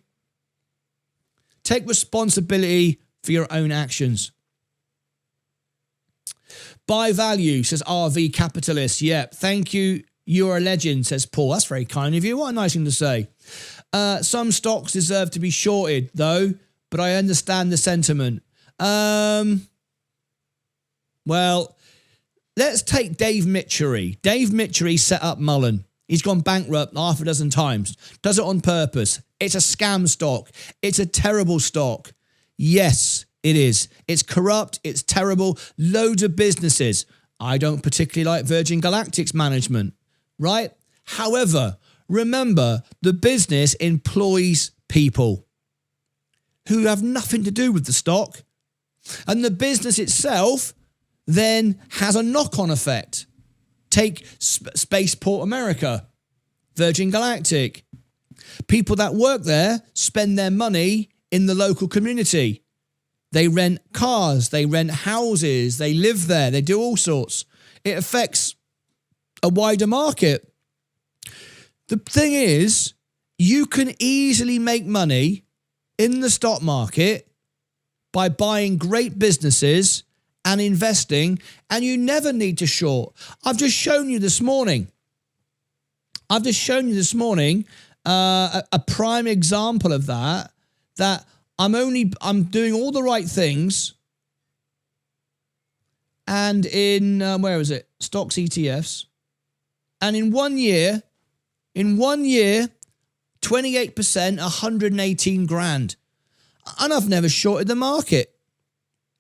Take responsibility for your own actions. Buy value, says RV Capitalist. Yep, thank you. You're a legend, says Paul. That's very kind of you. What a nice thing to say. Some stocks deserve to be shorted, though, but I understand the sentiment. Well, let's take Dave Mitchery. Dave Mitchery set up Mullen. He's gone bankrupt half a dozen times. Does it on purpose. It's a scam stock. It's a terrible stock. Yes, it is. It's corrupt. It's terrible. Loads of businesses. I don't particularly like Virgin Galactic's management, right? However, remember, the business employs people who have nothing to do with the stock. And the business itself then has a knock-on effect. Take Spaceport America, Virgin Galactic. People that work there spend their money in the local community. They rent cars, they rent houses, they live there, they do all sorts. It affects a wider market. The thing is, you can easily make money in the stock market by buying great businesses and investing, and you never need to short. I've just shown you this morning. A prime example of that I'm doing all the right things, and in where is it? Stocks, ETFs, and in 1 year, 28%, 118 grand, and I've never shorted the market,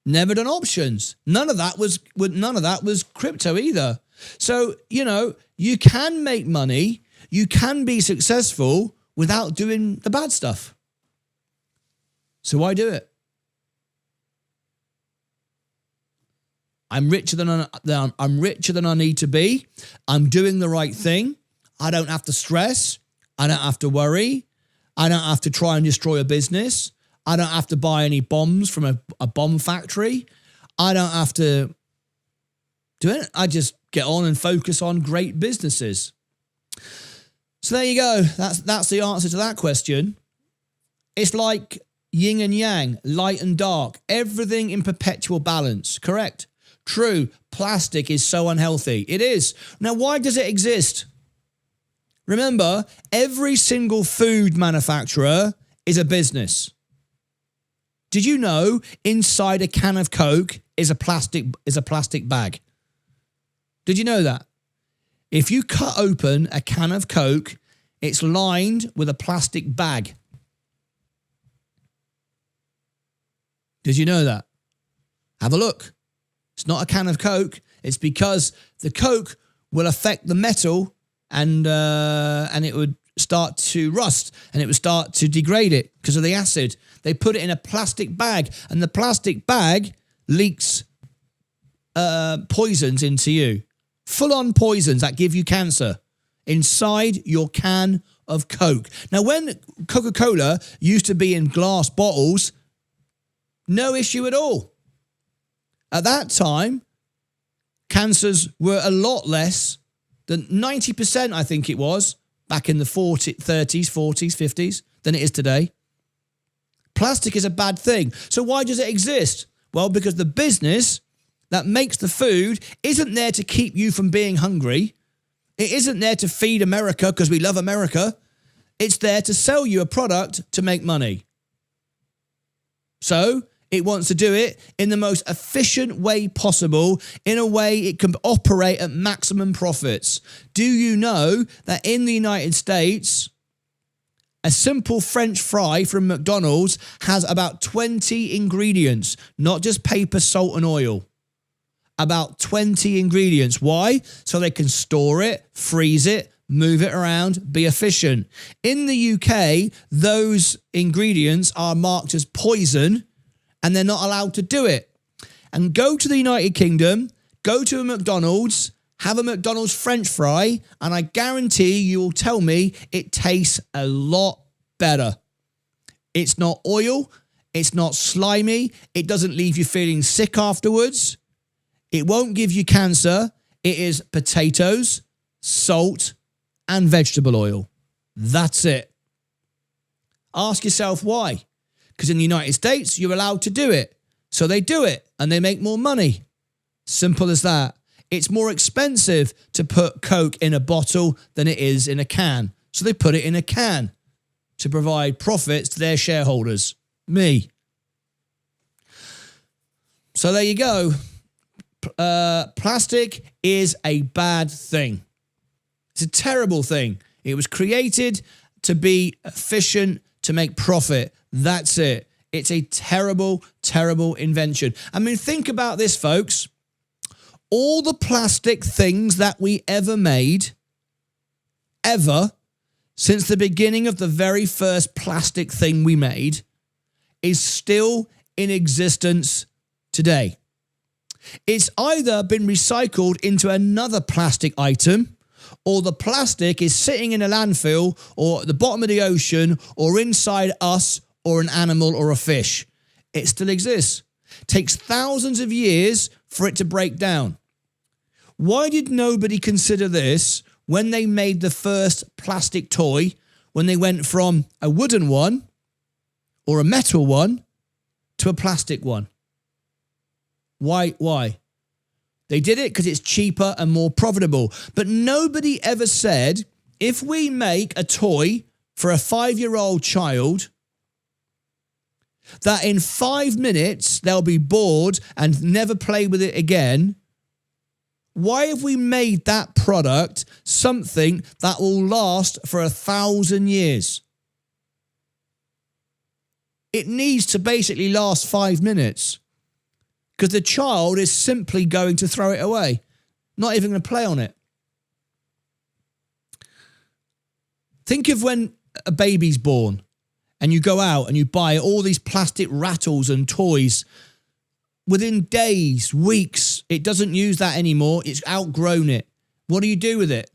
never done options. None of that was crypto either. So you can make money, you can be successful without doing the bad stuff. So why do it? I'm richer than I need to be. I'm doing the right thing. I don't have to stress. I don't have to worry. I don't have to try and destroy a business. I don't have to buy any bombs from a bomb factory. I don't have to do it. I just get on and focus on great businesses. So there you go. That's the answer to that question. It's like yin and yang, light and dark, everything in perpetual balance. Correct? True. Plastic is so unhealthy. It is. Now, why does it exist? Remember, every single food manufacturer is a business. Did you know inside a can of Coke is a plastic bag? Did you know that? If you cut open a can of Coke, it's lined with a plastic bag. Did you know that? Have a look. It's not a can of Coke. It's because the Coke will affect the metal and it would start to rust and it would start to degrade it because of the acid. They put it in a plastic bag, and the plastic bag leaks poisons into you. Full-on poisons that give you cancer inside your can of Coke. Now, when Coca-Cola used to be in glass bottles, no issue at all. At that time, cancers were a lot less than 90%, I think it was, back in the 30s, 40s, 50s, than it is today. Plastic is a bad thing. So why does it exist? Well, because the business that makes the food isn't there to keep you from being hungry. It isn't there to feed America because we love America. It's there to sell you a product to make money. So it wants to do it in the most efficient way possible, in a way it can operate at maximum profits. Do you know that in the United States, a simple French fry from McDonald's has about 20 ingredients, not just paper, salt, and oil. About 20 ingredients. Why? So they can store it, freeze it, move it around, be efficient. In the UK, those ingredients are marked as poison, and they're not allowed to do it. And go to the United Kingdom, go to a McDonald's, have a McDonald's French fry, and I guarantee you will tell me it tastes a lot better. It's not oil, it's not slimy, it doesn't leave you feeling sick afterwards, it won't give you cancer, it is potatoes, salt, and vegetable oil. That's it. Ask yourself why. Because in the United States, you're allowed to do it. So they do it, and they make more money. Simple as that. It's more expensive to put Coke in a bottle than it is in a can. So they put it in a can to provide profits to their shareholders. Me. So there you go. Plastic is a bad thing. It's a terrible thing. It was created to be efficient, to make profit. That's it. It's a terrible, terrible invention. I mean, think about this, folks. All the plastic things that we ever made, ever, since the beginning of the very first plastic thing we made, is still in existence today. It's either been recycled into another plastic item, or the plastic is sitting in a landfill or at the bottom of the ocean or inside us or an animal or a fish. It still exists. Takes thousands of years for it to break down. Why did nobody consider this when they made the first plastic toy, when they went from a wooden one or a metal one to a plastic one? Why? They did it because it's cheaper and more profitable. But nobody ever said, if we make a toy for a 5-year-old child, that in 5 minutes they'll be bored and never play with it again. Why have we made that product something that will last for 1,000 years? It needs to basically last 5 minutes because the child is simply going to throw it away, not even going to play on it. Think of when a baby's born and you go out and you buy all these plastic rattles and toys. Within days, weeks, it doesn't use that anymore. It's outgrown it. What do you do with it?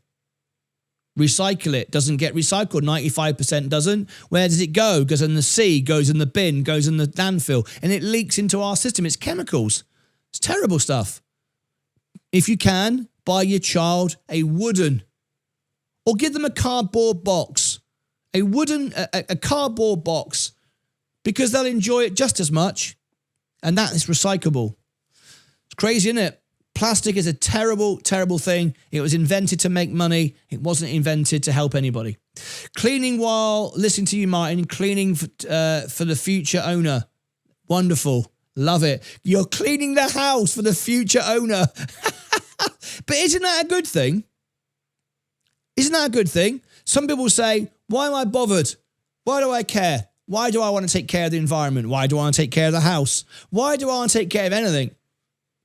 Recycle it. Doesn't get recycled. 95% doesn't. Where does it go? Goes in the sea, goes in the bin, goes in the landfill, and it leaks into our system. It's chemicals. It's terrible stuff. If you can, buy your child a wooden, or give them a cardboard box. A cardboard box, because they'll enjoy it just as much, and that is recyclable. It's crazy, isn't it? Plastic is a terrible, terrible thing. It was invented to make money. It wasn't invented to help anybody. Cleaning while listening to you, Martyn. Cleaning for the future owner. Wonderful. Love it. You're cleaning the house for the future owner. But isn't that a good thing? Isn't that a good thing? Some people say, why am I bothered? Why do I care? Why do I want to take care of the environment? Why do I want to take care of the house? Why do I want to take care of anything?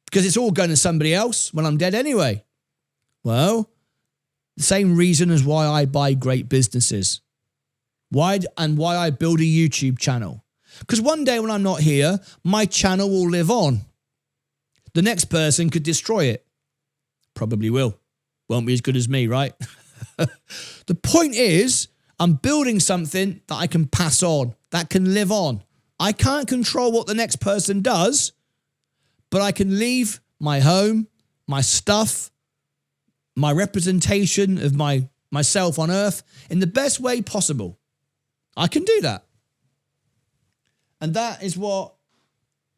Because it's all going to somebody else when I'm dead anyway. Well, the same reason as why I buy great businesses. Why I build a YouTube channel. Because one day when I'm not here, my channel will live on. The next person could destroy it. Probably will. Won't be as good as me, right? The point is, I'm building something that I can pass on, that can live on. I can't control what the next person does, but I can leave my home, my stuff, my representation of myself on earth in the best way possible. I can do that. And that is what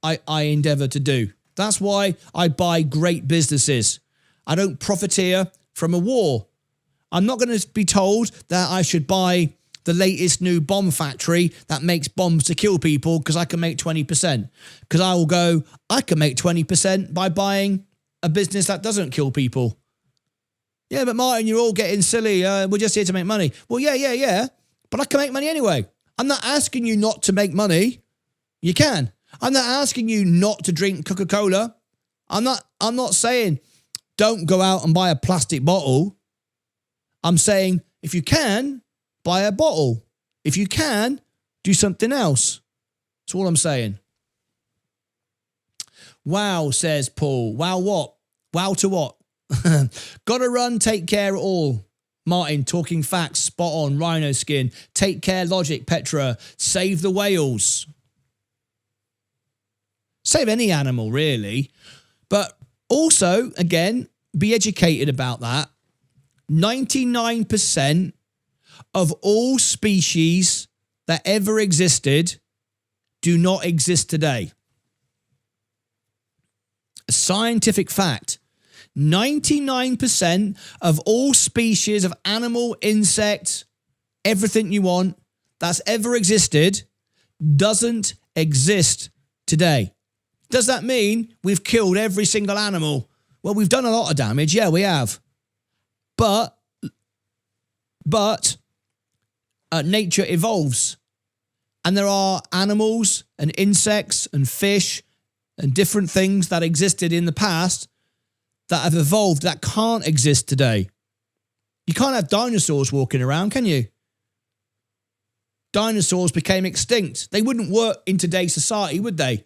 I endeavor to do. That's why I buy great businesses. I don't profiteer from a war. I'm not going to be told that I should buy the latest new bomb factory that makes bombs to kill people because I can make 20%. Because I will go, I can make 20% by buying a business that doesn't kill people. Yeah, but Martyn, you're all getting silly. We're just here to make money. Well, yeah. But I can make money anyway. I'm not asking you not to make money. You can. I'm not asking you not to drink Coca-Cola. I'm not saying don't go out and buy a plastic bottle. I'm saying, if you can, buy a bottle. If you can, do something else. That's all I'm saying. Wow, says Paul. Wow what? Wow to what? Gotta run, take care all. Martyn, talking facts, spot on, rhino skin. Take care, logic, Petra. Save the whales. Save any animal, really. But also, again, be educated about that. 99% of all species that ever existed do not exist today. A scientific fact. 99% of all species of animal, insect, everything you want that's ever existed doesn't exist today. Does that mean we've killed every single animal? Well, we've done a lot of damage. Yeah, we have. But nature evolves. And there are animals and insects and fish and different things that existed in the past that have evolved that can't exist today. You can't have dinosaurs walking around, can you? Dinosaurs became extinct. They wouldn't work in today's society, would they?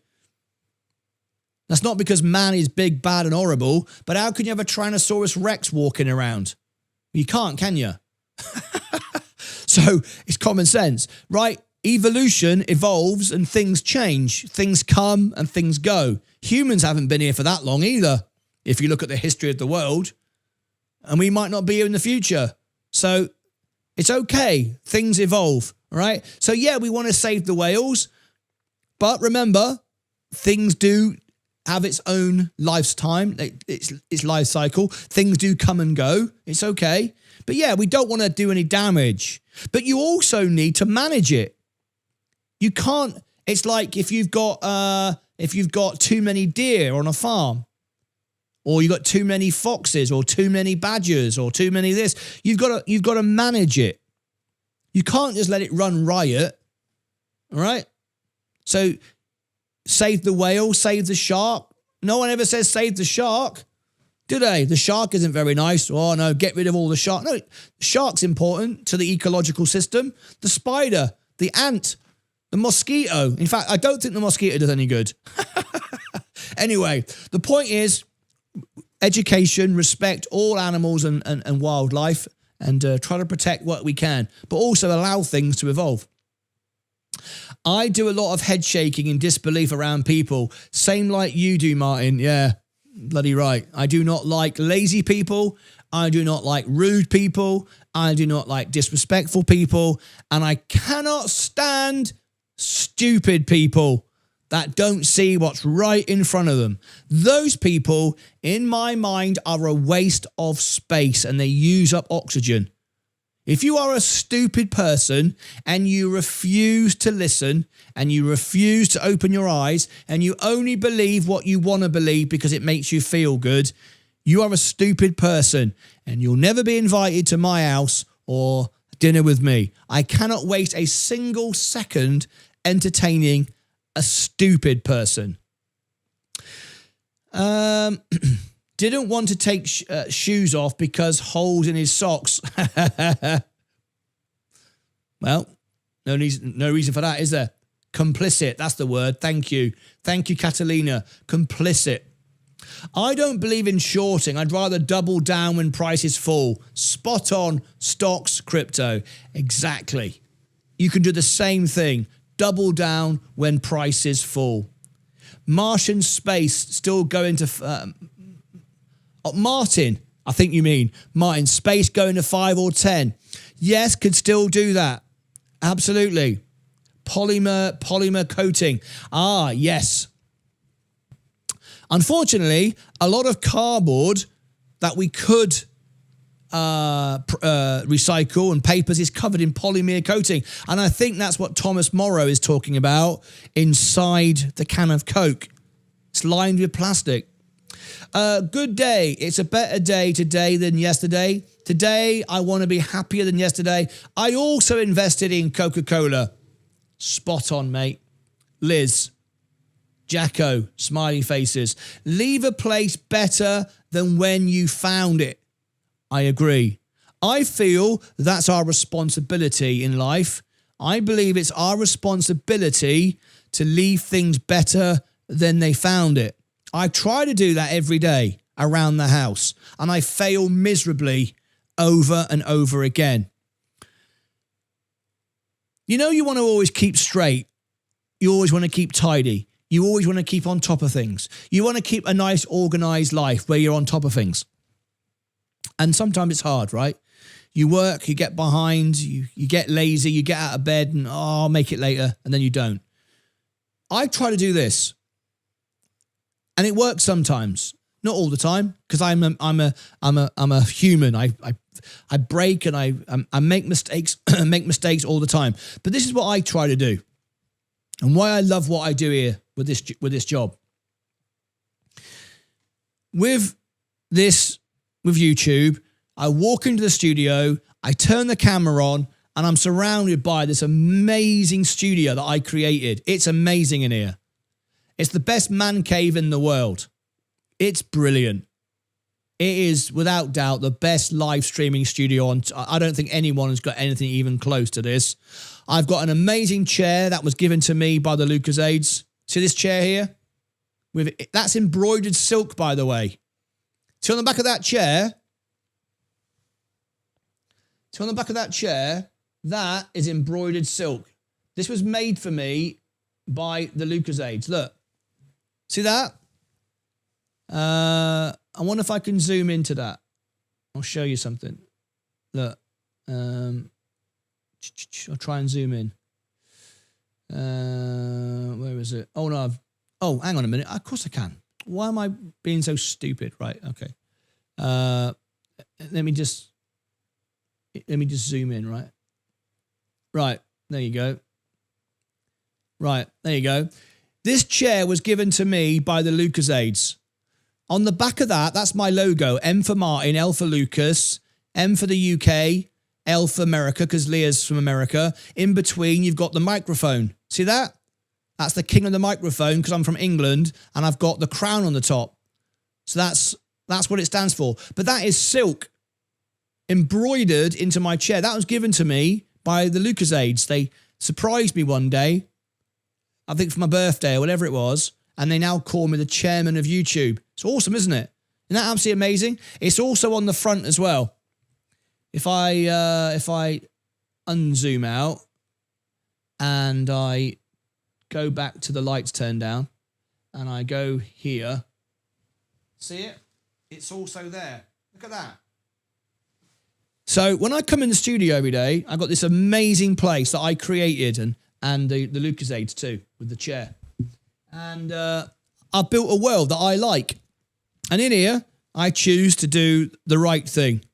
That's not because man is big, bad, and horrible, but how can you have a Tyrannosaurus Rex walking around? You can't, can you? So it's common sense, right? Evolution evolves and things change. Things come and things go. Humans haven't been here for that long either, if you look at the history of the world. And we might not be here in the future. So it's okay. Things evolve, right? So yeah, we want to save the whales. But remember, things do have its own lifetime, its life cycle. Things do come and go. It's okay. But yeah, we don't want to do any damage. But you also need to manage it. You can't, it's like if you've got too many deer on a farm, or you've got too many foxes, or too many badgers, or too many this, you've got to manage it. You can't just let it run riot. All right? So save the whale, save the shark. No one ever says save the shark, do they? The shark isn't very nice. Oh, no, get rid of all the shark. No, the shark's important to the ecological system. The spider, the ant, the mosquito. In fact, I don't think the mosquito does any good. Anyway, the point is education, respect all animals and wildlife, and try to protect what we can, but also allow things to evolve. I do a lot of head shaking and disbelief around people. Same like you do, Martyn. Yeah, bloody right. I do not like lazy people. I do not like rude people. I do not like disrespectful people. And I cannot stand stupid people that don't see what's right in front of them. Those people, in my mind, are a waste of space and they use up oxygen. If you are a stupid person and you refuse to listen and you refuse to open your eyes and you only believe what you want to believe because it makes you feel good, you are a stupid person and you'll never be invited to my house or dinner with me. I cannot waste a single second entertaining a stupid person. Didn't want to take shoes off because holes in his socks. Well, no reason for that, is there? Complicit, that's the word. Thank you. Thank you, Catalina. Complicit. I don't believe in shorting. I'd rather double down when prices fall. Spot on, stocks, crypto. Exactly. You can do the same thing. Double down when prices fall. Martian space still going to... Martyn, I think you mean. Martyn, space going to 5 or 10. Yes, could still do that. Absolutely. Polymer coating. Ah, yes. Unfortunately, a lot of cardboard that we could recycle and papers is covered in polymer coating. And I think that's what Thomas Morrow is talking about inside the can of Coke. It's lined with plastic. Good day. It's a better day today than yesterday. Today, I want to be happier than yesterday. I also invested in Coca-Cola. Spot on, mate. Liz. Jacko. Smiley faces. Leave a place better than when you found it. I agree. I feel that's our responsibility in life. I believe it's our responsibility to leave things better than they found it. I try to do that every day around the house, and I fail miserably over and over again. You know, you want to always keep straight. You always want to keep tidy. You always want to keep on top of things. You want to keep a nice, organized life where you're on top of things. And sometimes it's hard, right? You work, you get behind, you get lazy, you get out of bed and, oh, I'll make it later, and then you don't. I try to do this. And it works sometimes, not all the time, because I'm a human. I break and I make mistakes, make mistakes all the time. But this is what I try to do, and why I love what I do here with this job. With YouTube, I walk into the studio, I turn the camera on, and I'm surrounded by this amazing studio that I created. It's amazing in here. It's the best man cave in the world. It's brilliant. It is, without doubt, the best live streaming studio on. I don't think anyone has got anything even close to this. I've got an amazing chair that was given to me by the Lucasades. See this chair here? That's embroidered silk, by the way. See on the back of that chair? See on the back of that chair? That is embroidered silk. This was made for me by the Lucasades. Look. See that? I wonder if I can zoom into that. I'll show you something. Look. I'll try and zoom in. Where is it? Oh, no. Oh, hang on a minute. Of course I can. why am I being so stupid? Right. Okay. Let me just zoom in. Right. Right. There you go. Right. There you go. This chair was given to me by the Lucasades. On the back of that, that's my logo. M for Martyn, L for Lucas, M for the UK, L for America, because Leah's from America. In between, you've got the microphone. See that? That's the king of the microphone, because I'm from England, and I've got the crown on the top. So that's what it stands for. But that is silk embroidered into my chair. That was given to me by the Lucasades. They surprised me one day, I think for my birthday or whatever it was, and they now call me the chairman of YouTube. It's awesome, isn't it? Isn't that absolutely amazing? It's also on the front as well. If I unzoom out and I go back to the lights turned down and I go here, see it? It's also there. Look at that. So when I come in the studio every day, I've got this amazing place that I created, and the Lucasades too, with the chair. And I've built a world that I like. And in here, I choose to do the right thing.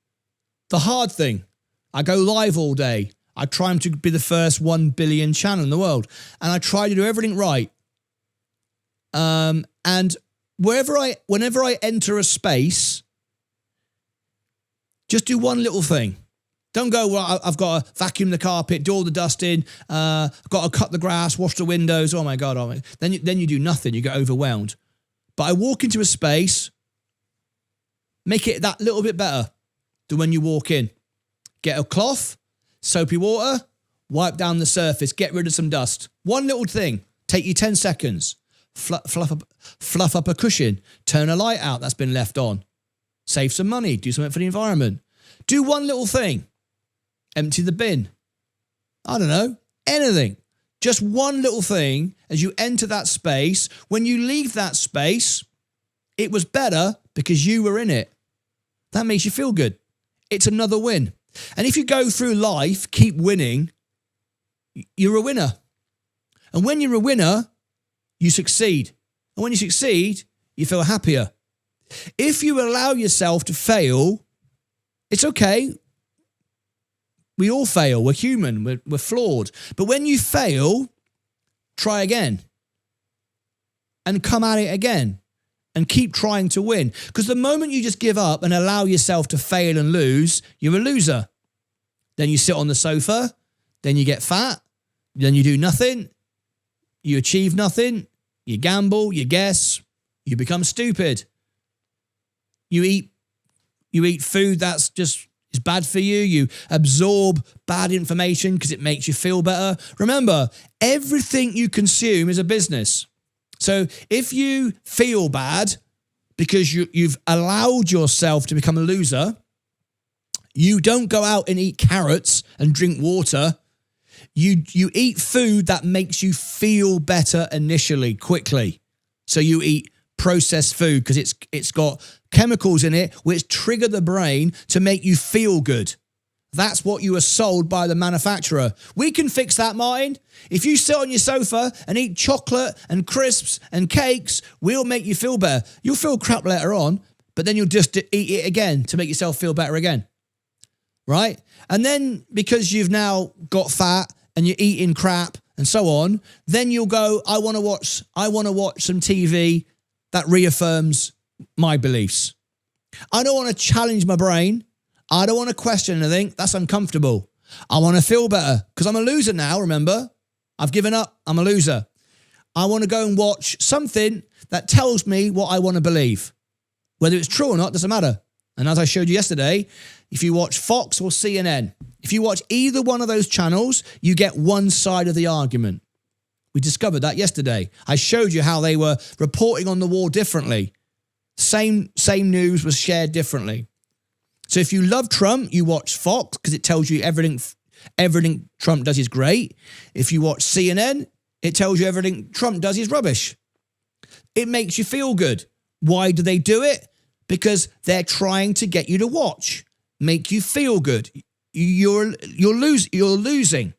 The hard thing. I go live all day. I try to be the first 1 billion channel in the world. And I try to do everything right. And whenever I enter a space, just do one little thing. Don't go, well, I've got to vacuum the carpet, do all the dusting, I've got to cut the grass, wash the windows. Oh my God. Oh my. Then you do nothing. You get overwhelmed. But I walk into a space, make it that little bit better than when you walk in. Get a cloth, soapy water, wipe down the surface, get rid of some dust. One little thing, take you 10 seconds. Fluff up a cushion, turn a light out that's been left on. Save some money, do something for the environment. Do one little thing. Empty the bin. I don't know, anything. Just one little thing as you enter that space. When you leave that space, it was better because you were in it. That makes you feel good. It's another win. And if you go through life, keep winning, you're a winner. And when you're a winner, you succeed. And when you succeed, you feel happier. If you allow yourself to fail, it's okay. We all fail. We're human. We're flawed. But when you fail, try again. And come at it again. And keep trying to win. Because the moment you just give up and allow yourself to fail and lose, you're a loser. Then you sit on the sofa. Then you get fat. Then you do nothing. You achieve nothing. You gamble. You guess. You become stupid. You eat food that's just is bad for you. You absorb bad information because it makes you feel better. Remember, everything you consume is a business. So if you feel bad because you've allowed yourself to become a loser, you don't go out and eat carrots and drink water. You eat food that makes you feel better initially, quickly. So you eat processed food because it's got chemicals in it which trigger the brain to make you feel good. That's what you were sold by the manufacturer. We can fix that, Martyn. If you sit on your sofa and eat chocolate and crisps and cakes, we'll make you feel better. You'll feel crap later on, but then you'll just eat it again to make yourself feel better again. Right? And then because you've now got fat and you're eating crap and so on, then you'll go, I want to watch some TV that reaffirms my beliefs. I don't want to challenge my brain. I don't want to question anything. That's uncomfortable. I want to feel better because I'm a loser now, remember? I've given up. I'm a loser. I want to go and watch something that tells me what I want to believe. Whether it's true or not, doesn't matter. And as I showed you yesterday, if you watch Fox or CNN, if you watch either one of those channels, you get one side of the argument. We discovered that yesterday. I showed you how they were reporting on the war differently. Same news was shared differently. So if you love Trump, you watch Fox because it tells you everything Trump does is great. If you watch CNN, it tells you everything Trump does is rubbish. It makes you feel good. Why do they do it? Because they're trying to get you to watch, make you feel good. You're losing.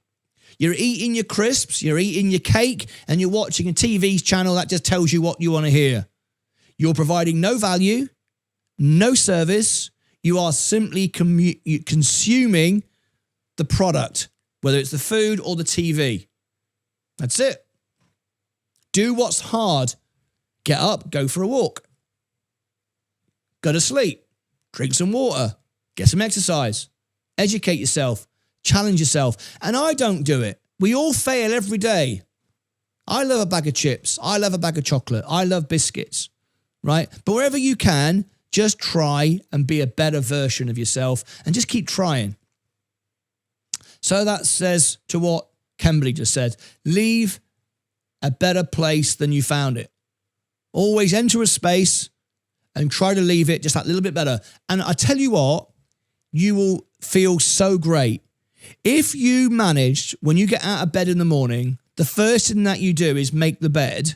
You're eating your crisps, you're eating your cake, and you're watching a TV channel that just tells you what you want to hear. You're providing no value, no service. You are simply consuming the product, whether it's the food or the TV. That's it. Do what's hard. Get up, go for a walk. Go to sleep. Drink some water. Get some exercise. Educate yourself. Challenge yourself. And I don't do it. We all fail every day. I love a bag of chips. I love a bag of chocolate. I love biscuits, right? But wherever you can, just try and be a better version of yourself and just keep trying. So that says to what Kimberly just said, leave a better place than you found it. Always enter a space and try to leave it just that little bit better. And I tell you what, you will feel so great. If you managed, when you get out of bed in the morning, the first thing that you do is make the bed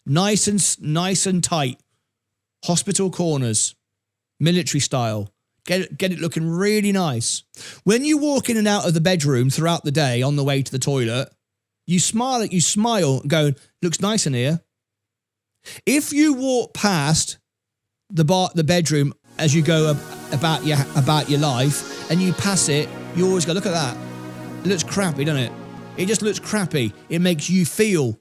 nice and tight, hospital corners, military style. Get it looking really nice. When you walk in and out of the bedroom throughout the day on the way to the toilet, you smile, going, looks nice in here. If you walk past the bedroom as you go about your life and you pass it, you always go, look at that. It looks crappy, doesn't it? It just looks crappy. It makes you feel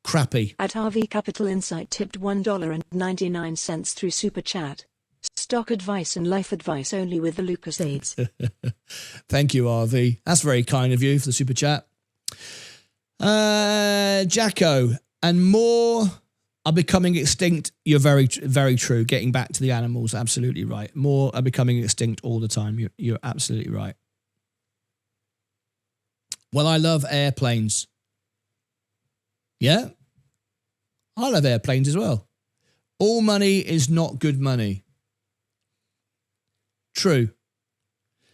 crappy. At RV Capital Insight tipped $1.99 through Super Chat. Stock advice and life advice only with the Lucasades. Thank you, RV. That's very kind of you for the super chat. Jacko, and more are becoming extinct. You're very, very true. Getting back to the animals, absolutely right. More are becoming extinct all the time. You're absolutely right. Well, I love airplanes. Yeah, I love airplanes as well. All money is not good money. True.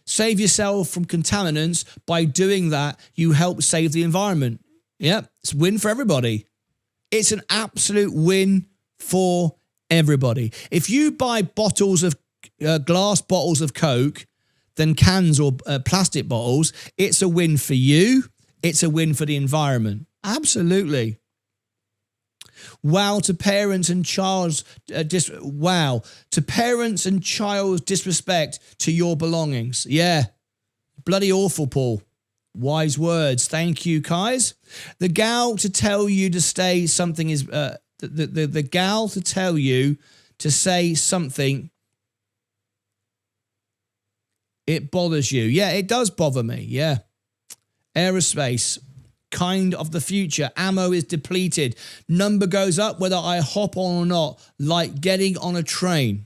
Save yourself from contaminants. By doing that, you help save the environment. Yeah, it's a win for everybody. It's an absolute win for everybody. If you buy bottles of glass bottles of Coke, then cans or plastic bottles, it's a win for you. It's a win for the environment. Absolutely. Wow to parents and child's to parents and child's disrespect to your belongings. Yeah, bloody awful, Paul. Wise words. Thank you, guys. The gal to tell you to stay something is the gal to tell you to say something. It bothers you. Yeah, it does bother me. Yeah. Aerospace. Kind of the future. Ammo is depleted. Number goes up whether I hop on or not, like getting on a train.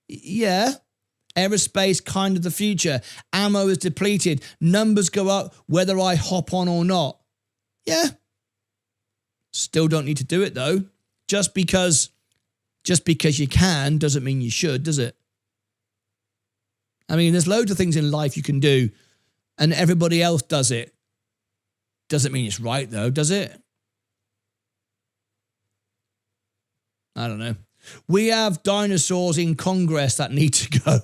Yeah. Aerospace, kind of the future. Ammo is depleted. Numbers go up whether I hop on or not. Yeah. Still don't need to do it though. Just because you can doesn't mean you should, does it? I mean, there's loads of things in life you can do and everybody else does it. Doesn't mean it's right though, does it? I don't know. We have dinosaurs in Congress that need to go.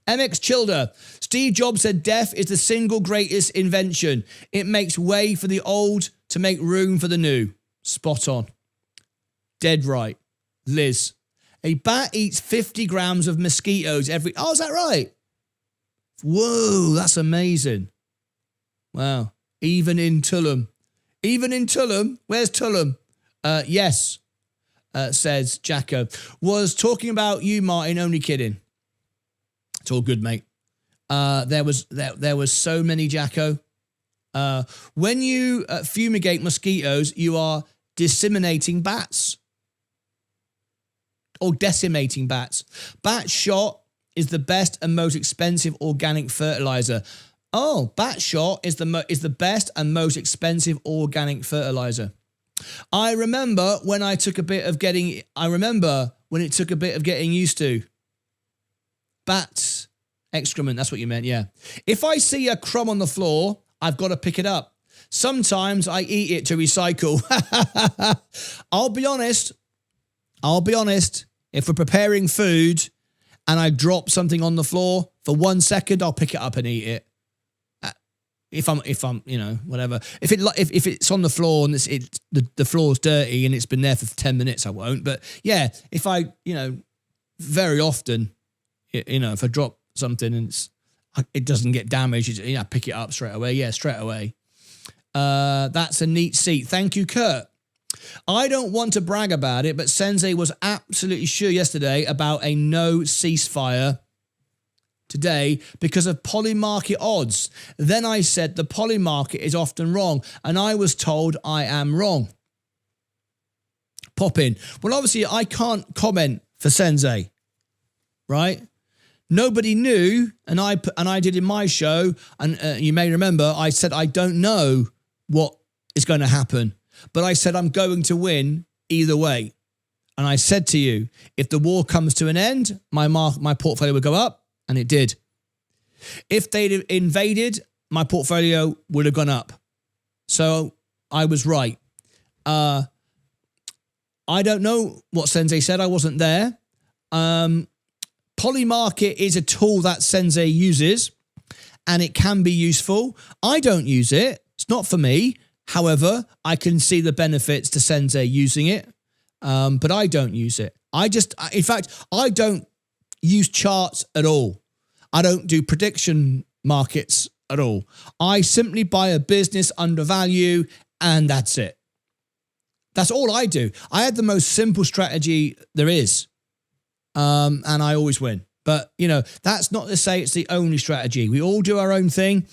MX Childer. Steve Jobs said death is the single greatest invention. It makes way for the old to make room for the new. Spot on. Dead right. Liz. A bat eats 50 grams of mosquitoes every... Oh, is that right? Whoa, that's amazing. Wow. Even in Tulum. Even in Tulum? Where's Tulum? Yes, says Jacko. Was talking about you, Martyn, only kidding. It's all good, mate. There was so many, Jacko. When you fumigate mosquitoes, you are disseminating bats. Or decimating bats. Bat shot is the best and most expensive organic fertilizer. Oh, bat shot is the best and most expensive organic fertilizer. I remember when it took a bit of getting used to. Bat excrement, that's what you meant, yeah. If I see a crumb on the floor, I've got to pick it up. Sometimes I eat it to recycle. I'll be honest. If we're preparing food and I drop something on the floor, for 1 second, I'll pick it up and eat it. If I'm, you know, whatever. If it's on the floor and the floor's dirty and it's been there for 10 minutes, I won't. But yeah, if I, you know, very often, you know, if I drop something and it doesn't get damaged, you know, I pick it up straight away. Yeah, straight away. That's a neat seat. Thank you, Kurt. I don't want to brag about it, but Sensei was absolutely sure yesterday about a no ceasefire today because of polymarket odds. Then I said the polymarket is often wrong, and I was told I am wrong. Pop in. Well, obviously, I can't comment for Sensei, right? Nobody knew, and I did in my show, and you may remember, I said I don't know what is going to happen, but I said I'm going to win either way. And I said to you, if the war comes to an end, my portfolio would go up. And it did. If they'd invaded, my portfolio would have gone up. So I was right. I don't know what Sensei said. I wasn't there. Polymarket is a tool that Sensei uses, and it can be useful. I don't use it. It's not for me. However, I can see the benefits to Sensei using it, but I don't use it. In fact, I don't use charts at all. I don't do prediction markets at all. I simply buy a business under value, and that's it. That's all I do. I had the most simple strategy there is, and I always win. But, you know, that's not to say it's the only strategy. We all do our own thing.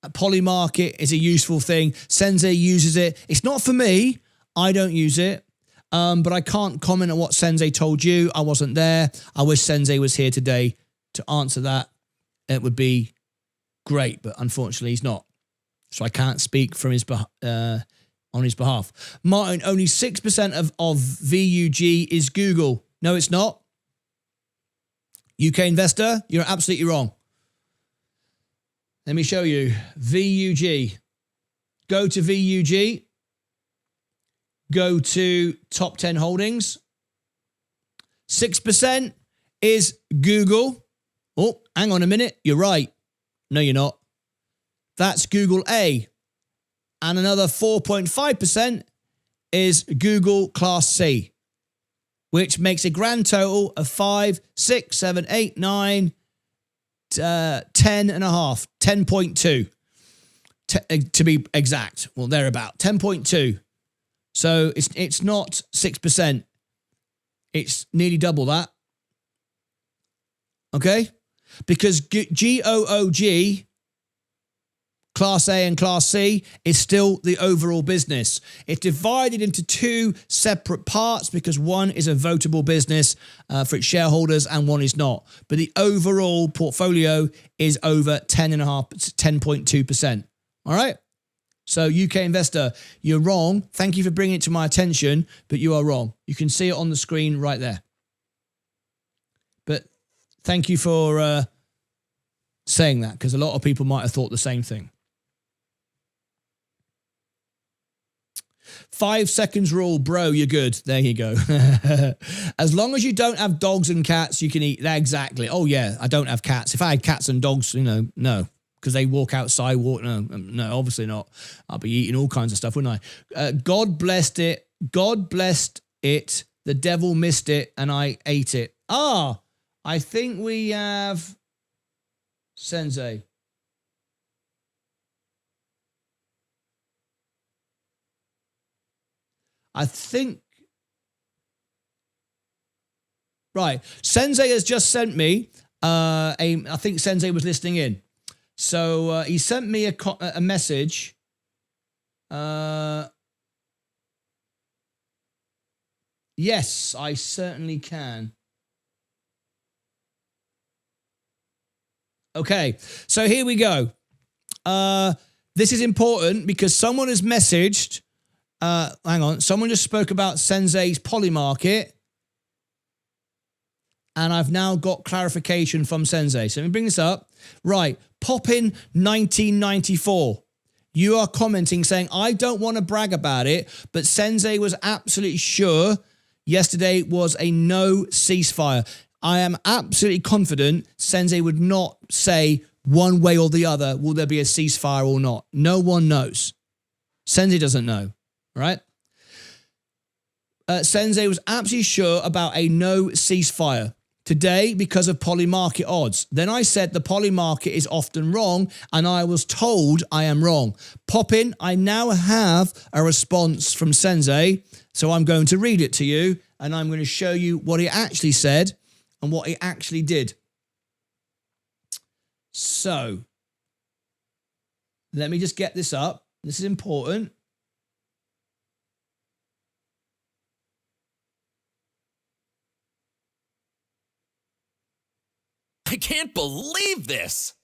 Polymarket is a useful thing. Sensei uses it. It's not for me. I don't use it. But I can't comment on what Sensei told you. I wasn't there. I wish Sensei was here today to answer that. It would be great, but unfortunately he's not. So I can't speak from on his behalf. Martin, only 6% of VUG is Google. No, it's not. UK investor, you're absolutely wrong. Let me show you. VUG. Go to VUG. Go to top 10 holdings. 6% is Google. Oh, hang on a minute. You're right. No, you're not. That's Google A. And another 4.5% is Google Class C, which makes a grand total of 5, 6, 7, 8, 9, 10 and a half, 10.2 to be exact. Well, they're about 10.2. So it's not 6%. It's nearly double that. Okay? Because GOOG, Class A and Class C, is still the overall business. It's divided into two separate parts because one is a votable business for its shareholders and one is not. But the overall portfolio is over 10.2%. All right? So UK investor, you're wrong. Thank you for bringing it to my attention, but you are wrong. You can see it on the screen right there. But thank you for saying that, because a lot of people might have thought the same thing. 5 seconds rule, bro, you're good. There you go. As long as you don't have dogs and cats, you can eat that. Exactly. Oh, yeah, I don't have cats. If I had cats and dogs, no. Because they walk outside, no, obviously not. I'll be eating all kinds of stuff, wouldn't I? God blessed it. God blessed it. The devil missed it, and I ate it. I think we have Sensei. I think. Right. Sensei has just sent me, I think Sensei was listening in. So he sent me a message. Yes, I certainly can. Okay, so here we go. This is important because someone has messaged. Hang on, someone just spoke about Sensei's polymarket. And I've now got clarification from Sensei. So let me bring this up. Right, Poppin 1994. You are commenting saying, I don't want to brag about it, but Sensei was absolutely sure yesterday was a no ceasefire. I am absolutely confident Sensei would not say one way or the other, will there be a ceasefire or not? No one knows. Sensei doesn't know, right? Sensei was absolutely sure about a no ceasefire today because of poly-market odds. Then I said the poly-market is often wrong, and I was told I am wrong. Pop in, I now have a response from Sensei, so I'm going to read it to you, and I'm going to show you what he actually said and what he actually did. So, let me just get this up. This is important. I can't believe this.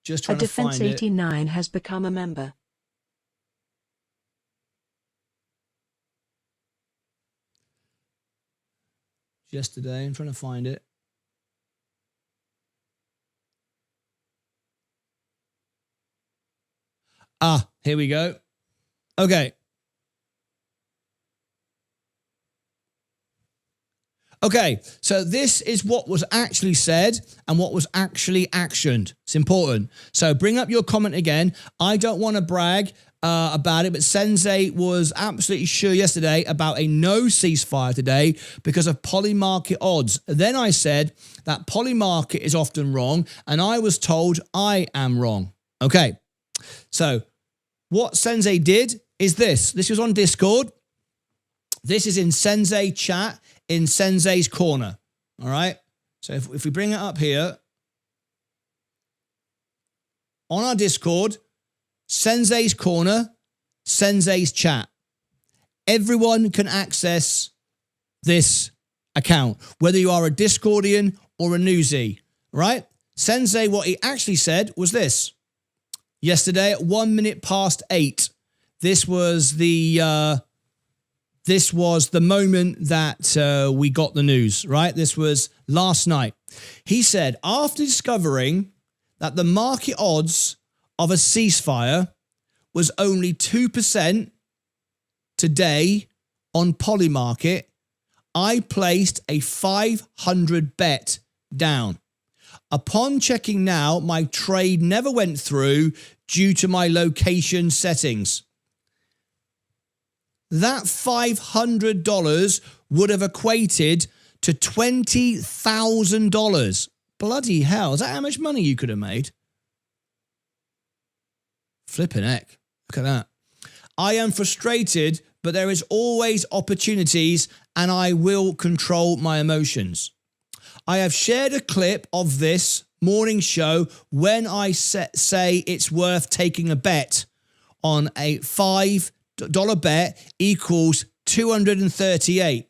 Just A trying to Defense find it. 89 has become a member. Yesterday, I'm trying to find it. Ah, here we go. Okay. Okay, so this is what was actually said and what was actually actioned. It's important. So bring up your comment again. I don't want to brag about it, but Sensei was absolutely sure yesterday about a no ceasefire today because of poly-market odds. Then I said that poly-market is often wrong, and I was told I am wrong. Okay, so what Sensei did is this. This was on Discord. This is in Sensei chat in Sensei's corner. All right. So if we bring it up here on our Discord, Sensei's corner, Sensei's chat. Everyone can access this account, whether you are a Discordian or a newsie, right? Sensei, what he actually said was this. Yesterday at 8:01. This was the moment that we got the news, right? This was last night. He said, after discovering that the market odds of a ceasefire was only 2% today on Polymarket, I placed a 500 bet down. Upon checking now, my trade never went through due to my location settings. That $500 would have equated to $20,000. Bloody hell, is that how much money you could have made? Flipping heck, look at that. I am frustrated, but there is always opportunities and I will control my emotions. I have shared a clip of this morning show when I say it's worth taking a bet on a $5 bet equals 238.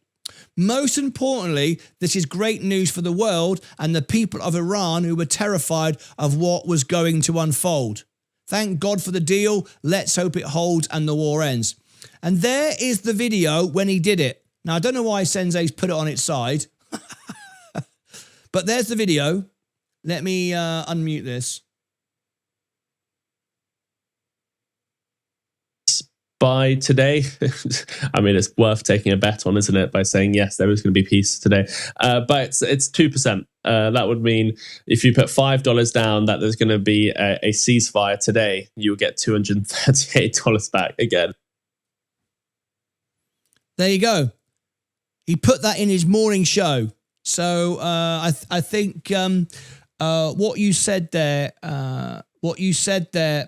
Most importantly, this is great news for the world and the people of Iran who were terrified of what was going to unfold. Thank God for the deal. Let's hope it holds and the war ends. And there is the video when he did it. Now, I don't know why Sensei's put it on its side, but there's the video. Let me unmute this. By today, I mean, it's worth taking a bet on, isn't it? By saying, yes, there is going to be peace today. But it's 2%. That would mean if you put $5 down that there's going to be a ceasefire today, you'll get $238 back again. There you go. He put that in his morning show. So I think what you said there,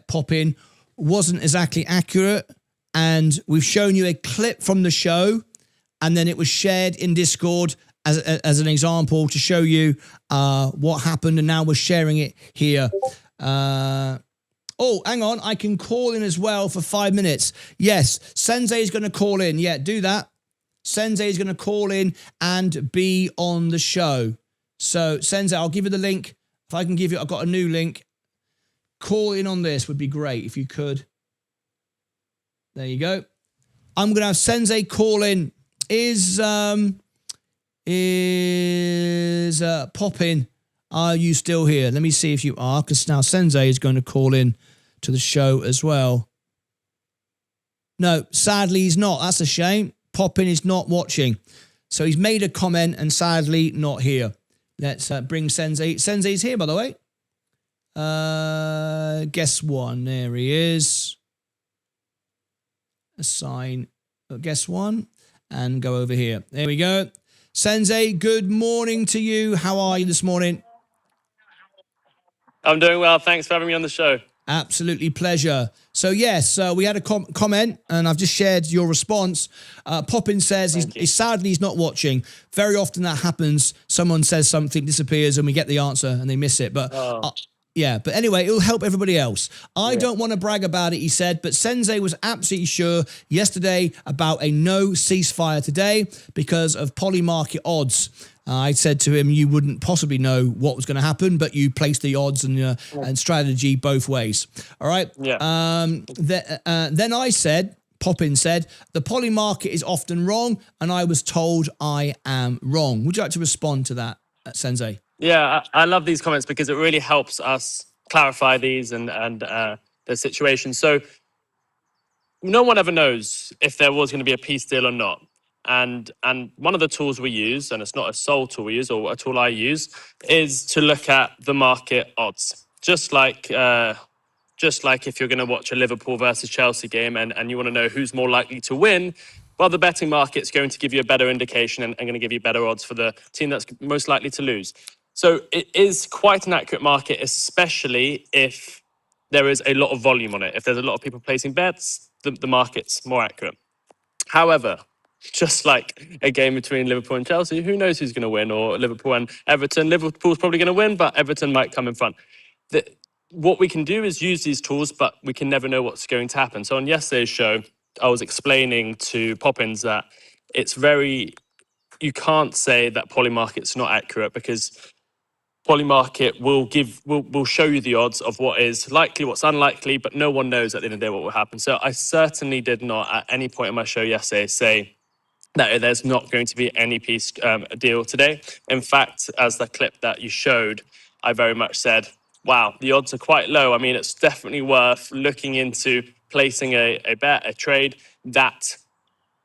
Poppin, wasn't exactly accurate. And we've shown you a clip from the show, and then it was shared in Discord as an example to show you what happened, and now we're sharing it here. Oh, hang on, I can call in as well for 5 minutes. Yes, Sensei is going to call in. Yeah, do that. Sensei is going to call in and be on the show. So, Sensei, I'll give you the link. If I can give you, I've got a new link. Call in on this would be great if you could. There you go. I'm going to have Sensei call in. Is Poppin, are you still here? Let me see if you are, because now Sensei is going to call in to the show as well. No, sadly he's not. That's a shame. Poppin is not watching. So he's made a comment and sadly not here. Let's bring Sensei. Sensei's here, by the way. Guess one. There he is. Assign. Guess one. And go over here. There we go. Sensei, good morning to you. How are you this morning? I'm doing well. Thanks for having me on the show. Absolutely pleasure. So yes, we had a comment, and I've just shared your response. Poppin says sadly he's not watching. Very often that happens. Someone says something, disappears, and we get the answer and they miss it. But yeah, but anyway, it'll help everybody else. I don't want to brag about it, he said, but Sensei was absolutely sure yesterday about a no ceasefire today because of polymarket odds. I said to him, you wouldn't possibly know what was going to happen, but you placed the odds and strategy both ways. All right. Yeah. Then I said, Poppin said, the poly market is often wrong, and I was told I am wrong. Would you like to respond to that, Sensei? Yeah, I love these comments because it really helps us clarify these and the situation. So no one ever knows if there was going to be a peace deal or not. And one of the tools we use, and it's not a sole tool we use or a tool I use, is to look at the market odds. Just like if you're going to watch a Liverpool versus Chelsea game and you want to know who's more likely to win, well, the betting market's going to give you a better indication and going to give you better odds for the team that's most likely to lose. So it is quite an accurate market, especially if there is a lot of volume on it. If there's a lot of people placing bets, the market's more accurate. However, just like a game between Liverpool and Chelsea, who knows who's going to win, or Liverpool and Everton. Liverpool's probably going to win, but Everton might come in front. What we can do is use these tools, but we can never know what's going to happen. So on yesterday's show, I was explaining to Poppins that you can't say that polymarket's not accurate because polymarket will show you the odds of what is likely, what's unlikely, but no one knows at the end of the day what will happen. So I certainly did not at any point in my show yesterday say that there's not going to be any peace deal today. In fact, as the clip that you showed, I very much said, wow, the odds are quite low. I mean, it's definitely worth looking into placing a bet, a trade, that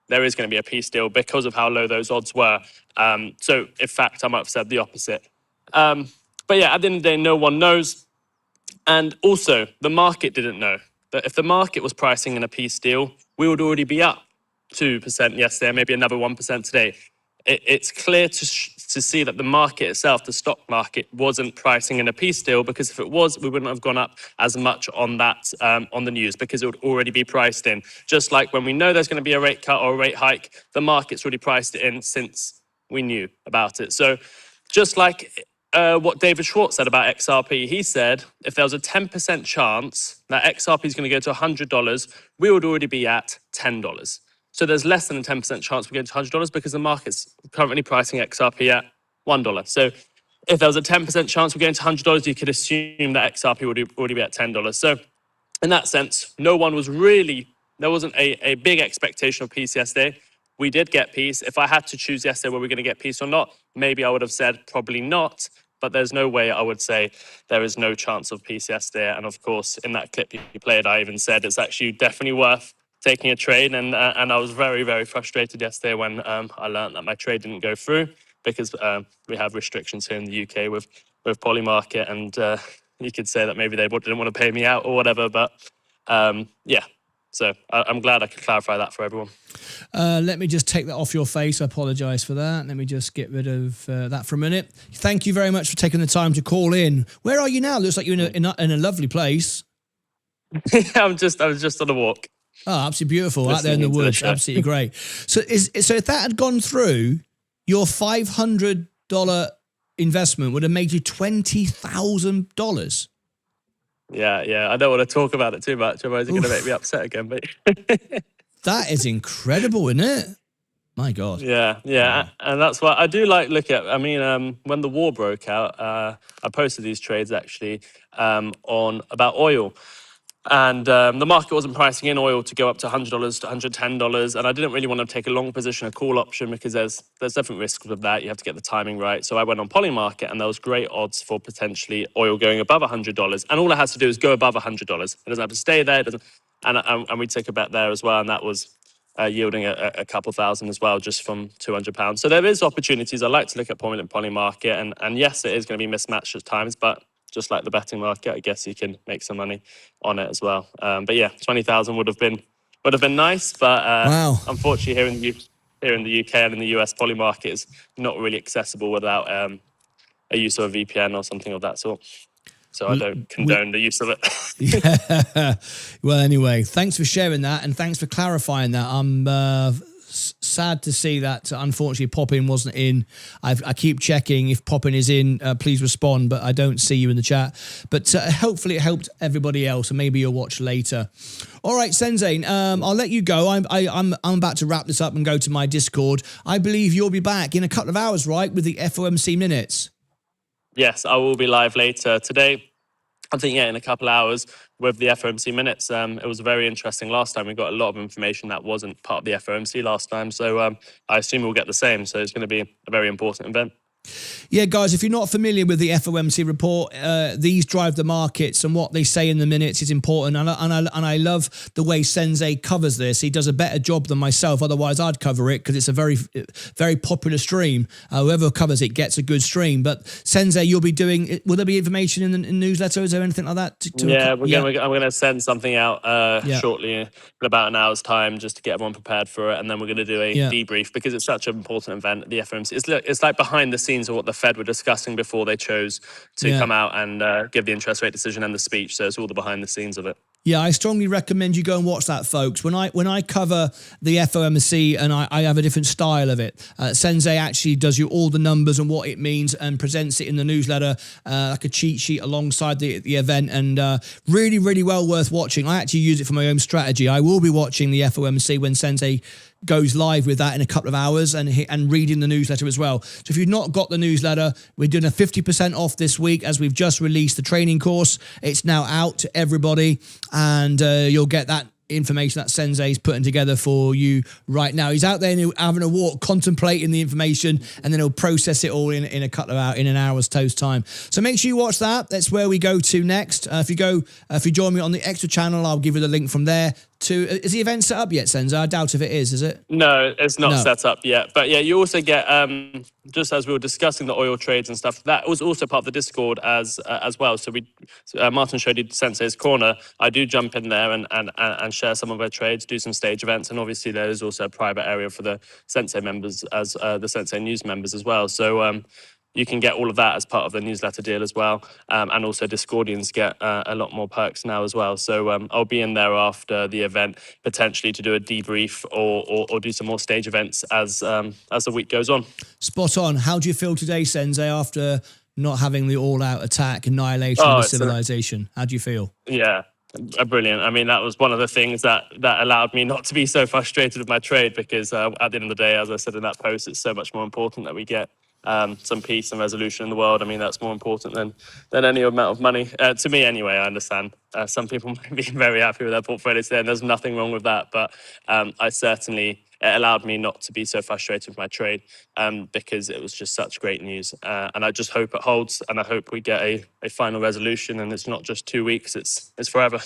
there is going to be a peace deal because of how low those odds were. So, in fact, I might have said the opposite. But yeah, at the end of the day, no one knows. And also, the market didn't know that if the market was pricing in a peace deal, we would already be up 2% yesterday, maybe another 1% today. It's clear to see that the market itself, the stock market, wasn't pricing in a peace deal, because if it was, we wouldn't have gone up as much on that on the news, because it would already be priced in. Just like when we know there's going to be a rate cut or a rate hike, the market's already priced it in since we knew about it. So just like what David Schwartz said about XRP, he said if there was a 10% chance that XRP is going to go to $100, we would already be at $10. So there's less than a 10% chance we're going to $100 because the market's currently pricing XRP at $1. So if there was a 10% chance we're going to $100, you could assume that XRP would already be at $10. So in that sense, there wasn't a big expectation of peace yesterday. We did get peace. If I had to choose yesterday were we going to get peace or not, maybe I would have said probably not. But there's no way I would say there is no chance of peace yesterday. And of course, in that clip you played, I even said it's actually definitely worth taking a trade. And I was very, very frustrated yesterday when I learned that my trade didn't go through, because we have restrictions here in the UK with Polymarket. And you could say that maybe they didn't want to pay me out or whatever. But yeah, so I'm glad I could clarify that for everyone. Let me just take that off your face. I apologise for that. Let me just get rid of that for a minute. Thank you very much for taking the time to call in. Where are you now? Looks like you're in a lovely place. I was just on a walk. Oh, absolutely beautiful out there in the woods. Absolutely great. So if that had gone through, your $500 investment would have made you $20,000. Yeah. I don't want to talk about it too much, otherwise it's going to make me upset again. But that is incredible, isn't it? My God. Yeah. And that's why I do look at. I mean, when the war broke out, I posted these trades actually about oil. And the market wasn't pricing in oil to go up to $100 to $110, and I didn't really want to take a long position, a call option, because there's different risks with that. You have to get the timing right. So I went on Polymarket, and there was great odds for potentially oil going above $100. And all it has to do is go above $100. It doesn't have to stay there. And we took a bet there as well, and that was yielding a couple thousand as well, just from £200. So there is opportunities. I like to look at Polymarket, and yes, it is going to be mismatched at times, but just like the betting market, I guess you can make some money on it as well. But yeah, 20,000 would have been nice, but Wow. unfortunately here in the UK and in the US, poly market is not really accessible without a use of a VPN or something of that sort. So I don't condone the use of it. Yeah. Well, anyway, thanks for sharing that, and thanks for clarifying that. I'm sad to see that, unfortunately, Poppin wasn't in. I keep checking if Poppin is in. Please respond, but I don't see you in the chat. But hopefully it helped everybody else, and maybe you'll watch later. All right, Sensei, I'll let you go. I'm about to wrap this up and go to my Discord. I believe you'll be back in a couple of hours, right, with the FOMC minutes? Yes, I will be live later today. I think, in a couple of hours with the FOMC minutes. It was very interesting last time. We got a lot of information that wasn't part of the FOMC last time. So I assume we'll get the same. So it's going to be a very important event. Yeah, guys, if you're not familiar with the FOMC report, these drive the markets, and what they say in the minutes is important. And I love the way Sensei covers this. He does a better job than myself. Otherwise, I'd cover it because it's a very, very popular stream. Whoever covers it gets a good stream. But Sensei, you'll be doing. Will there be information in the newsletter? Is there anything like that? I'm going to send something out shortly in about an hour's time, just to get everyone prepared for it, and then we're going to do a debrief because it's such an important event. The FOMC, it's like behind the scenes of what the Fed were discussing before they chose to come out and give the interest rate decision and the speech. So it's all the behind the scenes of it. Yeah, I strongly recommend you go and watch that, folks. When I cover the FOMC, and I have a different style of it, Sensei actually does you all the numbers and what it means and presents it in the newsletter like a cheat sheet alongside the event, and really, really well worth watching. I actually use it for my own strategy. I will be watching the FOMC when Sensei goes live with that in a couple of hours, and reading the newsletter as well. So if you've not got the newsletter, we're doing a 50% off this week as we've just released the training course. It's now out to everybody, and you'll get that information that Sensei's putting together for you right now. He's out there having a walk, contemplating the information, and then he'll process it all in a couple of hours, in an hour's toast time. So make sure you watch that. That's where we go to next. If you join me on the extra channel, I'll give you the link from there. Is the event set up yet, Sensei? I doubt if it is it? No, it's not set up yet. But yeah, you also get, just as we were discussing the oil trades and stuff, that was also part of the Discord as well. So Martyn showed you Sensei's Corner. I do jump in there and share some of our trades, do some stage events. And obviously there is also a private area for the Sensei members, as the Sensei News members as well. So you can get all of that as part of the newsletter deal as well. And also Discordians get a lot more perks now as well. So I'll be in there after the event, potentially to do a debrief or do some more stage events as the week goes on. Spot on. How do you feel today, Sensei, after not having the all-out attack, annihilation of the civilization? How do you feel? Yeah. Brilliant. I mean, that was one of the things that allowed me not to be so frustrated with my trade, because at the end of the day, as I said in that post, it's so much more important that we get some peace and resolution in the world. I mean, that's more important than any amount of money. To me, anyway, I understand. Some people might be very happy with their portfolios there, and there's nothing wrong with that. But it allowed me not to be so frustrated with my trade because it was just such great news. And I just hope it holds, and I hope we get a final resolution, and it's not just 2 weeks, it's forever.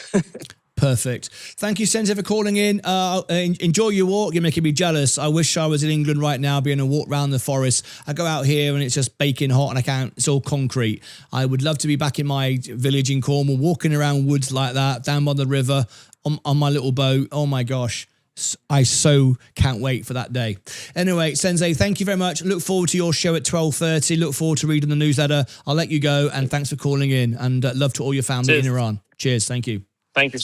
Perfect. Thank you, Sensei, for calling in. Enjoy your walk. You're making me jealous. I wish I was in England right now, being a walk around the forest. I go out here and it's just baking hot, and it's all concrete. I would love to be back in my village in Cornwall, walking around woods like that, down by the river, on my little boat. Oh my gosh. I so can't wait for that day. Anyway, Sensei, thank you very much. Look forward to your show at 12:30. Look forward to reading the newsletter. I'll let you go, and thanks for calling in, and love to all your family in Iran. Cheers. Thank you. Thank you.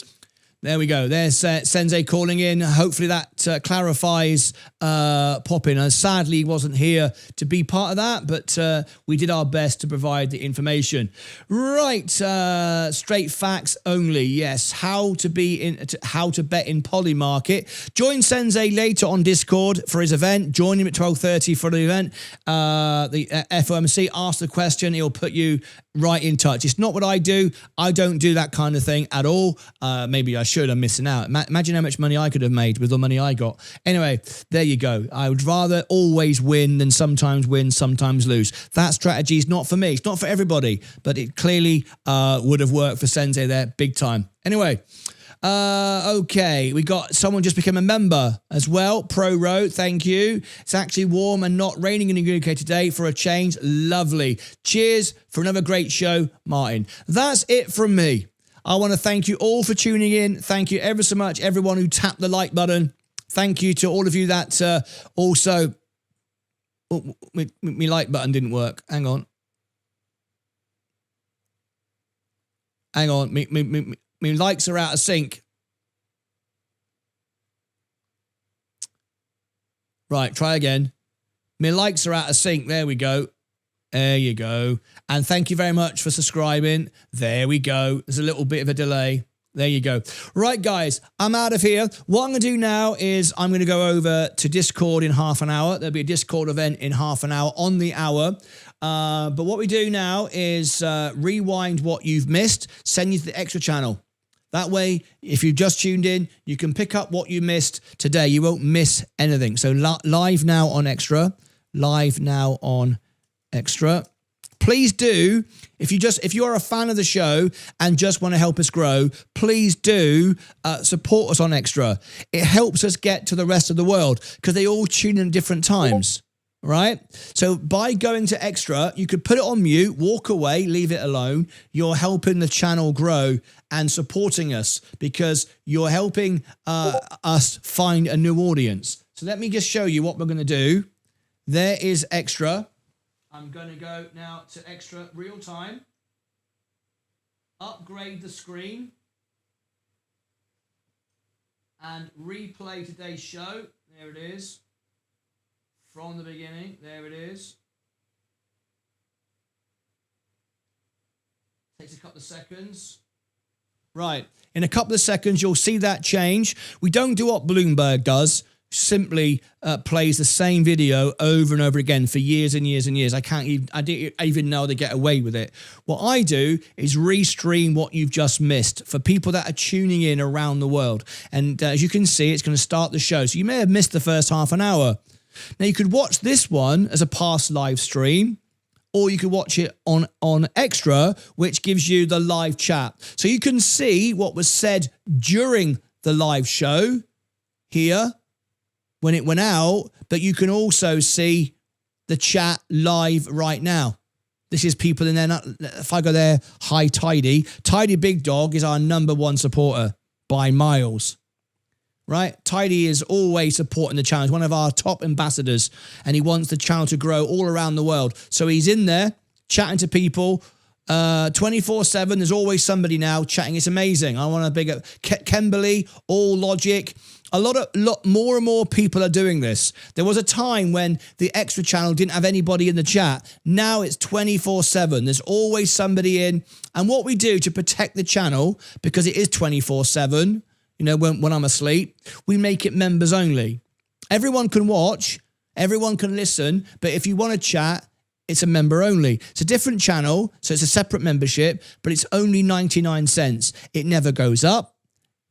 There we go. There's Sensei calling in. Hopefully that clarifies Poppin. Sadly, he wasn't here to be part of that, but we did our best to provide the information. Right, straight facts only. Yes, how to bet in poly market. Join Sensei later on Discord for his event. Join him at 12:30 for the event. The FOMC. Ask the question. He'll put you right in touch. It's not what I do. I don't do that kind of thing at all. Maybe I should. I'm missing out. Imagine how much money I could have made with the money I got. Anyway, there you go. I would rather always win than sometimes win, sometimes lose. That strategy is not for me. It's not for everybody, but it clearly would have worked for Sensei there big time. Anyway, Okay, we got someone just become a member as well. Pro Row, thank you. It's actually warm and not raining in the UK today for a change. Lovely. Cheers for another great show, Martyn. That's it from me. I want to thank you all for tuning in. Thank you ever so much, everyone who tapped the like button. Thank you to all of you that also... Oh, my like button didn't work. Hang on. Hang on. My likes are out of sync. Right, try again. My likes are out of sync. There we go. There you go. And thank you very much for subscribing. There we go. There's a little bit of a delay. There you go. Right, guys, I'm out of here. What I'm going to do now is I'm going to go over to Discord in half an hour. There'll be a Discord event in half an hour on the hour. But what we do now is rewind what you've missed, send you to the extra channel. That way, if you've just tuned in, you can pick up what you missed today. You won't miss anything. So live now on extra. Live now on extra. Please do, if you are a fan of the show and just want to help us grow, please do support us on Extra. It helps us get to the rest of the world because they all tune in at different times, right? So by going to Extra, you could put it on mute, walk away, leave it alone. You're helping the channel grow and supporting us because you're helping us find a new audience. So let me just show you what we're going to do. There is Extra. I'm going to go now to Extra real time. Upgrade the screen. And replay today's show. There it is. From the beginning. There it is. Takes a couple of seconds. Right. In a couple of seconds, you'll see that change. We don't do what Bloomberg does. Simply plays the same video over and over again for years and years and years. I didn't even know they get away with it. What I do is restream what you've just missed for people that are tuning in around the world. And as you can see, it's going to start the show. So you may have missed the first half an hour. Now you could watch this one as a past live stream, or you could watch it on Extra, which gives you the live chat. So you can see what was said during the live show here, when it went out, but you can also see the chat live right now. This is people in there. If I go there, hi Tidy. Tidy Big Dog is our #1 supporter by miles, right? Tidy is always supporting the channel. He's one of our top ambassadors, and he wants the channel to grow all around the world. So he's in there chatting to people 24/7. There's always somebody now chatting. It's amazing. I want to big up Kimberly, All Logic. A lot more and more people are doing this. There was a time when the Extra channel didn't have anybody in the chat. Now it's 24/7. There's always somebody in. And what we do to protect the channel, because it is 24/7, you know, when I'm asleep, we make it members only. Everyone can watch, everyone can listen, but if you want to chat, it's a member only. It's a different channel, so it's a separate membership, but it's only 99 cents. It never goes up.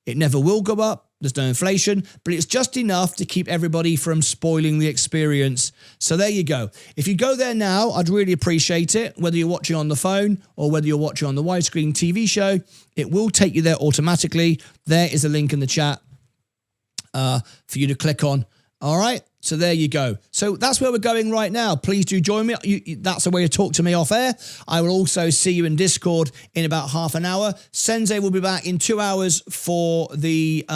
It never will go up. There's no inflation, but it's just enough to keep everybody from spoiling the experience. So there you go. If you go there now, I'd really appreciate it. Whether you're watching on the phone or whether you're watching on the widescreen TV show, it will take you there automatically. There is a link in the chat for you to click on. All right. So there you go. So that's where we're going right now. Please do join me. That's a way to talk to me off air. I will also see you in Discord in about half an hour. Sensei will be back in 2 hours for the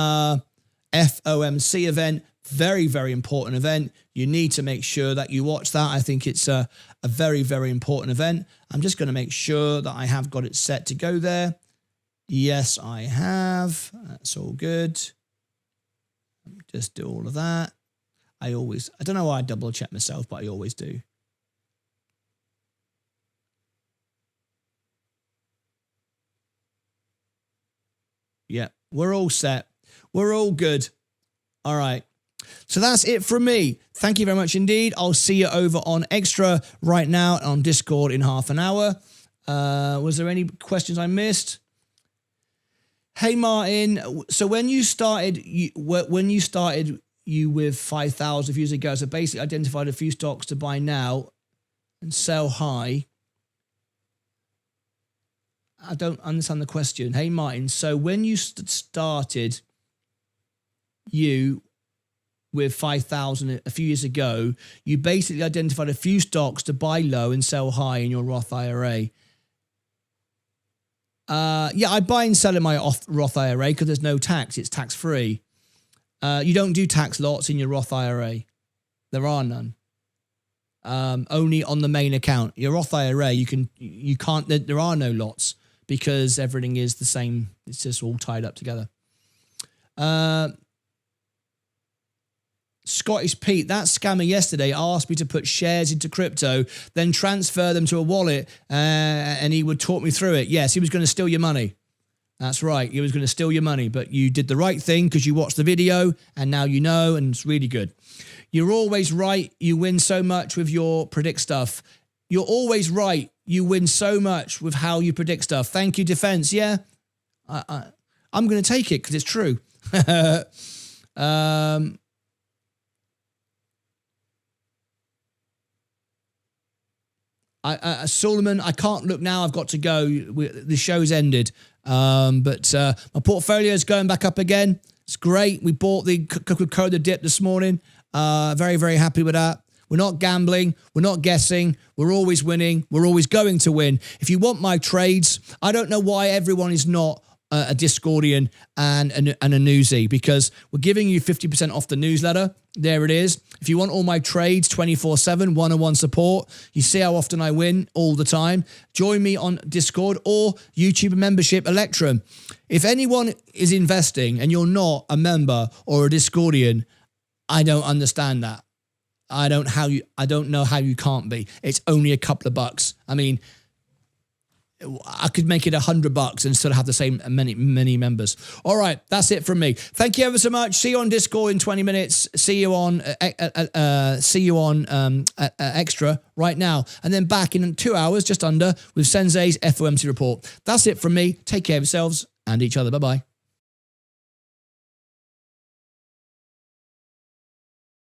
FOMC event. Very, very important event. You need to make sure that you watch that. I think it's a very, very important event. I'm just going to make sure that I have got it set to go there. Yes, I have. That's all good. Just do all of that. I don't know why I double check myself, but I always do. Yeah, we're all set. We're all good. All right. So that's it from me. Thank you very much indeed. I'll see you over on Extra right now on Discord in half an hour. Was there any questions I missed? Hey, Martyn. So when you started with 5,000 views ago, so basically identified a few stocks to buy now and sell high. I don't understand the question. Hey, Martyn, so when you started with 5,000 a few years ago, you basically identified a few stocks to buy low and sell high in your Roth IRA. Yeah, I buy and sell in my Roth IRA because there's no tax. It's tax-free. You don't do tax lots in your Roth IRA. There are none. Only on the main account. Your Roth IRA, you can't, there are no lots because everything is the same. It's just all tied up together. Scottish Pete, that scammer yesterday asked me to put shares into crypto, then transfer them to a wallet, and he would talk me through it. Yes, he was going to steal your money. That's right. He was going to steal your money, but you did the right thing because you watched the video, and now you know, and it's really good. You're always right. You win so much with your predict stuff. You're always right. You win so much with how you predict stuff. Thank you, Defense. Yeah, I'm going to take it because it's true. Solomon, I can't look now. I've got to go. The show's ended. But my portfolio is going back up again. It's great. We bought the Coca-Cola dip this morning. Very, very happy with that. We're not gambling. We're not guessing. We're always winning. We're always going to win. If you want my trades, I don't know why everyone is not a Discordian and a newsie, because we're giving you 50% off the newsletter. There it is. If you want all my trades 24/7, one-on-one support, you see how often I win all the time. Join me on Discord or YouTube membership Electrum. If anyone is investing and you're not a member or a Discordian, I don't understand that. I don't know how you can't be. It's only a couple of bucks. I mean, I could make it $100 and still have the same many members. All right, that's it from me. Thank you ever so much. See you on Discord in 20 minutes. See you on Extra right now, and then back in 2 hours, just under, with Sensei's FOMC report. That's it from me. Take care of yourselves and each other. Bye bye.